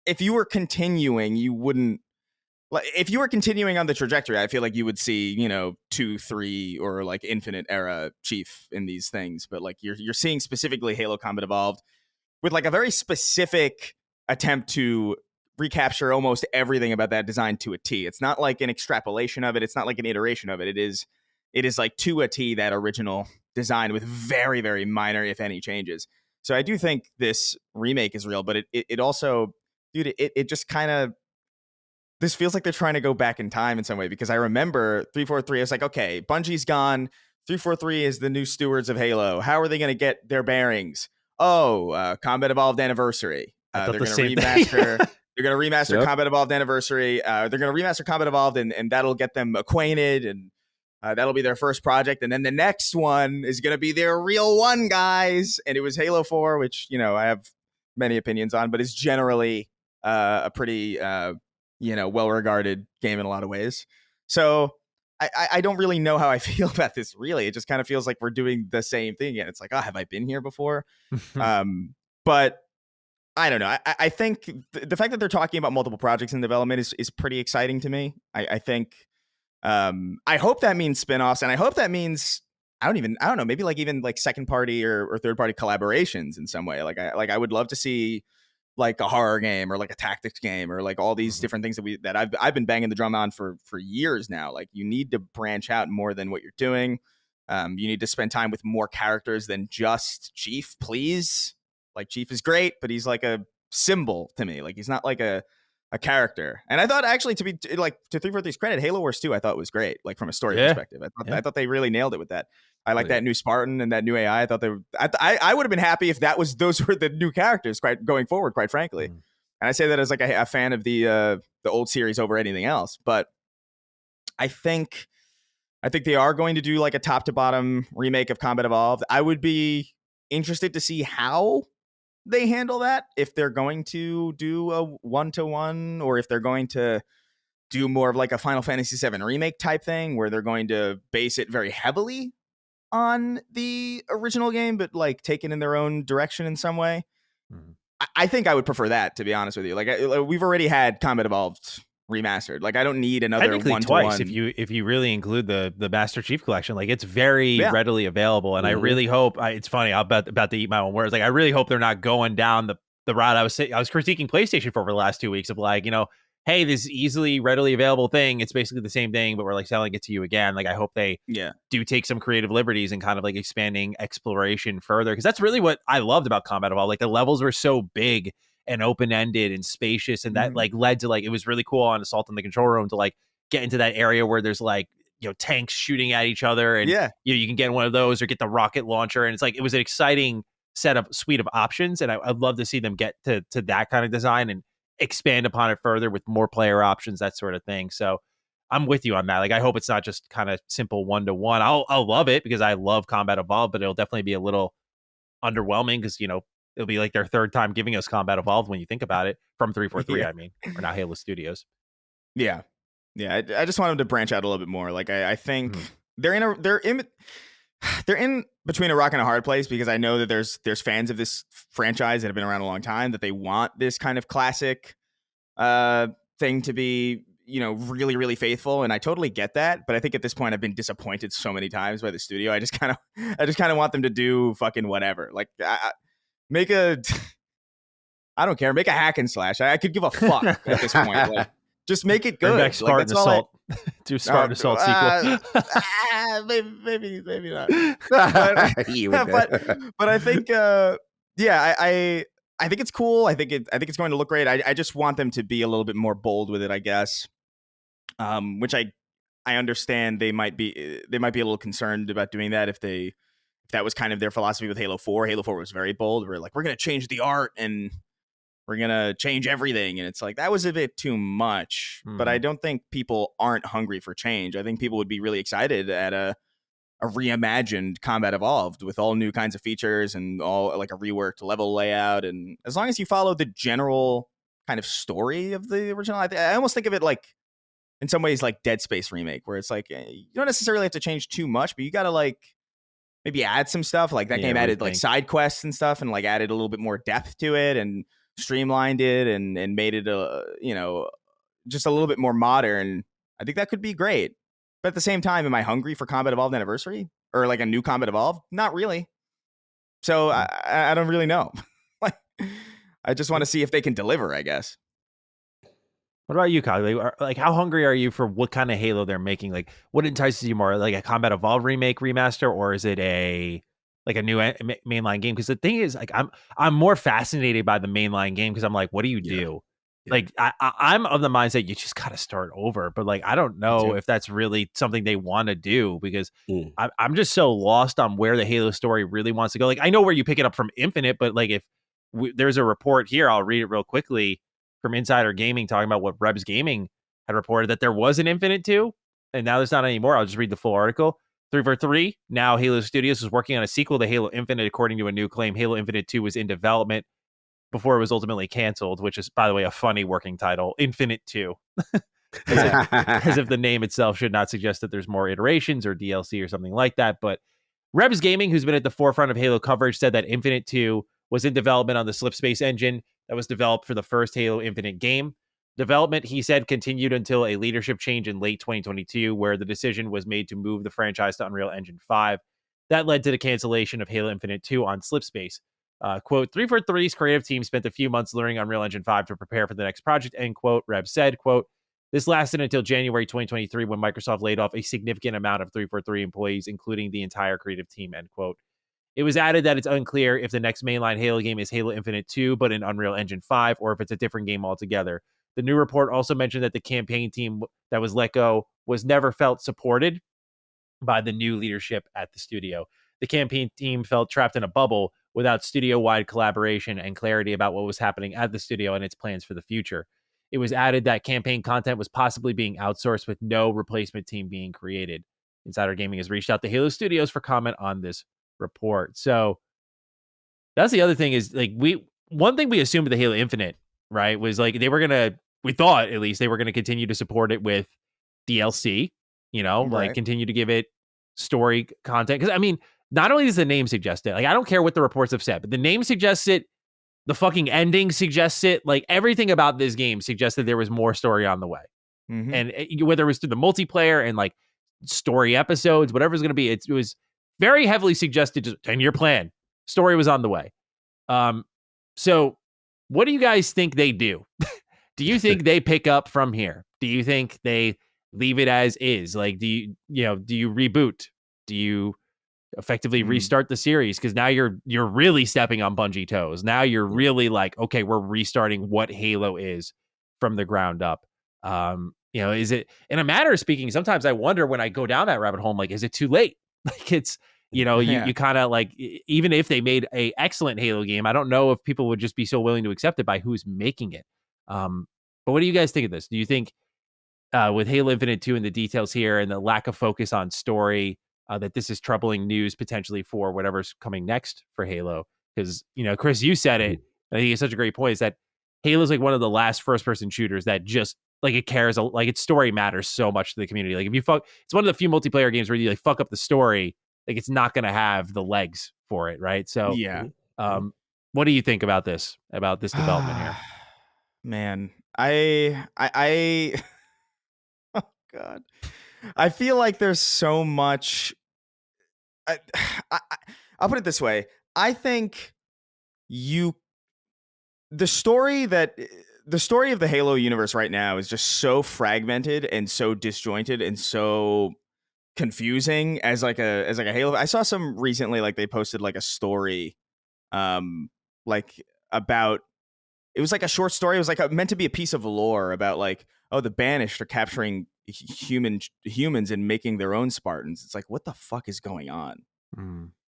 if you were continuing, you wouldn't. Like, if you were continuing on the trajectory, I feel like you would see, 2, 3, or like Infinite era Chief in these things. But like you're seeing specifically Halo Combat Evolved with like a very specific attempt to recapture almost everything about that design to a T. It's not like an extrapolation of it. It's not like an iteration of it. It is like to a T that original design with very, very minor, if any, changes. So I do think this remake is real, but it also, dude, it just kind of, this feels like they're trying to go back in time in some way, because I remember 343. I was like, okay, Bungie's gone. 343 is the new stewards of Halo. How are they going to get their bearings? Combat Evolved Anniversary. They're going to remaster. They're going to remaster Combat Evolved Anniversary. They're going to remaster Combat Evolved, and that'll get them acquainted, and that'll be their first project. And then the next one is going to be their real one, guys. And it was Halo 4, which I have many opinions on, but it's generally a pretty well-regarded game in a lot of ways. So I don't really know how I feel about this, really. It just kind of feels like we're doing the same thing again. It's like, have I been here before? But I don't know. I think the fact that they're talking about multiple projects in development is pretty exciting to me. I think I hope that means spinoffs, and I hope that means I don't know, maybe like even like second party or third party collaborations in some way. I would love to see like a horror game or like a tactics game or like all these different things that I've been banging the drum on for years now. Like, you need to branch out more than what you're doing. You need to spend time with more characters than just Chief, please. Like, Chief is great, but he's like a symbol to me. Like, he's not like a character. And I thought, actually, to 343's credit, Halo Wars 2 I thought was great, like from a story perspective. I thought they really nailed it with that. I like that new Spartan and that new AI. I thought I would have been happy if those were the new characters going forward, quite frankly. And I say that as like a fan of the old series over anything else. But I think they are going to do like a top to bottom remake of Combat Evolved. I would be interested to see how they handle that, if they're going to do a 1-to-1, or if they're going to do more of like a Final Fantasy VII remake type thing, where they're going to base it very heavily on the original game, but like take it in their own direction in some way. I think I would prefer that, to be honest with you. Like, we've already had Combat Evolved remastered. Like, I don't need another 1-to-1. Twice, if you really include the Master Chief collection. Like, it's very readily available, and I really hope. It's funny, I'm about to eat my own words. Like, I really hope they're not going down the route I was critiquing PlayStation for the last 2 weeks of like, hey, this easily readily available thing, it's basically the same thing, but we're like selling it to you again. Like, I hope they do take some creative liberties and kind of like expanding exploration further, because that's really what I loved about Combat Evolved. Like, the levels were so big and open-ended and spacious, and that like led to like, it was really cool on Assault in the Control Room to like get into that area where there's like tanks shooting at each other, and you can get one of those or get the rocket launcher, and it's like, it was an exciting suite of options, and I'd love to see them get to that kind of design and expand upon it further with more player options, that sort of thing. So I'm with you on that. Like, I hope it's not just kind of simple 1-to-1. I'll love it because I love Combat Evolved, but it'll definitely be a little underwhelming because it'll be like their third time giving us Combat Evolved when you think about it, from 343. I mean, or now Halo Studios. I just want them to branch out a little bit more. Like, I think they're in between a rock and a hard place, because I know that there's fans of this franchise that have been around a long time, that they want this kind of classic thing to be really, really faithful, and I totally get that. But I think at this point, I've been disappointed so many times by the studio. I just kind of want them to do fucking whatever. Like, make a, I don't care, make a hack and slash. I could give a fuck at this point. Like, just make it good. Like, Spartan Assault. Do Spartan Assault sequel. Maybe not. But I think, I think it's cool. I think it's going to look great. I just want them to be a little bit more bold with it, I guess. Which I understand they might be a little concerned about doing that if that was kind of their philosophy with Halo 4. Halo 4 was very bold. We're going to change the art and we're going to change everything. And it's like, that was a bit too much. But I don't think people aren't hungry for change. I think people would be really excited at a reimagined Combat Evolved with all new kinds of features and all like a reworked level layout. And as long as you follow the general kind of story of the original, I almost think of it like, in some ways, like Dead Space remake, where it's like, you don't necessarily have to change too much, but you got to like maybe add some stuff. Like that game added like side quests and stuff, and like added a little bit more depth to it, and streamlined it, and made it just a little bit more modern. I think that could be great. But at the same time, am I hungry for Combat Evolved Anniversary or like a new Combat Evolved? Not really. So I don't really know. Like, I just want to see if they can deliver, I guess. What about you, Kyle? Like, how hungry are you for what kind of Halo they're making? Like, what entices you more, like a Combat Evolved remake, remaster, or is it a new mainline game? Because the thing is, like, I'm more fascinated by the mainline game because I'm like, what do you do? Yeah. Like, I'm of the mindset you just got to start over, but like, I don't know if that's really something they want to do because I'm just so lost on where the Halo story really wants to go. Like, I know where you pick it up from Infinite, but like, if there's a report here, I'll read it real quickly. From Insider Gaming talking about what Rebs Gaming had reported that there was an Infinite 2 and now there's not anymore. I'll just read the full article. 343, now Halo Studios is working on a sequel to Halo Infinite according to a new claim. Halo Infinite 2 was in development before it was ultimately canceled, which is, by the way, a funny working title, Infinite 2. as if the name itself should not suggest that there's more iterations or DLC or something like that. But Rebs Gaming, who's been at the forefront of Halo coverage, said that Infinite 2 was in development on the Slipspace engine that was developed for the first Halo Infinite game. Development, he said, continued until a leadership change in late 2022, where the decision was made to move the franchise to Unreal Engine 5. That led to the cancellation of Halo Infinite 2 on Slipspace. Quote, 343's creative team spent a few months learning Unreal Engine 5 to prepare for the next project, end quote. Reb said, quote, this lasted until January 2023 when Microsoft laid off a significant amount of 343 employees, including the entire creative team, end quote. It was added that it's unclear if the next mainline Halo game is Halo Infinite 2, but in Unreal Engine 5, or if it's a different game altogether. The new report also mentioned that the campaign team that was let go was never felt supported by the new leadership at the studio. The campaign team felt trapped in a bubble without studio-wide collaboration and clarity about what was happening at the studio and its plans for the future. It was added that campaign content was possibly being outsourced with no replacement team being created. Insider Gaming has reached out to Halo Studios for comment on this report. So that's the other thing is like one thing we assumed with the Halo Infinite, right, was like we thought at least they were going to continue to support it with DLC, like continue to give it story content. Because I mean, not only does the name suggest it, like I don't care what the reports have said, but the name suggests it, the fucking ending suggests it, like everything about this game suggested there was more story on the way. Mm-hmm. And whether it was through the multiplayer and like story episodes, whatever it's going to be, it was very heavily suggested just 10-year plan. Story was on the way. So what do you guys think they do? Do you think they pick up from here? Do you think they leave it as is? Like, do you reboot? Do you effectively restart the series? Because now you're really stepping on Bungie toes. Now you're really like, okay, we're restarting what Halo is from the ground up. Is it, in a matter of speaking, sometimes I wonder when I go down that rabbit hole, I'm like, is it too late? Like it's, you kind of like, even if they made a excellent Halo game, I don't know if people would just be so willing to accept it by who's making it. But what do you guys think of this? Do you think with Halo Infinite 2 and the details here and the lack of focus on story, that this is troubling news potentially for whatever's coming next for Halo? Because, Chris, you said it. I think it's such a great point, is that Halo's like one of the last first-person shooters that just, like, it cares, like, its story matters so much to the community. Like, if you it's one of the few multiplayer games where you like fuck up the story, like it's not going to have the legs for it, right? So, what do you think about this development here? Man, I God. I feel like there's so much. I'll put it this way. I think the story of the Halo universe right now is just so fragmented and so disjointed and so confusing as like a Halo. I saw some recently, like they posted like a story, like about. It was like a short story. It was like meant to be a piece of lore about like, oh, the Banished are capturing humans and making their own Spartans. It's like, what the fuck is going on?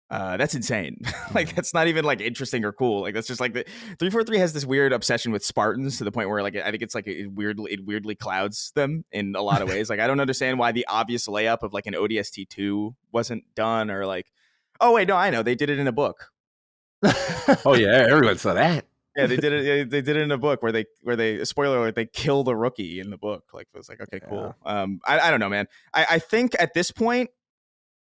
That's insane. Like, that's not even like interesting or cool. Like, that's just like the 343 has this weird obsession with Spartans to the point where like I think it's like it weirdly clouds them in a lot of ways. Like, I don't understand why the obvious layup of like an ODST 2 wasn't done, or like, oh wait, no, I know they did it in a book. Oh yeah, everyone saw that. Yeah, they did it. They did it in a book where they spoiler alert, they kill the rookie in the book. Like, it was like, okay, cool. I don't know, man. I think at this point,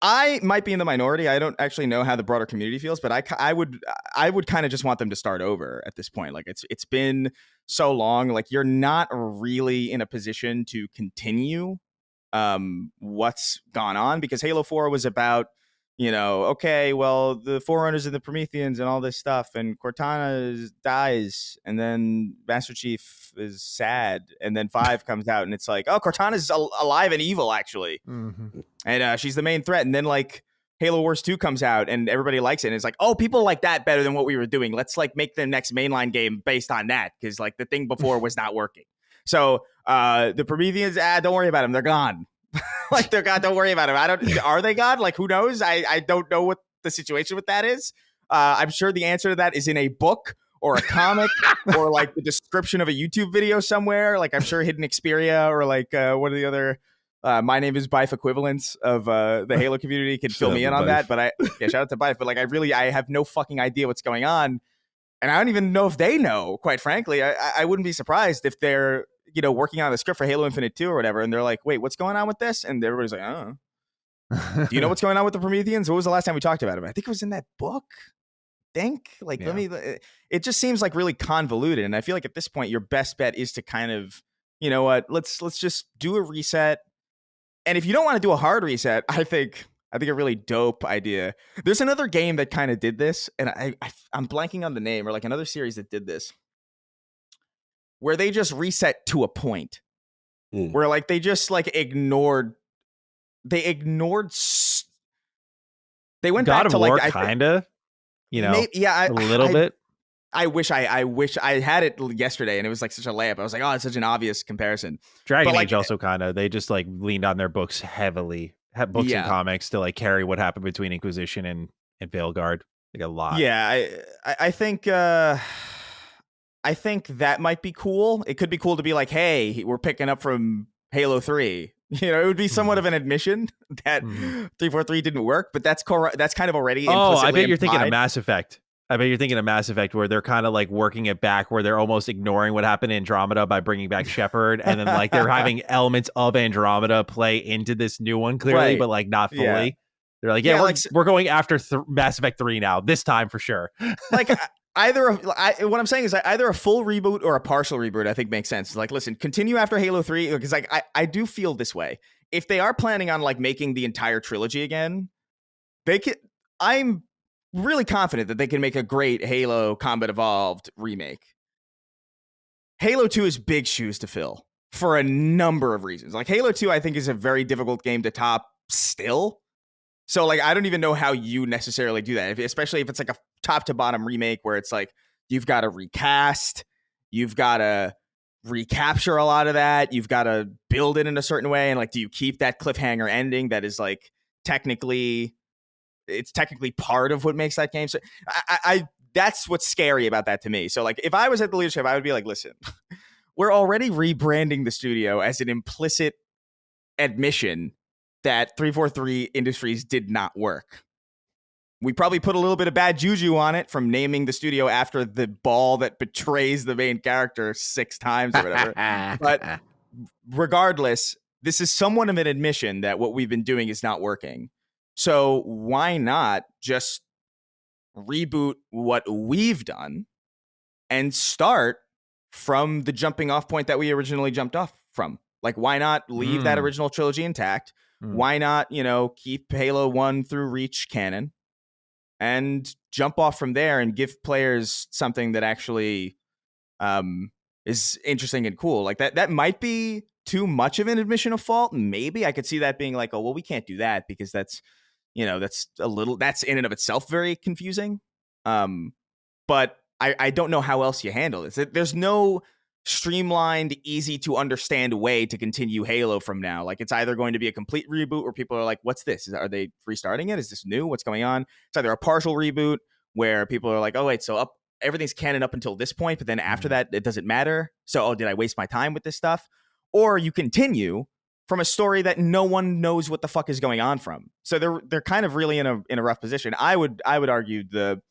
I might be in the minority. I don't actually know how the broader community feels, but I would kind of just want them to start over at this point. Like, it's been so long. Like, you're not really in a position to continue what's gone on, because Halo 4 was about, okay, well, the Forerunners and the Prometheans and all this stuff, and Cortana dies, and then Master Chief is sad, and then 5 comes out, and it's like, oh, Cortana's alive and evil, actually. Mm-hmm. And she's the main threat, and then, like, Halo Wars 2 comes out, and everybody likes it, and it's like, oh, people like that better than what we were doing. Let's, like, make the next mainline game based on that, because, like, the thing before was not working. So, the Prometheans, don't worry about them. They're gone. Like, they're God, don't worry about them. Are they God? Like, who knows? I don't know what the situation with that is. I'm sure the answer to that is in a book or a comic or like the description of a YouTube video somewhere. Like, I'm sure Hidden Xperia or like one of the other My Name is Bife equivalents of the Halo community can fill me in on that. But shout out to Bife. But like, I have no fucking idea what's going on. And I don't even know if they know, quite frankly. I wouldn't be surprised if they're, working on the script for Halo Infinite 2 or whatever, and they're like, wait, what's going on with this? And everybody's like, I don't know. Do you know what's going on with the Prometheans? What was the last time we talked about it? I think it was in that book. It just seems like really convoluted. And I feel like at this point, your best bet is to kind of, you know what, let's just do a reset. And if you don't want to do a hard reset, I think a really dope idea. There's another game that kind of did this, and I'm blanking on the name, or like another series that did this, where they just reset to a point where like they just like ignored. They went God back of to War, like kinda, a little bit. I wish I had it yesterday, and it was like such a layup. I was like, oh, it's such an obvious comparison. Dragon But, Age also kind of, they just like leaned on their books heavily, books and comics to like carry what happened between Inquisition and Veilguard, like a lot. Yeah, I think that might be cool. It could be cool to be like, hey, we're picking up from Halo 3. It would be somewhat of an admission that 343 didn't work, but that's kind of already implicitly I bet you're implied. thinking of Mass Effect. Where they're kind of like working it back, where they're almost ignoring what happened in Andromeda by bringing back Shepard, and then like they're having elements of Andromeda play into this new one clearly, Right. but like not fully. Yeah. They're like, we're going after Mass Effect 3 now, this time for sure. Like what I'm saying is that either a full reboot or a partial reboot, I think makes sense. Like, listen, continue after Halo 3, because like I do feel this way. If they are planning on like making the entire trilogy again, I'm really confident that they can make a great Halo Combat Evolved remake. Halo 2 is big shoes to fill for a number of reasons. Like, Halo 2, I think, is a very difficult game to top still. So, like, I don't even know how you necessarily do that, especially if it's like a top to bottom remake where it's like you've got to recast, you've got to recapture a lot of that, you've got to build it in a certain way, and like, do you keep that cliffhanger ending that is like technically part of what makes that game? So, I that's what's scary about that to me. So, like, if I was at the leadership, I would be like, listen, we're already rebranding the studio as an implicit admission that 343 Industries did not work. We probably put a little bit of bad juju on it from naming the studio after the ball that betrays the main character 6 times or whatever. But regardless, this is somewhat of an admission that what we've been doing is not working. So why not just reboot what we've done and start from the jumping off point that we originally jumped off from? Like, why not leave that original trilogy intact? Why not, keep Halo 1 through Reach canon and jump off from there and give players something that actually is interesting and cool? Like, that might be too much of an admission of fault. Maybe I could see that being like, oh, well, we can't do that because that's that's in and of itself very confusing. But I don't know how else you handle this. There's no streamlined, easy to understand way to continue Halo from now. Like, it's either going to be a complete reboot where people are like, what's this? Are they restarting it? Is this new? What's going on? It's either a partial reboot where people are like, oh, wait, so everything's canon up until this point, but then after that, it doesn't matter. So, did I waste my time with this stuff? Or you continue from a story that no one knows what the fuck is going on from. So they're kind of really in a rough position. I would argue the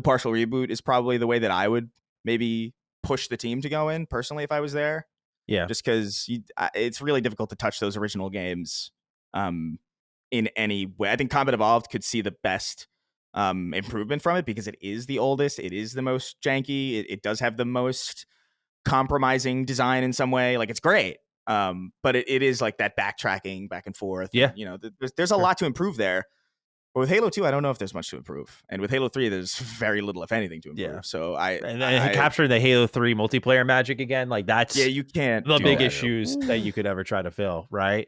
partial reboot is probably the way that I would maybe push the team to go in personally if I was there. Yeah, just because it's really difficult to touch those original games in any way. I think Combat Evolved could see the best improvement from it because it is the oldest, it is the most janky, it does have the most compromising design in some way. Like, it's great, but it is like that backtracking back and forth. Yeah, there's a lot to improve there. But with Halo 2, I don't know if there's much to improve. And with Halo 3, there's very little, if anything, to improve. Yeah. So and capturing the Halo 3 multiplayer magic again, like that's you can't the big issues that you could ever try to fill, right?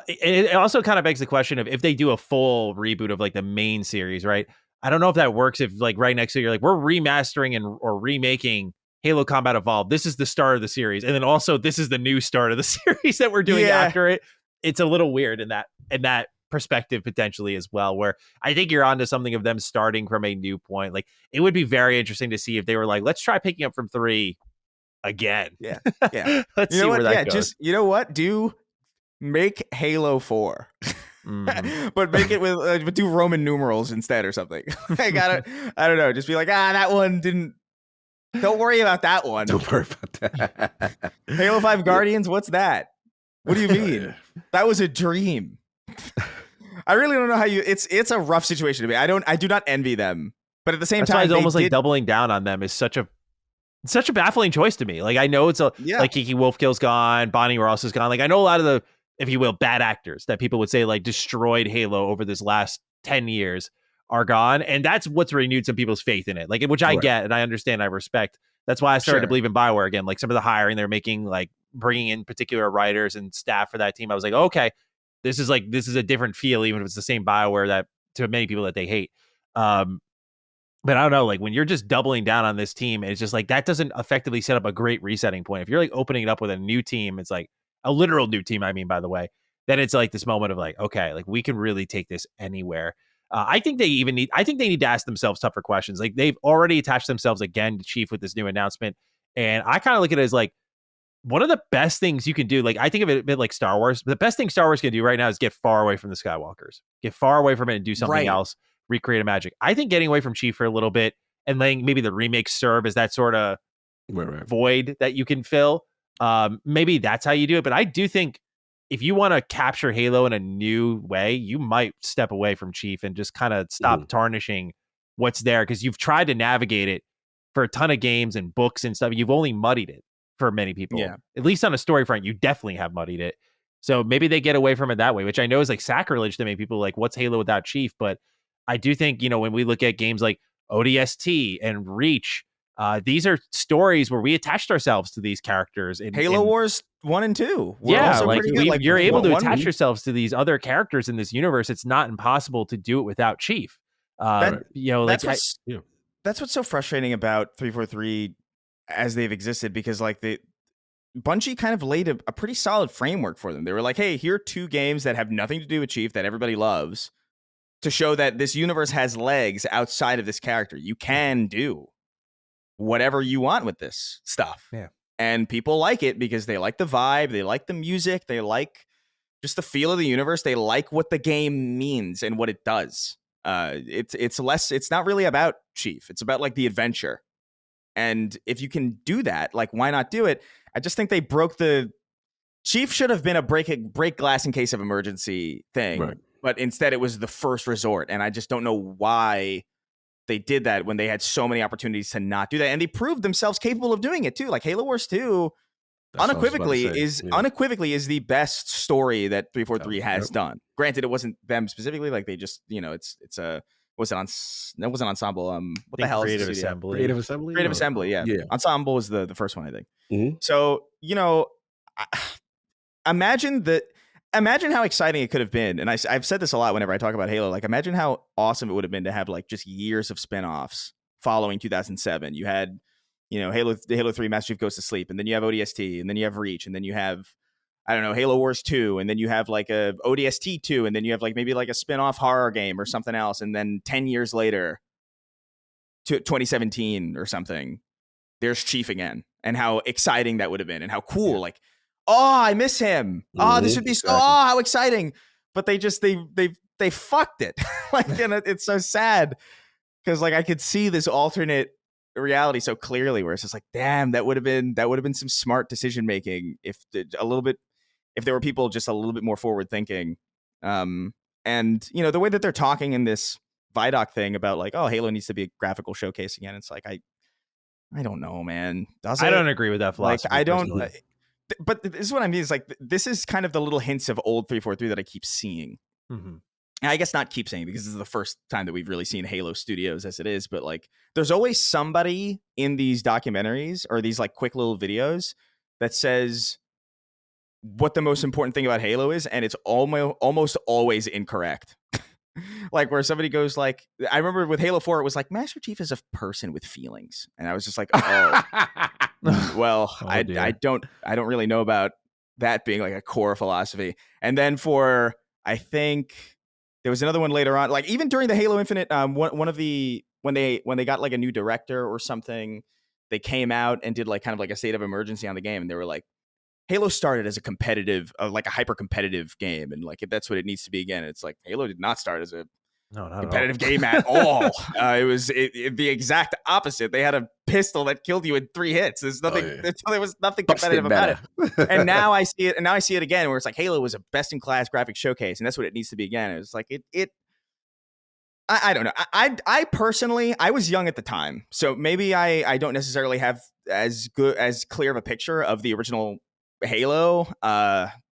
It also kind of begs the question of if they do a full reboot of like the main series, right? I don't know if that works if like right next to you're like, we're remastering or remaking Halo Combat Evolved. This is the start of the series. And then also this is the new start of the series that we're doing after it. It's a little weird in that perspective potentially as well, where I think you're onto something of them starting from a new point. Like, it would be very interesting to see if they were like, let's try picking up from 3 again. Yeah. Let's see where that goes. Just, do make Halo 4 but make it with do Roman numerals instead or something. I don't know, just be like, that one don't worry about that one. Don't worry about that. Halo 5 Guardians, what's that? What do you mean? That was a dream. I really don't know how it's a rough situation to be. I do not envy them, but at the same time, it's almost like doubling down on them is such a baffling choice to me. Like, I know it's like Kiki Wolfkill's gone, Bonnie Ross is gone. Like, I know a lot of the, if you will, bad actors that people would say like destroyed Halo over this last 10 years are gone, and that's what's renewed some people's faith in it. Like, which I get and I understand, I respect. That's why I started to believe in BioWare again. Like, some of the hiring they're making, like bringing in particular writers and staff for that team, I was like, okay, this is a different feel, even if it's the same BioWare that to many people that they hate. But I don't know, like when you're just doubling down on this team, it's just like that doesn't effectively set up a great resetting point. If you're like opening it up with a new team, it's like a literal new team, I mean, by the way, then it's like this moment of like, okay, like we can really take this anywhere. I think they need to ask themselves tougher questions. Like, they've already attached themselves again to Chief with this new announcement. And I kind of look at it as like, one of the best things you can do, like I think of it a bit like Star Wars. The best thing Star Wars can do right now is get far away from the Skywalkers, get far away from it and do something else, recreate a magic. I think getting away from Chief for a little bit and letting maybe the remakes serve as that sort of void that you can fill. Maybe that's how you do it. But I do think if you want to capture Halo in a new way, you might step away from Chief and just kind of stop tarnishing what's there, because you've tried to navigate it for a ton of games and books and stuff. You've only muddied it for many people. At least on a story front, you definitely have muddied it. So maybe they get away from it that way, which I know is like sacrilege to many people. Like, what's Halo without Chief? But I do think, when we look at games like ODST and Reach, these are stories where we attached ourselves to these characters. Halo Wars 1 and 2. You're able to attach yourselves to these other characters in this universe. It's not impossible to do it without Chief. That's what's so frustrating about 343 as they've existed, because like Bungie kind of laid a pretty solid framework for them. They were like, hey, here are 2 games that have nothing to do with Chief that everybody loves, to show that this universe has legs outside of this character. You can do whatever you want with this stuff. Yeah. And people like it because they like the vibe, they like the music, they like just the feel of the universe, they like what the game means and what it does. It's not really about Chief. It's about like the adventure. And if you can do that, like, why not do it? I just think they broke Chief should have been a break glass in case of emergency thing, but instead it was the first resort. And I just don't know why they did that when they had so many opportunities to not do that. And they proved themselves capable of doing it too. Like Halo Wars 2, unequivocally is the best story that 343 has done. Granted, it wasn't them specifically. Like they just, it's a that wasn't Ensemble. What the hell Creative is Assembly? Creative Assembly. Yeah. Ensemble was the first one, I think. Mm-hmm. So imagine how exciting it could have been. And I've said this a lot whenever I talk about Halo. Like, imagine how awesome it would have been to have like just years of spinoffs following 2007. You had, Halo 3 Master Chief Goes to Sleep, and then you have ODST, and then you have Reach, and then you have, I don't know, Halo Wars 2, and then you have like a ODST 2, and then you have like maybe like a spin-off horror game or something else, and then 10 years later, to 2017 or something, there's Chief again, and how exciting that would have been, and how cool, like, oh, I miss him. Oh, this would be so, how exciting. But they just, they fucked it. Like, and it's so sad, because like I could see this alternate reality so clearly, where it's just like, damn, that would have been some smart decision making if there were people just a little bit more forward thinking. And the way that they're talking in this Vidoc thing about like, oh, Halo needs to be a graphical showcase again. It's like, I don't know, man. I don't agree with that philosophy. Like, I don't. But this is what I mean. Is like, this is kind of the little hints of old 343 that I keep seeing. Mm-hmm. And I guess not keep saying, because this is the first time that we've really seen Halo Studios as it is. But like, there's always somebody in these documentaries or these like quick little videos that says what the most important thing about Halo is, and it's almost always incorrect. Like, where somebody goes like, I remember with Halo 4, it was like, Master Chief is a person with feelings, and I was just like, oh, well, I don't really know about that being like a core philosophy. And then for, I think there was another one later on, like even during the Halo Infinite, one of the when they got like a new director or something, they came out and did like kind of like a state of emergency on the game, and they were like, Halo started as a competitive, like a hyper competitive game, and like that's what it needs to be again. It's like Halo did not start as a competitive game at all. It was the exact opposite. They had a pistol that killed you in 3 hits. There's nothing. There was nothing competitive about it. And now I see it. And now I see it again, where it's like Halo was a best in class graphic showcase, and that's what it needs to be again. It's like it. I don't know. I personally, I was young at the time, so maybe I don't necessarily have as clear of a picture of the original Halo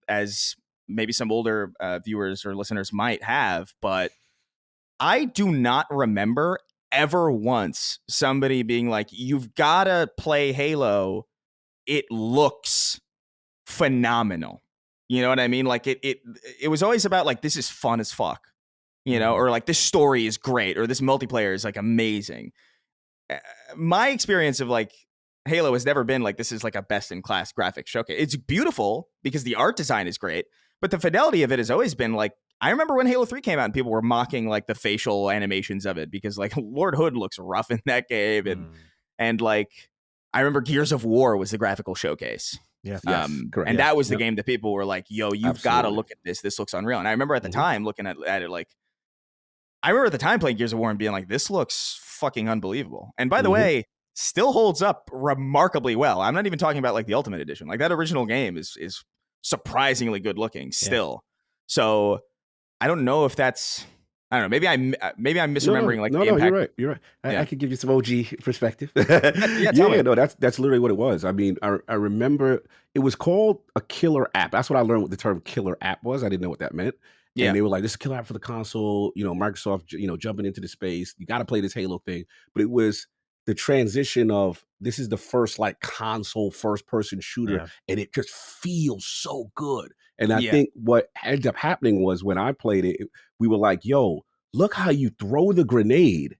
as maybe some older viewers or listeners might have, but I do not remember ever once somebody being like, you've got to play Halo, it looks phenomenal. You know what I mean? Like it was always about like, this is fun as fuck, or like this story is great, or this multiplayer is like amazing. My experience of like Halo has never been like, this is like a best in class graphic showcase. It's beautiful because the art design is great, but the fidelity of it has always been like, I remember when Halo 3 came out and people were mocking like the facial animations of it, because like Lord Hood looks rough in that game. And like, I remember Gears of War was the graphical showcase. Yeah. Correct. And that was the game that people were like, yo, you've got to look at this. This looks unreal. And I remember at the time looking at it, like, I remember at the time playing Gears of War and being like, this looks fucking unbelievable. And by the way, still holds up remarkably well. I'm not even talking about like the Ultimate Edition. Like that original game is surprisingly good looking still. So I don't know if that's, I don't know. Maybe I'm misremembering the impact. You're right. I could give you some OG perspective. Tell me. No, that's literally what it was. I mean, I remember it was called a killer app. That's what I learned what the term killer app was. I didn't know what that meant. Yeah. And they were like, this is a killer app for the console, Microsoft, jumping into the space. You got to play this Halo thing. But it was the transition of, this is the first like console first person shooter, and it just feels so good. And I think what ended up happening was, when I played it, we were like, yo, look how you throw the grenade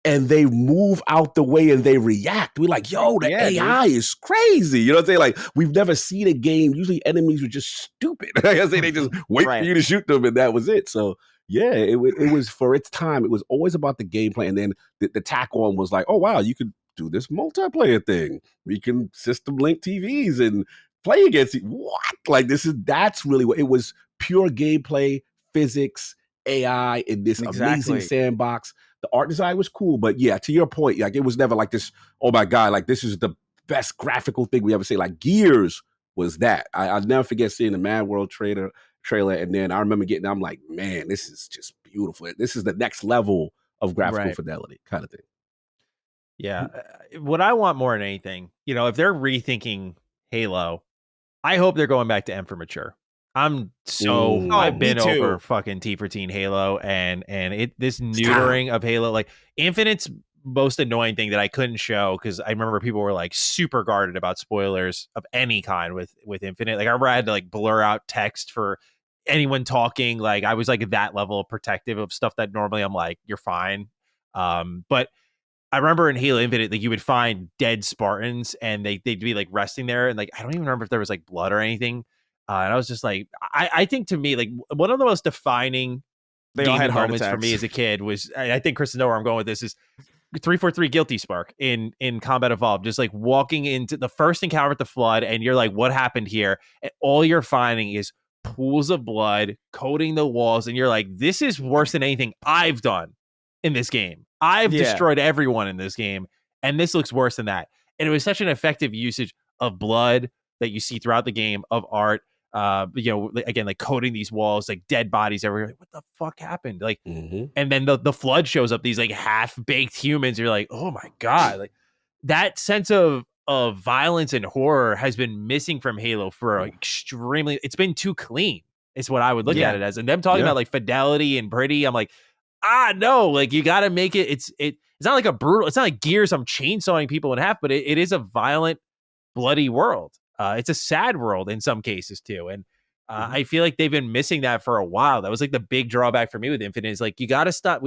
and they move out the way and they react. We're like, yo, the AI is crazy. You know what I'm saying? Like, we've never seen a game. Usually enemies were just stupid. I say they just wait for you to shoot them, and that was it. So yeah, it was for its time. It was always about the gameplay. And then the tack on was like, oh, wow, you could do this multiplayer thing. We can system link TVs and play against it. What? Like, that's really what it was. Pure gameplay, physics, AI in this amazing sandbox. The art design was cool, but yeah, to your point, like, it was never like this, oh my God, like this is the best graphical thing we ever see. Like Gears was that. I'll never forget seeing the Mad World trailer, and then I remember I'm like, man, this is just beautiful. This is the next level of graphical fidelity kind of thing. Yeah. What I want more than anything, if they're rethinking Halo, I hope they're going back to M for mature. I've me been too. over fucking T for teen Halo and this neutering of Halo, like Infinite's most annoying thing that I couldn't show because I remember people were like super guarded about spoilers of any kind with Infinite. Like I remember I had to like blur out text for anyone talking. Like I was like that level of protective of stuff that normally I'm like, you're fine. But I remember in Halo Infinite, like you would find dead Spartans and they'd be like resting there. And like, I don't even remember if there was like blood or anything. And I was just like, I think to me, like one of the most defining They all had gaming heart moments for attacks. me as a kid was, I think Chris know where I'm going with this, is 343 Guilty Spark in Combat Evolved, just like walking into the first encounter with the Flood, and you're like, what happened here? And all you're finding is pools of blood coating the walls, and you're like, this is worse than anything I've done in this game. I've destroyed everyone in this game, and this looks worse than that. And it was such an effective usage of blood that you see throughout the game, of art. Again, like coating these walls, like dead bodies everywhere. Like, what the fuck happened? Like, and then the Flood shows up, these like half baked humans. You're like, oh my god, like that sense of violence and horror has been missing from Halo for extremely. It's been too clean. Is what I would look at it as. And them talking about like fidelity and pretty, I'm like, no, like you got to make it. It's not like a brutal. It's not like Gears. I'm chainsawing people in half, but it is a violent, bloody world. It's a sad world in some cases too, and I feel like they've been missing that for a while. That was like the big drawback for me with Infinite. Is like you got to stop.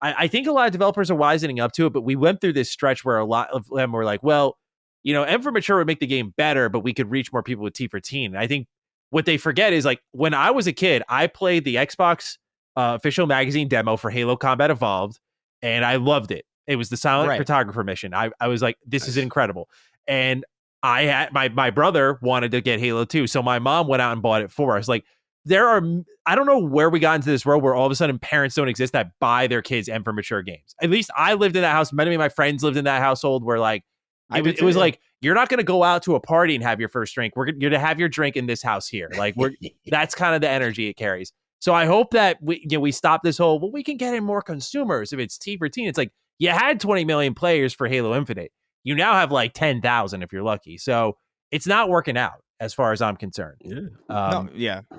I think a lot of developers are wisening up to it, but we went through this stretch where a lot of them were like, well, M for mature would make the game better, but we could reach more people with T for teen. And I think what they forget is like when I was a kid, I played the Xbox official magazine demo for Halo Combat Evolved, and I loved it. It was the silent photographer mission. I was like, this is incredible. And I had my brother wanted to get Halo 2, so my mom went out and bought it for us. Like I don't know where we got into this world where all of a sudden parents don't exist that buy their kids M for mature games. At least I lived in that house. Many of my friends lived in that household where like it was like, you're not going to go out to a party and have your first drink. You're going to have your drink in this house here. Like that's kind of the energy it carries. So I hope that we stop this whole, well, we can get in more consumers if it's T for teen. It's like you had 20 million players for Halo Infinite. You now have like 10,000 if you're lucky. So it's not working out as far as I'm concerned.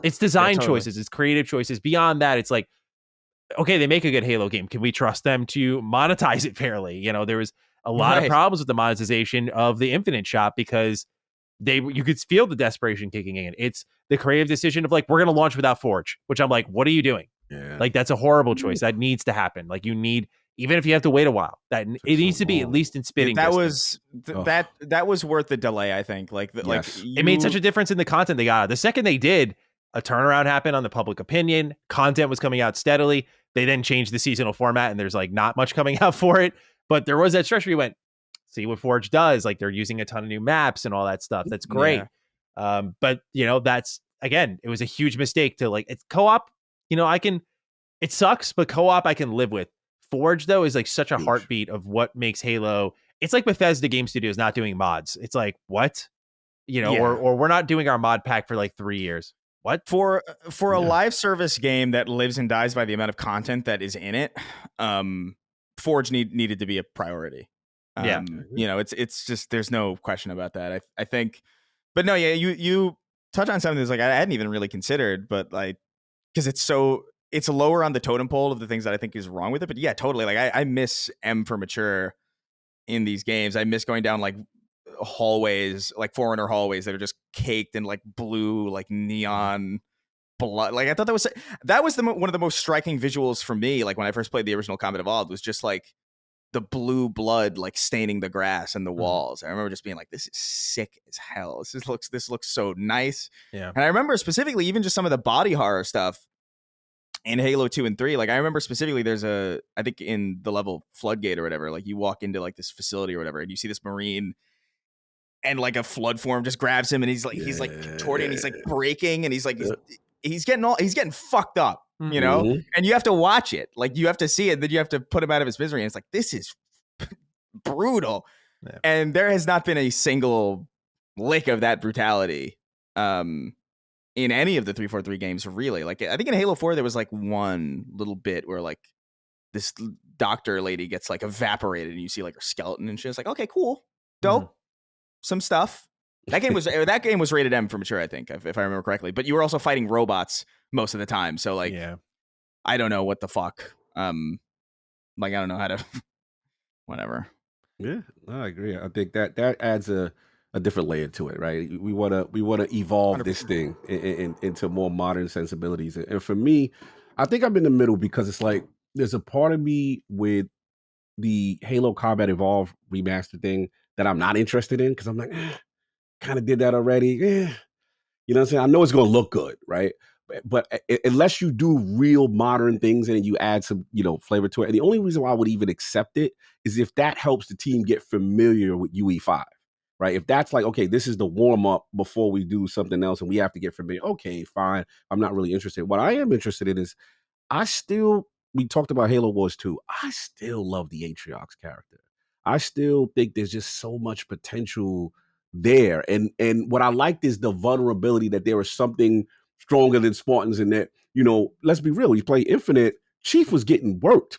It's design choices. It's creative choices. Beyond that, it's like, okay, they make a good Halo game. Can we trust them to monetize it fairly? There was a lot of problems with the monetization of the Infinite shop because you could feel the desperation kicking in. It's the creative decision of like, we're going to launch without Forge, which I'm like, what are you doing? Yeah. Like, that's a horrible choice. That needs to happen. Like, you need, even if you have to wait a while, that it needs to be at least in spitting distance. That was worth the delay, I think. It made such a difference in the content they got. The second they did, a turnaround happened on the public opinion. Content was coming out steadily. They then changed the seasonal format, and there's like not much coming out for it. But there was that stretch where you went, see what Forge does. Like, they're using a ton of new maps and all that stuff. That's great. Yeah. But that's, again, it was a huge mistake to like, it's co-op. It sucks, but co-op I can live with. Forge, though, is like such a heartbeat of what makes Halo. It's like Bethesda Game Studios not doing mods. It's like, what? Or we're not doing our mod pack for like 3 years. What? For a live service game that lives and dies by the amount of content that is in it, Forge needed to be a priority. It's just, there's no question about that. I think, but no, you touch on something that's like I hadn't even really considered, but like, because it's lower on the totem pole of the things that I think is wrong with it. But yeah, totally. Like I miss M for mature in these games. I miss going down like hallways, like Forerunner hallways that are just caked in like blue, like neon blood. Like I thought that was one of the most striking visuals for me. Like when I first played the original Combat Evolved, was just like the blue blood like staining the grass and the walls. I remember just being like, this is sick as hell. This looks so nice. Yeah. And I remember specifically even just some of the body horror stuff in Halo 2 and 3, like I remember specifically there's I think in the level Floodgate or whatever, like you walk into like this facility or whatever, and you see this Marine and like a flood form just grabs him and he's like contorting, he's like breaking, and he's like, he's getting fucked up, and you have to watch it. Like you have to see it, then you have to put him out of his misery. And it's like, this is brutal. Yeah. And there has not been a single lick of that brutality. In any of the 343 games, really. Like I think in Halo 4 there was like one little bit where like this doctor lady gets like evaporated and you see like her skeleton and shit. It's like, okay, cool, dope, some stuff. That game was rated M for mature, I think, if I remember correctly. But you were also fighting robots most of the time, so like, I don't know what the fuck. Like I don't know how to, whatever. Yeah, no, I agree. I think that adds a different layer to it, right? We wanna evolve 100%. this thing into more modern sensibilities. And for me, I think I'm in the middle because it's like there's a part of me with the Halo Combat Evolved Remaster thing that I'm not interested in because I'm like, kind of did that already. You know what I'm saying? I know it's going to look good, right? But unless you do real modern things and you add some, flavor to it. And the only reason why I would even accept it is if that helps the team get familiar with UE5, right? If that's like, okay, this is the warm up before we do something else and we have to get familiar. Okay, fine. I'm not really interested. What I am interested in is we talked about Halo Wars 2. I still love the Atriox character. I still think there's just so much potential there. And what I liked is the vulnerability that there was something stronger than Spartans in that, let's be real, you play Infinite, Chief was getting worked.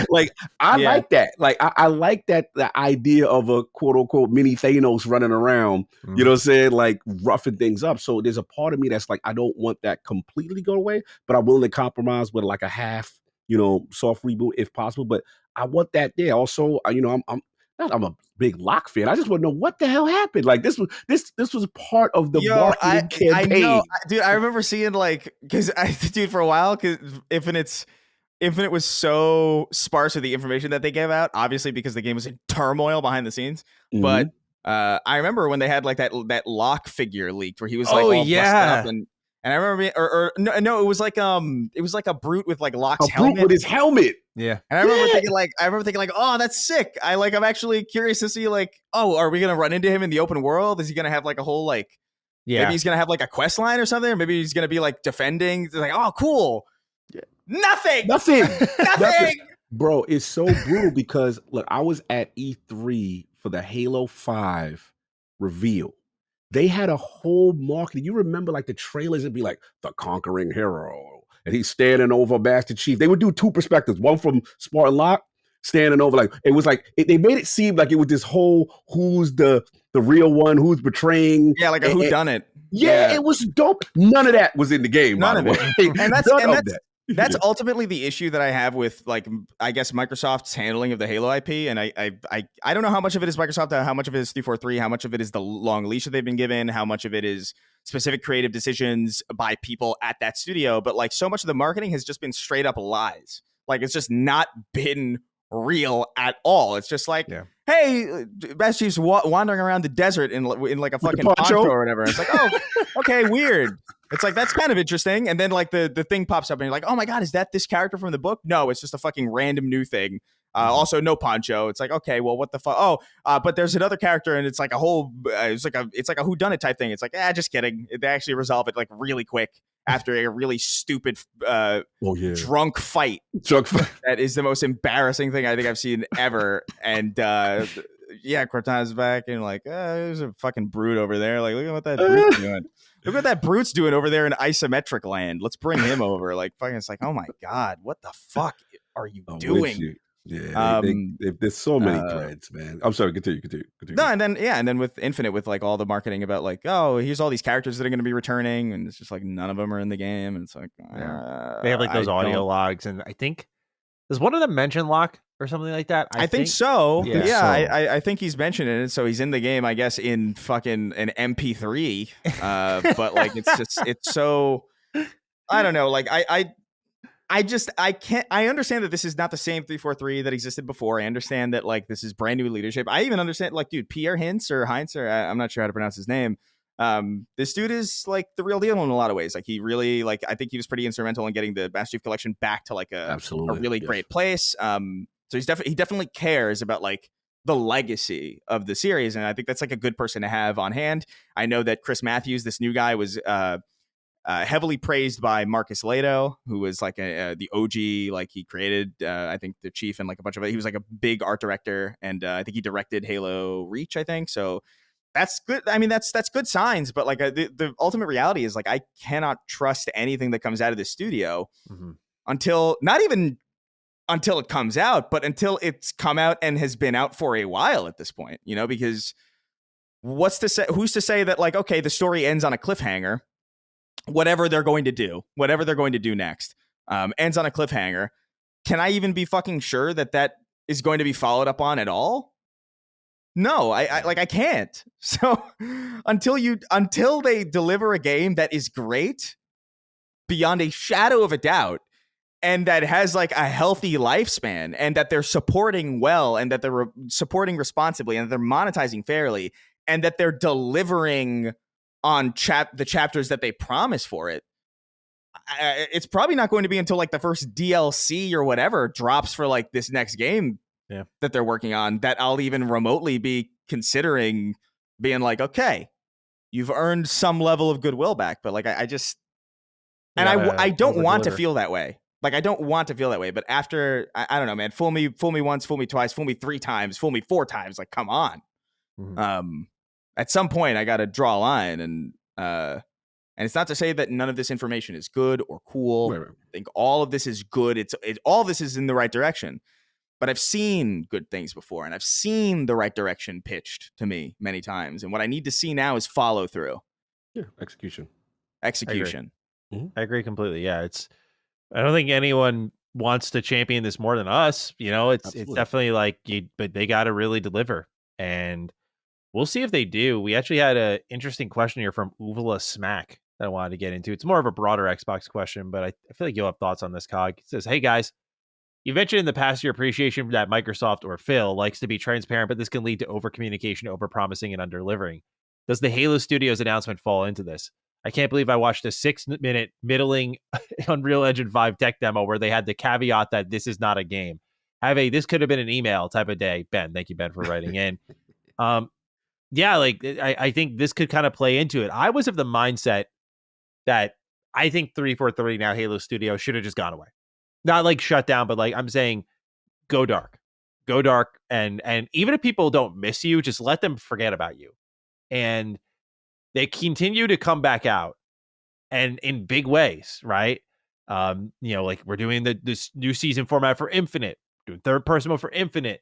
Like, I like that. Like, I like that, the idea of a quote unquote mini Thanos running around, you know what I'm saying? Like, roughing things up. So there's a part of me that's like, I don't want that completely to go away, but I'm willing to compromise with like a half, soft reboot if possible. But I want that there. Also, I'm a big Locke fan. I just want to know what the hell happened. Like this was part of the marketing campaign. I know, dude. I remember seeing dude, for a while, because Infinite was so sparse with the information that they gave out. Obviously, because the game was in turmoil behind the scenes. Mm-hmm. But I remember when they had like that Locke figure leaked, where he was like all busted up and I remember no, it was like a brute with like Locke's helmet. Brute with his helmet. Yeah. And I remember thinking like, oh, that's sick. I'm actually curious to see like, oh, are we gonna run into him in the open world? Is he gonna have like a whole like, maybe he's gonna have like a quest line or something, or maybe he's gonna be like defending. It's like, oh, cool. Yeah. Nothing. Bro, it's so brutal because look, I was at E3 for the Halo 5 reveal. They had a whole marketing. You remember like the trailers would be like the conquering hero, and he's standing over Master Chief. They would do two perspectives, one from Spartan Locke standing over. Like it was like they made it seem like it was this whole who's the real one, who's betraying. Yeah, like a who done it. Yeah, it was dope. None of that was in the game. None by of the it. way. And that's ultimately the issue that I have with, like, I guess Microsoft's handling of the Halo IP. And I don't know how much of it is Microsoft, how much of it is 343, how much of it is the long leash that they've been given, how much of it is specific creative decisions by people at that studio. But like so much of the marketing has just been straight up lies. Like it's just not been real at all. It's just like, hey, Master Chief's wandering around the desert in like a fucking poncho or whatever. It's like, oh, okay, weird. It's like, that's kind of interesting. And then like the thing pops up and you're like, oh my God, is that this character from the book? No, it's just a fucking random new thing. Also no poncho. It's like, okay, well, what the fuck? Oh, but there's another character and it's like a whole, it's like a whodunit type thing. It's like, just kidding. They actually resolve it like really quick after a really stupid drunk fight. That is the most embarrassing thing I think I've seen ever. And Cortana's back and like, there's a fucking brute over there. Like, look at what that brute's doing. Look what that brute's doing over there in isometric land. Let's bring him over. Like, fucking, it's like, oh my God, what the fuck are you doing? Yeah, there's so many threads, man. I'm sorry, continue. No, and then with Infinite, with like all the marketing about like, oh, here's all these characters that are going to be returning, and it's just like none of them are in the game, and it's like they have like those audio logs, and I think does one of them mention Locke or something like that? I think so. Yeah, I think he's mentioned it, so he's in the game, I guess, in fucking an MP3. But like, it's so, I don't know, like I can't. I understand that this is not the same 343 that existed before. I understand that like this is brand new leadership. I even understand like, dude, Pierre Hintz or Heinz, or I'm not sure how to pronounce his name. This dude is like the real deal in a lot of ways. Like he really like, I think he was pretty instrumental in getting the Master Chief Collection back to like a really great place. So he definitely cares about like the legacy of the series, and I think that's like a good person to have on hand. I know that Chris Matthews, this new guy, was heavily praised by Marcus Leto, who was like the OG, like he created, I think, the Chief and like a bunch of it. He was like a big art director, and I think he directed Halo Reach, I think. So that's good. I mean, that's good signs, but like the ultimate reality is like I cannot trust anything that comes out of the studio until it comes out, but until it's come out and has been out for a while at this point, because what's to say? Who's to say that, like, okay, the story ends on a cliffhanger, whatever they're going to do next, ends on a cliffhanger. Can I even be fucking sure that is going to be followed up on at all? No, I can't. So until they deliver a game that is great beyond a shadow of a doubt, and that has like a healthy lifespan, and that they're supporting well, and that they're supporting responsibly, and that they're monetizing fairly, and that they're delivering on the chapters that they promise for it, it's probably not going to be until like the first DLC or whatever drops for like this next game that they're working on that I'll even remotely be considering being like, okay, you've earned some level of goodwill back. But like, I just, and I don't want to feel that way. Like, I don't want to feel that way. But after, I don't know, man, fool me once, fool me twice, fool me 3 times, fool me 4 times. Like, come on. Mm-hmm. At some point I got to draw a line, and it's not to say that none of this information is good or cool. Right. I think all of this is good. All of this is in the right direction. But I've seen good things before, and I've seen the right direction pitched to me many times. And what I need to see now is follow through. Yeah, execution. I agree completely. Yeah, I don't think anyone wants to champion this more than us. You know, it's definitely like but they got to really deliver, and we'll see if they do. We actually had an interesting question here from Uvala Smack that I wanted to get into. It's more of a broader Xbox question, but I feel like you'll have thoughts on this, Cog. It says, hey guys, you mentioned in the past your appreciation that Microsoft or Phil likes to be transparent, but this can lead to over-communication, over-promising, and under-delivering. Does the Halo Studios announcement fall into this? I can't believe I watched a 6-minute middling Unreal Engine 5 tech demo where they had the caveat that this is not a game. This could have been an email type of day. Ben, thank you, Ben, for writing in. Yeah, like I think this could kind of play into it. I was of the mindset that I think 343, now Halo Studios, should have just gone away. Not like shut down, but like I'm saying, go dark, and even if people don't miss you, just let them forget about you. And they continue to come back out, and in big ways, right? Like we're doing this new season format for Infinite, doing third person mode for Infinite,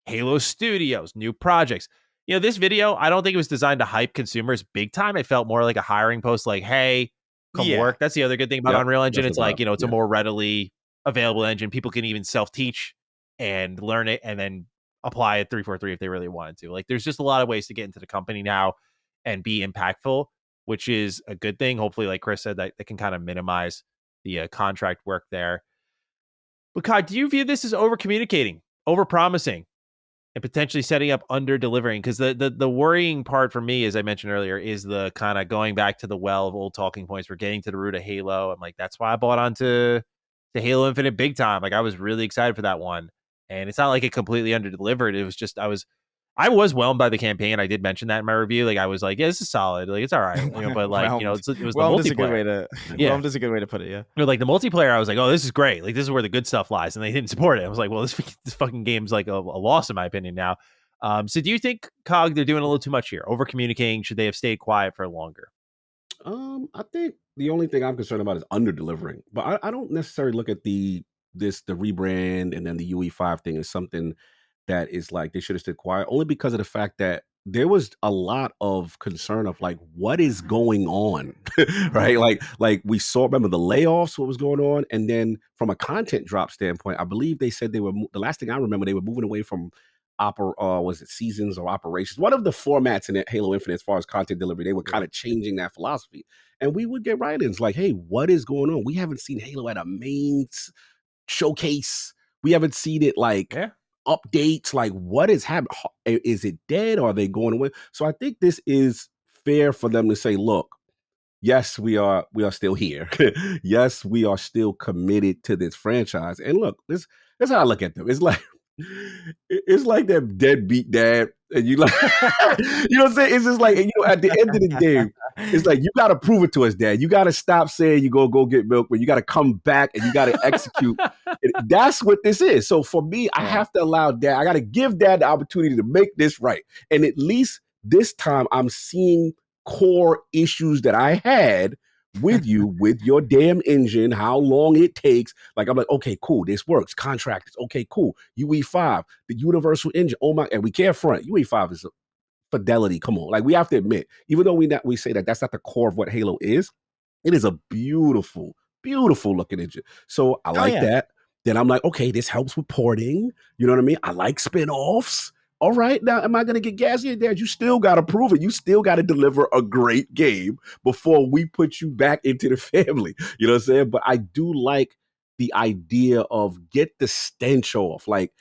Halo Studios, new projects. This video, I don't think it was designed to hype consumers big time. It felt more like a hiring post, like, hey, come work. That's the other good thing about Unreal Engine. It's like, it's a more readily available engine. People can even self-teach and learn it and then apply it 343 if they really wanted to. Like, there's just a lot of ways to get into the company now and be impactful, which is a good thing. Hopefully, like Chris said, that they can kind of minimize the contract work there. But Kai, do you view this as over-communicating, over-promising, and potentially setting up under-delivering? Because the worrying part for me, as I mentioned earlier, is the kind of going back to the well of old talking points. We're getting to the root of Halo. I'm like, that's why I bought onto Halo Infinite big time. Like, I was really excited for that one. And it's not like it completely under-delivered. It was just, I was whelmed by the campaign. I did mention that in my review. Like, I was like, yeah, this is solid. Like, it's all right. But like, it was the multiplayer. Whelmed is a good way to put it. Yeah. Like the multiplayer, I was like, oh, this is great. Like, this is where the good stuff lies. And they didn't support it. I was like, well, this fucking game's like a loss in my opinion now. So do you think, Cog, they're doing a little too much here? Over communicating? Should they have stayed quiet for longer? I think the only thing I'm concerned about is under delivering, but I don't necessarily look at the rebrand and then the UE5 thing as something that is like they should have stayed quiet, only because of the fact that there was a lot of concern of like, what is going on, right? Like we saw, remember the layoffs, what was going on. And then from a content drop standpoint, I believe they said the last thing I remember, they were moving away from was it seasons or operations? One of the formats in Halo Infinite as far as content delivery, they were kind of changing that philosophy. And we would get write-ins like, hey, what is going on? We haven't seen Halo at a main showcase. We haven't seen it like updates. Like, what is happening? Is it dead? Or are they going away? So I think this is fair for them to say, look, yes, we are still here. Yes, we are still committed to this franchise. And look, this how I look at them. It's like that deadbeat dad, and you like, you know what I'm saying? It's just like, at the end of the day, it's like, you got to prove it to us, Dad. You got to stop saying you go get milk, but you got to come back and you got to execute. That's what this is. So for me, I have to allow Dad. I got to give Dad the opportunity to make this right. And at least this time, I'm seeing core issues that I had with you, with your damn engine, how long it takes. Like, I'm like, okay, cool, this works. Contractors, okay, cool. UE5, the universal engine. Oh my, and we can't front. UE5 is fidelity. Come on, like we have to admit, even though we say that that's not the core of what Halo is, it is a beautiful, beautiful looking engine. So I like that. Then I'm like, okay, this helps with porting. You know what I mean? I like spinoffs. All right, now am I going to get gassy, Dad? You still got to prove it. You still got to deliver a great game before we put you back into the family. You know what I'm saying? But I do like the idea of get the stench off. Like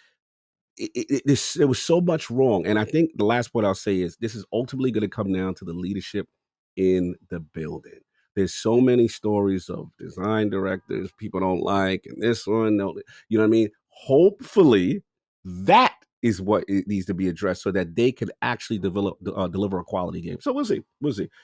there was so much wrong. And I think the last point I'll say is this is ultimately going to come down to the leadership in the building. There's so many stories of design directors people don't like, and this one, no, you know what I mean? Hopefully that is what it needs to be addressed so that they can actually deliver a quality game. So we'll see.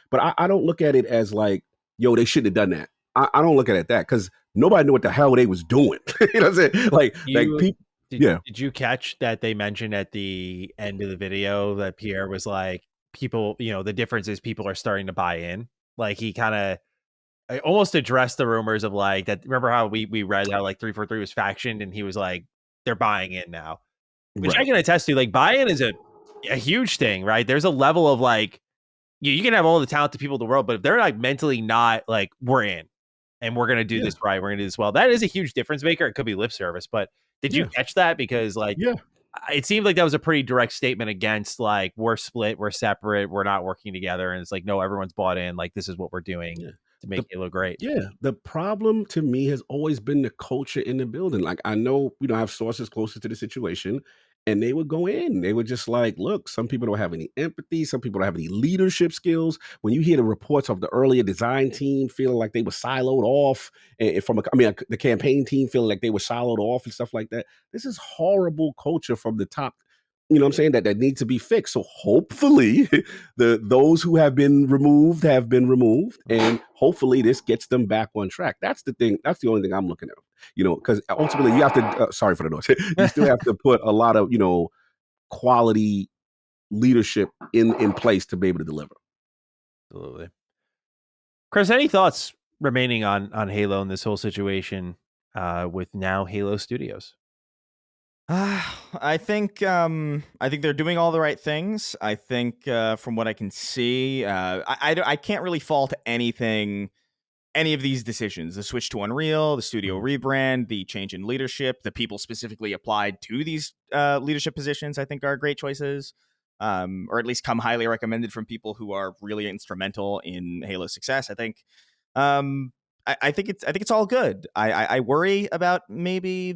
But I don't look at it as like, yo, they shouldn't have done that. I don't look at it that because nobody knew what the hell they was doing. You know what I'm saying? Like people. Did you catch that they mentioned at the end of the video that Pierre was like, people, the difference is people are starting to buy in. Like he kind of almost addressed the rumors of like that. Remember how we read how like 343 was factioned and he was like, they're buying in now, which I can attest to. Like buy-in is a huge thing, right? There's a level of like, you can have all the talented people in the world, but if they're like mentally not like, we're in and we're going to do this right, we're going to do this well, that is a huge difference maker. It could be lip service, but did you catch that? Because like, it seemed like that was a pretty direct statement against like, we're split, we're separate, we're not working together. And it's like, no, everyone's bought in. Like, this is what we're doing to make it look great. Yeah. The problem to me has always been the culture in the building. Like I know, I have sources closer to the situation and they would go in. They were just like, look, some people don't have any empathy. Some people don't have any leadership skills. When you hear the reports of the earlier design team feeling like they were siloed off and the campaign team feeling like they were siloed off and stuff like that. This is horrible culture from the top. You know what I'm saying? That needs to be fixed. So hopefully those who have been removed, and hopefully this gets them back on track. That's the thing. That's the only thing I'm looking at. Because ultimately you have to, sorry for the noise. You still have to put a lot of, quality leadership in place to be able to deliver. Absolutely. Chris, any thoughts remaining on Halo and this whole situation with now Halo Studios? I think they're doing all the right things. I think from what I can see, I can't really fault any of these decisions. The switch to Unreal, the studio rebrand, the change in leadership, the people specifically applied to these leadership positions, I think are great choices, or at least come highly recommended from people who are really instrumental in Halo's success. I think. I think it's all good. I worry about maybe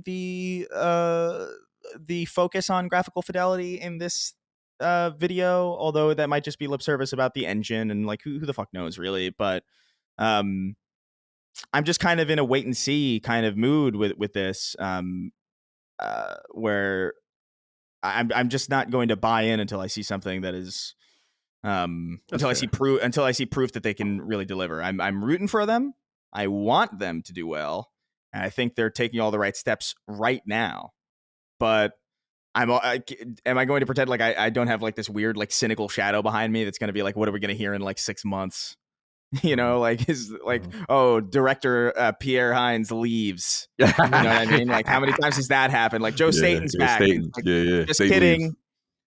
the focus on graphical fidelity in this video, although that might just be lip service about the engine and like who the fuck knows really. But I'm just kind of in a wait and see kind of mood with this, where I'm just not going to buy in until I see something that is until I see proof that they can really deliver. I'm rooting for them. I want them to do well, and I think they're taking all the right steps right now. But am I going to pretend like I don't have like this weird like cynical shadow behind me that's going to be like, what are we going to hear in like 6 months? Like is like, oh, director Pierre Hines leaves. You know what I mean? Like how many times has that happened? Like Joe Staten's back. Staten. Like, just Staten kidding. Leaves.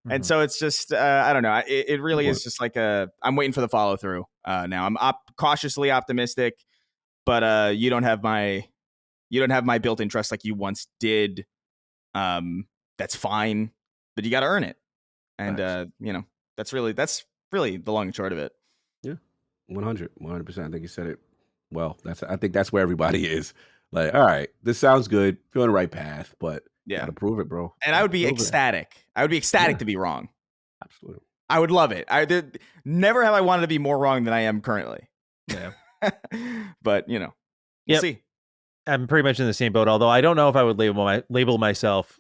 And so it's just I don't know. It really is just like I'm waiting for the follow through. Now I'm cautiously optimistic, but you don't have my built-in trust like you once did. That's fine, but you got to earn it. And that's really the long and short of it. Yeah. 100%. I think you said it well. I think that's where everybody is. Like, all right, this sounds good. You're on the right path, but gotta prove it, bro. And I would be ecstatic. I would be ecstatic to be wrong. Absolutely. I would love it. Never have I wanted to be more wrong than I am currently. Yeah. But we'll see. I'm pretty much in the same boat. Although I don't know if I would label myself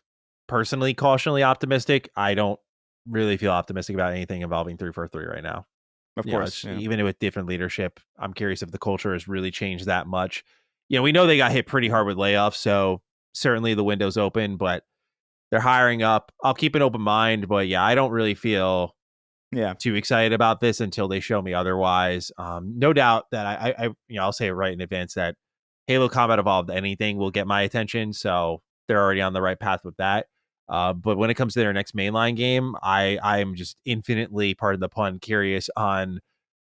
personally cautiously optimistic. I don't really feel optimistic about anything involving 343 right now. Of course, even with different leadership, I'm curious if the culture has really changed that much. We know they got hit pretty hard with layoffs, so certainly the window's open, but they're hiring up. I'll keep an open mind, but I don't really feel too excited about this until they show me otherwise. No doubt that I'll say it right in advance that Halo Combat Evolved anything will get my attention, so they're already on the right path with that. But when it comes to their next mainline game, I am just infinitely, pardon the pun, curious on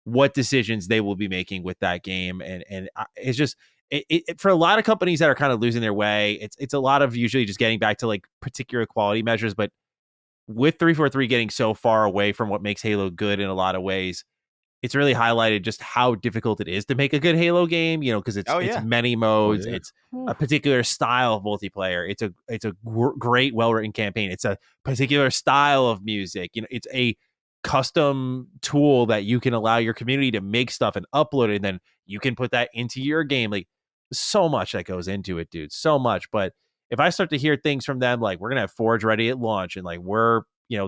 what decisions they will be making with that game. And it's just for a lot of companies that are kind of losing their way, it's a lot of usually just getting back to like particular quality measures. But with 343 getting so far away from what makes Halo good in a lot of ways, it's really highlighted just how difficult it is to make a good Halo game, because it's many modes, it's a particular style of multiplayer, it's a great, well-written campaign, it's a particular style of music, it's a custom tool that you can allow your community to make stuff and upload it, and then you can put that into your game. Like, so much that goes into it, dude, so much. But if I start to hear things from them like we're gonna have Forge ready at launch, and like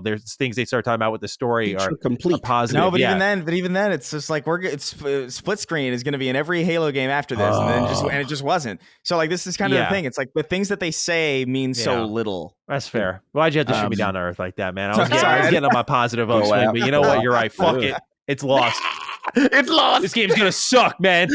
there's things they start talking about with the story Feature are complete. positive. No, but even then, it's just like split screen is going to be in every Halo game after this, and it just wasn't. So like this is kind of the thing. It's like the things that they say mean so little. That's fair. Why'd you have to shoot me down to earth like that, man? I was getting on my positive upswing, but you know what? You're right. Fuck it. It's lost. It's lost. This game's gonna suck, man.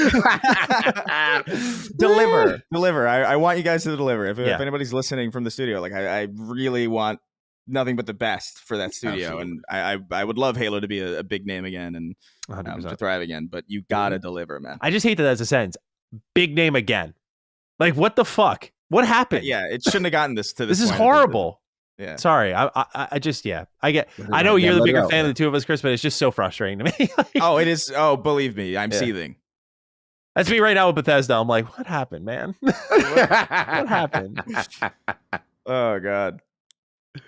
Deliver. I want you guys to deliver. If anybody's listening from the studio, like I really want nothing but the best for that studio. Absolutely. And I would love Halo to be a big name again and to thrive again, but you gotta deliver, man. I just hate that as a sentence. Big name again. Like, what the fuck? What happened? Yeah, it shouldn't have gotten this to this. This is horrible. Yeah. Sorry. I just I know you're the bigger fan of the two of us, Chris, but it's just so frustrating to me. Oh, it is. Oh, believe me, I'm seething. That's me right now with Bethesda. I'm like, what happened, man? What happened? Oh God.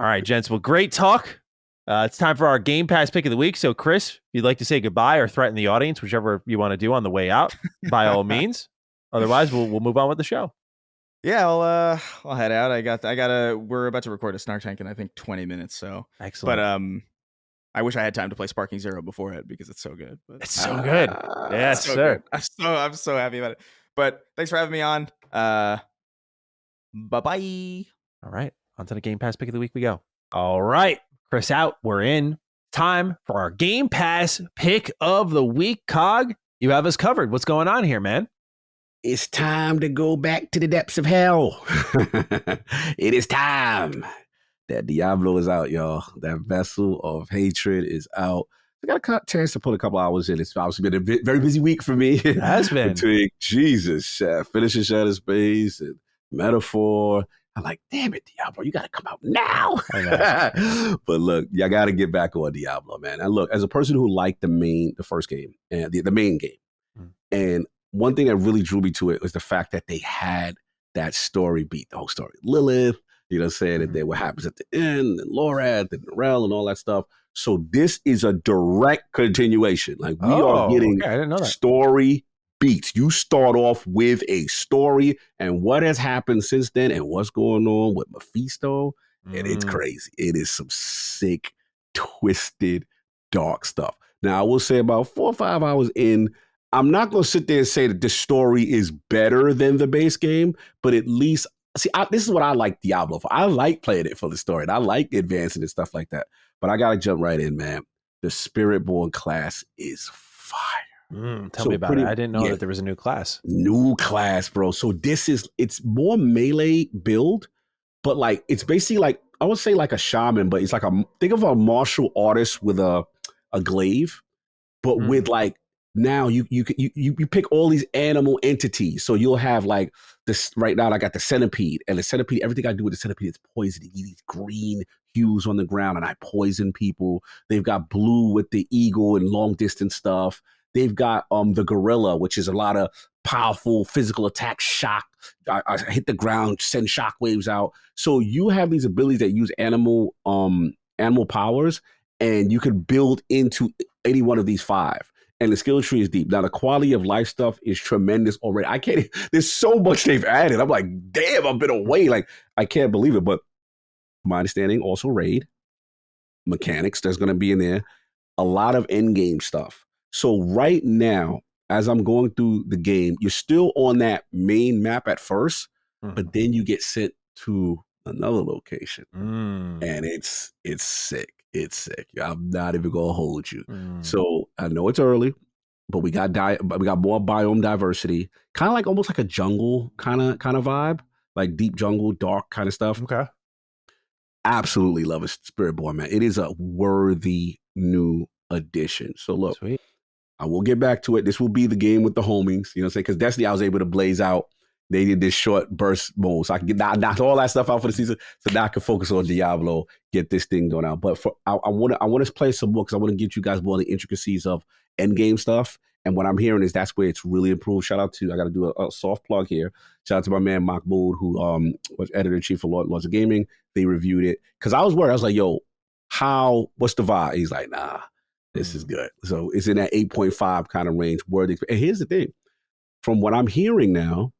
All right, gents. Well, great talk. It's time for our Game Pass pick of the week. So, Chris, if you'd like to say goodbye or threaten the audience, whichever you want to do on the way out, by all means. Otherwise, we'll move on with the show. Yeah, I'll head out. We're about to record a Snark Tank in I think 20 minutes. So excellent. But I wish I had time to play Sparking Zero before it because it's so good. But, it's so good. Yes, so sir. Good. I'm so happy about it. But thanks for having me on. Bye bye. All right. On to the Game Pass pick of the week we go. All right. Chris out. We're in. Time for our Game Pass pick of the week. Cog, you have us covered. What's going on here, man? It's time to go back to the depths of hell. It is time. That Diablo is out, y'all. That vessel of hatred is out. I got a chance to put a couple hours in. It's obviously been a very busy week for me. It has been. Between finishing Shattered Space and Metaphor. I'm like, damn it, Diablo, you got to come out now. But look, y'all got to get back on Diablo, man. And look, as a person who liked the first game, and the main game, and one thing that really drew me to it was the fact that they had that story beat, the whole story. Lilith, saying that what happens at the end, and Lorath, and Narelle, and all that stuff. So this is a direct continuation. Like, we are getting I didn't know that. story beats. You start off with a story and what has happened since then and what's going on with Mephisto. And it's crazy. It is some sick, twisted, dark stuff. Now, I will say about 4 or 5 hours in, I'm not going to sit there and say that the story is better than the base game, but at least, this is what I like Diablo for. I like playing it for the story, and I like advancing and stuff like that. But I got to jump right in, man. The Spiritborn class is fire. Tell me about it. I didn't know that there was a new class. New class, bro. So it's more melee build, but like, it's basically like, I would say like a shaman, but it's like think of a martial artist with a glaive, but with like, now you pick all these animal entities. So you'll have like this right now. I got the centipede, and the centipede, everything I do with the centipede is poisoning. These green hues on the ground, and I poison people. They've got blue with the eagle and long distance stuff. They've got the gorilla, which is a lot of powerful physical attack, shock. I hit the ground, send shock waves out. So you have these abilities that use animal powers, and you can build into any one of these 5. And the skill tree is deep. Now, the quality of life stuff is tremendous already. There's so much they've added. I'm like, damn, I've been away. Like, I can't believe it. But my understanding, also raid mechanics, there's going to be in there a lot of end game stuff. So right now, as I'm going through the game, you're still on that main map at first, but then you get sent to another location. And it's sick. It's sick. I'm not even gonna hold you. So I know it's early, but we got more biome diversity, kind of like almost like a jungle kind of vibe, like deep jungle, dark kind of stuff. Okay. absolutely love Spiritborn, man. It is a worthy new addition. So look, Sweet. I will get back to it. This will be the game with the homies, you know what I'm saying? Because Destiny, I was able to blaze out. They did this short burst mode, so I can get knock all that stuff out for the season. So now I can focus on Diablo, get this thing going out. But I want to play some more because I want to get you guys more of the intricacies of endgame stuff. And what I'm hearing is that's where it's really improved. Shout out to, I got to do a soft plug here. Shout out to my man Mahmoud, who was editor-in-chief for Lords of Gaming. They reviewed it because I was worried. I was like, yo, what's the vibe? He's like, nah, this is good. So it's in that 8.5 kind of range. And here's the thing. From what I'm hearing now,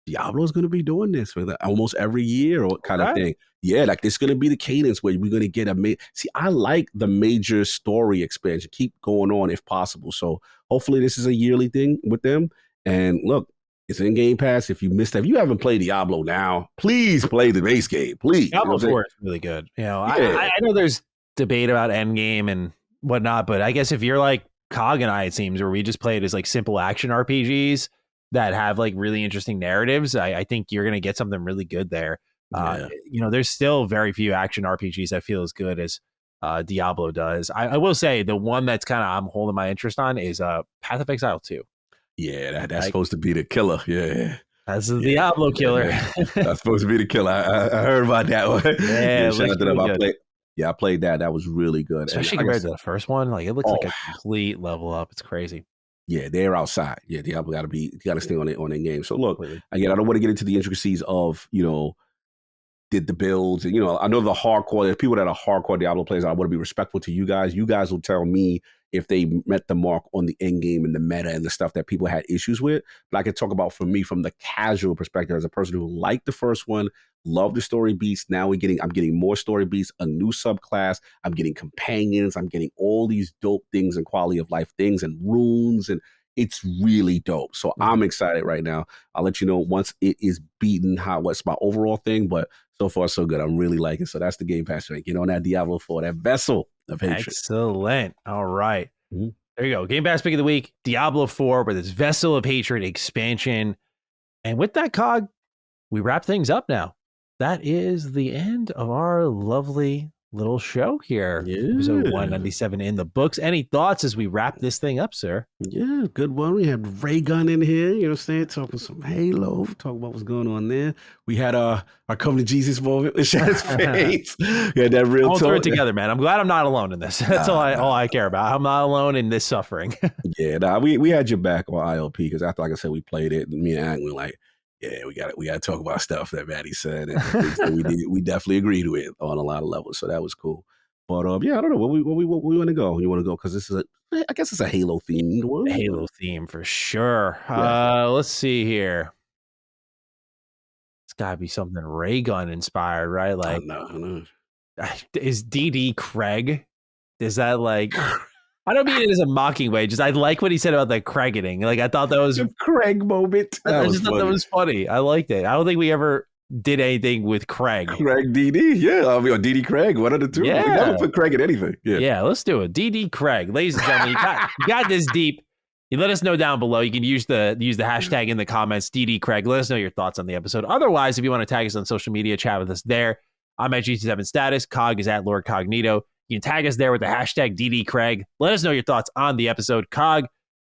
Diablo's going to be doing this for almost every year or kind of thing. Yeah, like it's going to be the cadence where we're going to get See, I like the major story expansion. Keep going on if possible. So hopefully this is a yearly thing with them. And look, it's in Game Pass. If you missed that, if you haven't played Diablo now, please play the base game. Please. Diablo 4 is really good. You know, I know there's debate about endgame and whatnot, but I guess if you're like Cog and I, it seems, where we just play it as like simple action RPGs that have like really interesting narratives, I think you're going to get something really good there. You know, there's still very few action RPGs that feel as good as Diablo does. I will say the one that's kind of I'm holding my interest on is Path of Exile 2. Yeah, that's supposed to be the killer. Yeah. That's the Diablo killer. That's supposed to be the killer. I heard about that one. Yeah, shout out to them. I played that. That was really good. Especially compared to the first one. Like, it looks like a complete level up. It's crazy. Yeah, they're outside. Yeah, Diablo got to stay on their game. So look, again, I don't want to get into the intricacies of, you know, did the builds. And, you know, I know the hardcore, there's people that are hardcore Diablo players. I want to be respectful to you guys. You guys will tell me if they met the mark on the end game and the meta and the stuff that people had issues with. But I can talk about for me from the casual perspective as a person who liked the first one, loved the story beats. Now I'm getting more story beats, a new subclass. I'm getting companions. I'm getting all these dope things and quality of life things and runes, and it's really dope. So I'm excited right now. I'll let you know once it is beaten what's my overall thing, but so far so good. I'm really liking it. So that's the Game Pass thing. Get on that Diablo 4, that vessel of hatred. Excellent. All right. Mm-hmm. There you go. Game Pass pick of the week, Diablo 4 with its Vessel of Hatred expansion. And with that, Cog, we wrap things up now. That is the end of our lovely little show here. Yeah. Episode 197 in the books. Any thoughts as we wrap this thing up, sir? Yeah, good one. We had Ray Gun in here, you know what I'm saying? Talking some Halo, talking about what's going on there. We had our Come to Jesus moment with Shadow's face. We had that real talk. Throw it together, man. I'm glad I'm not alone in this. That's all I care about. I'm not alone in this suffering. Yeah, we had your back on ILP because after, like I said, we played it, and me and Ang were like, yeah, we got to talk about stuff that Maddie said, and things that we definitely agreed with on a lot of levels. So that was cool. But yeah, I don't know where we want to go. You want to go because I guess it's a Halo themed one. Halo theme for sure. Yeah. Let's see here. It's got to be something Ray Gun inspired, right? Like, I know. Is DD Craig? Is that like? I don't mean it as a mocking way. Just I like what he said about the Craigening. Like I thought that was a Craig moment. I just thought that was funny. I liked it. I don't think we ever did anything with Craig. Craig DD, yeah. I mean, DD Craig, one of the two. Yeah. We never put Craig in anything. Yeah, let's do it. DD Craig, ladies and gentlemen, you got this deep. You let us know down below. You can use the hashtag in the comments, DD Craig. Let us know your thoughts on the episode. Otherwise, if you want to tag us on social media, chat with us there. I'm at GT7 Status. Cog is at Lord Cognito. You can tag us there with the hashtag DD Craig. Let us know your thoughts on the episode. Cog,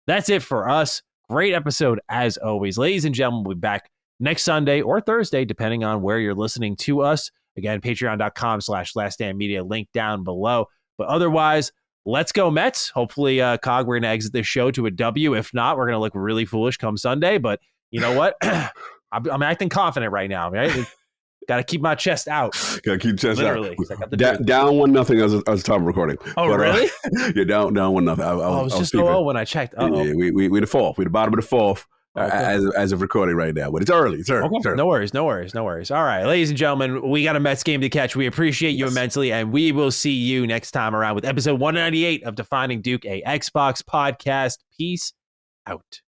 that's it for us. Great episode as always. Ladies and gentlemen, we'll be back next Sunday or Thursday, depending on where you're listening to us. Again, patreon.com/laststandmedia, link down below. But otherwise, let's go Mets. Hopefully, Cog, we're going to exit this show to a W. If not, we're going to look really foolish come Sunday. But you know what? I'm acting confident right now, right? Got to keep my chest out. Got to keep chest literally. out. Down 1-0 as time of recording. Oh, but, really? Yeah, down 1-0. I was just 0 when I checked. Yeah, we the fourth. We the bottom of the fourth as of recording right now. But it's early. It's early. Okay. It's early. No worries. All right, ladies and gentlemen, we got a Mets game to catch. We appreciate you immensely, and we will see you next time around with episode 198 of Defining Duke, a Xbox podcast. Peace out.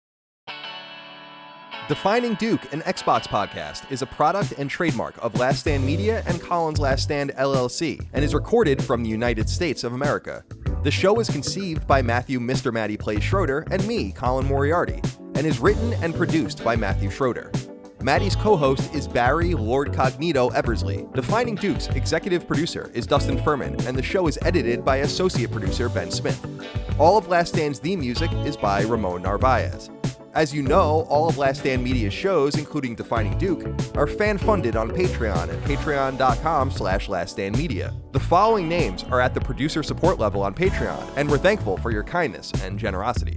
Defining Duke, an Xbox podcast, is a product and trademark of Last Stand Media and Collins Last Stand LLC, and is recorded from the United States of America. The show is conceived by Matthew Mr. Matty Plays Schroeder and me, Colin Moriarty, and is written and produced by Matthew Schroeder. Maddie's co-host is Barry Lord Cognito Eversley. Defining Duke's executive producer is Dustin Furman, and the show is edited by associate producer Ben Smith. All of Last Stand's theme music is by Ramon Narvaez. As you know, all of Last Stand Media's shows, including Defining Duke, are fan-funded on Patreon at patreon.com/laststandmedia. The following names are at the producer support level on Patreon, and we're thankful for your kindness and generosity.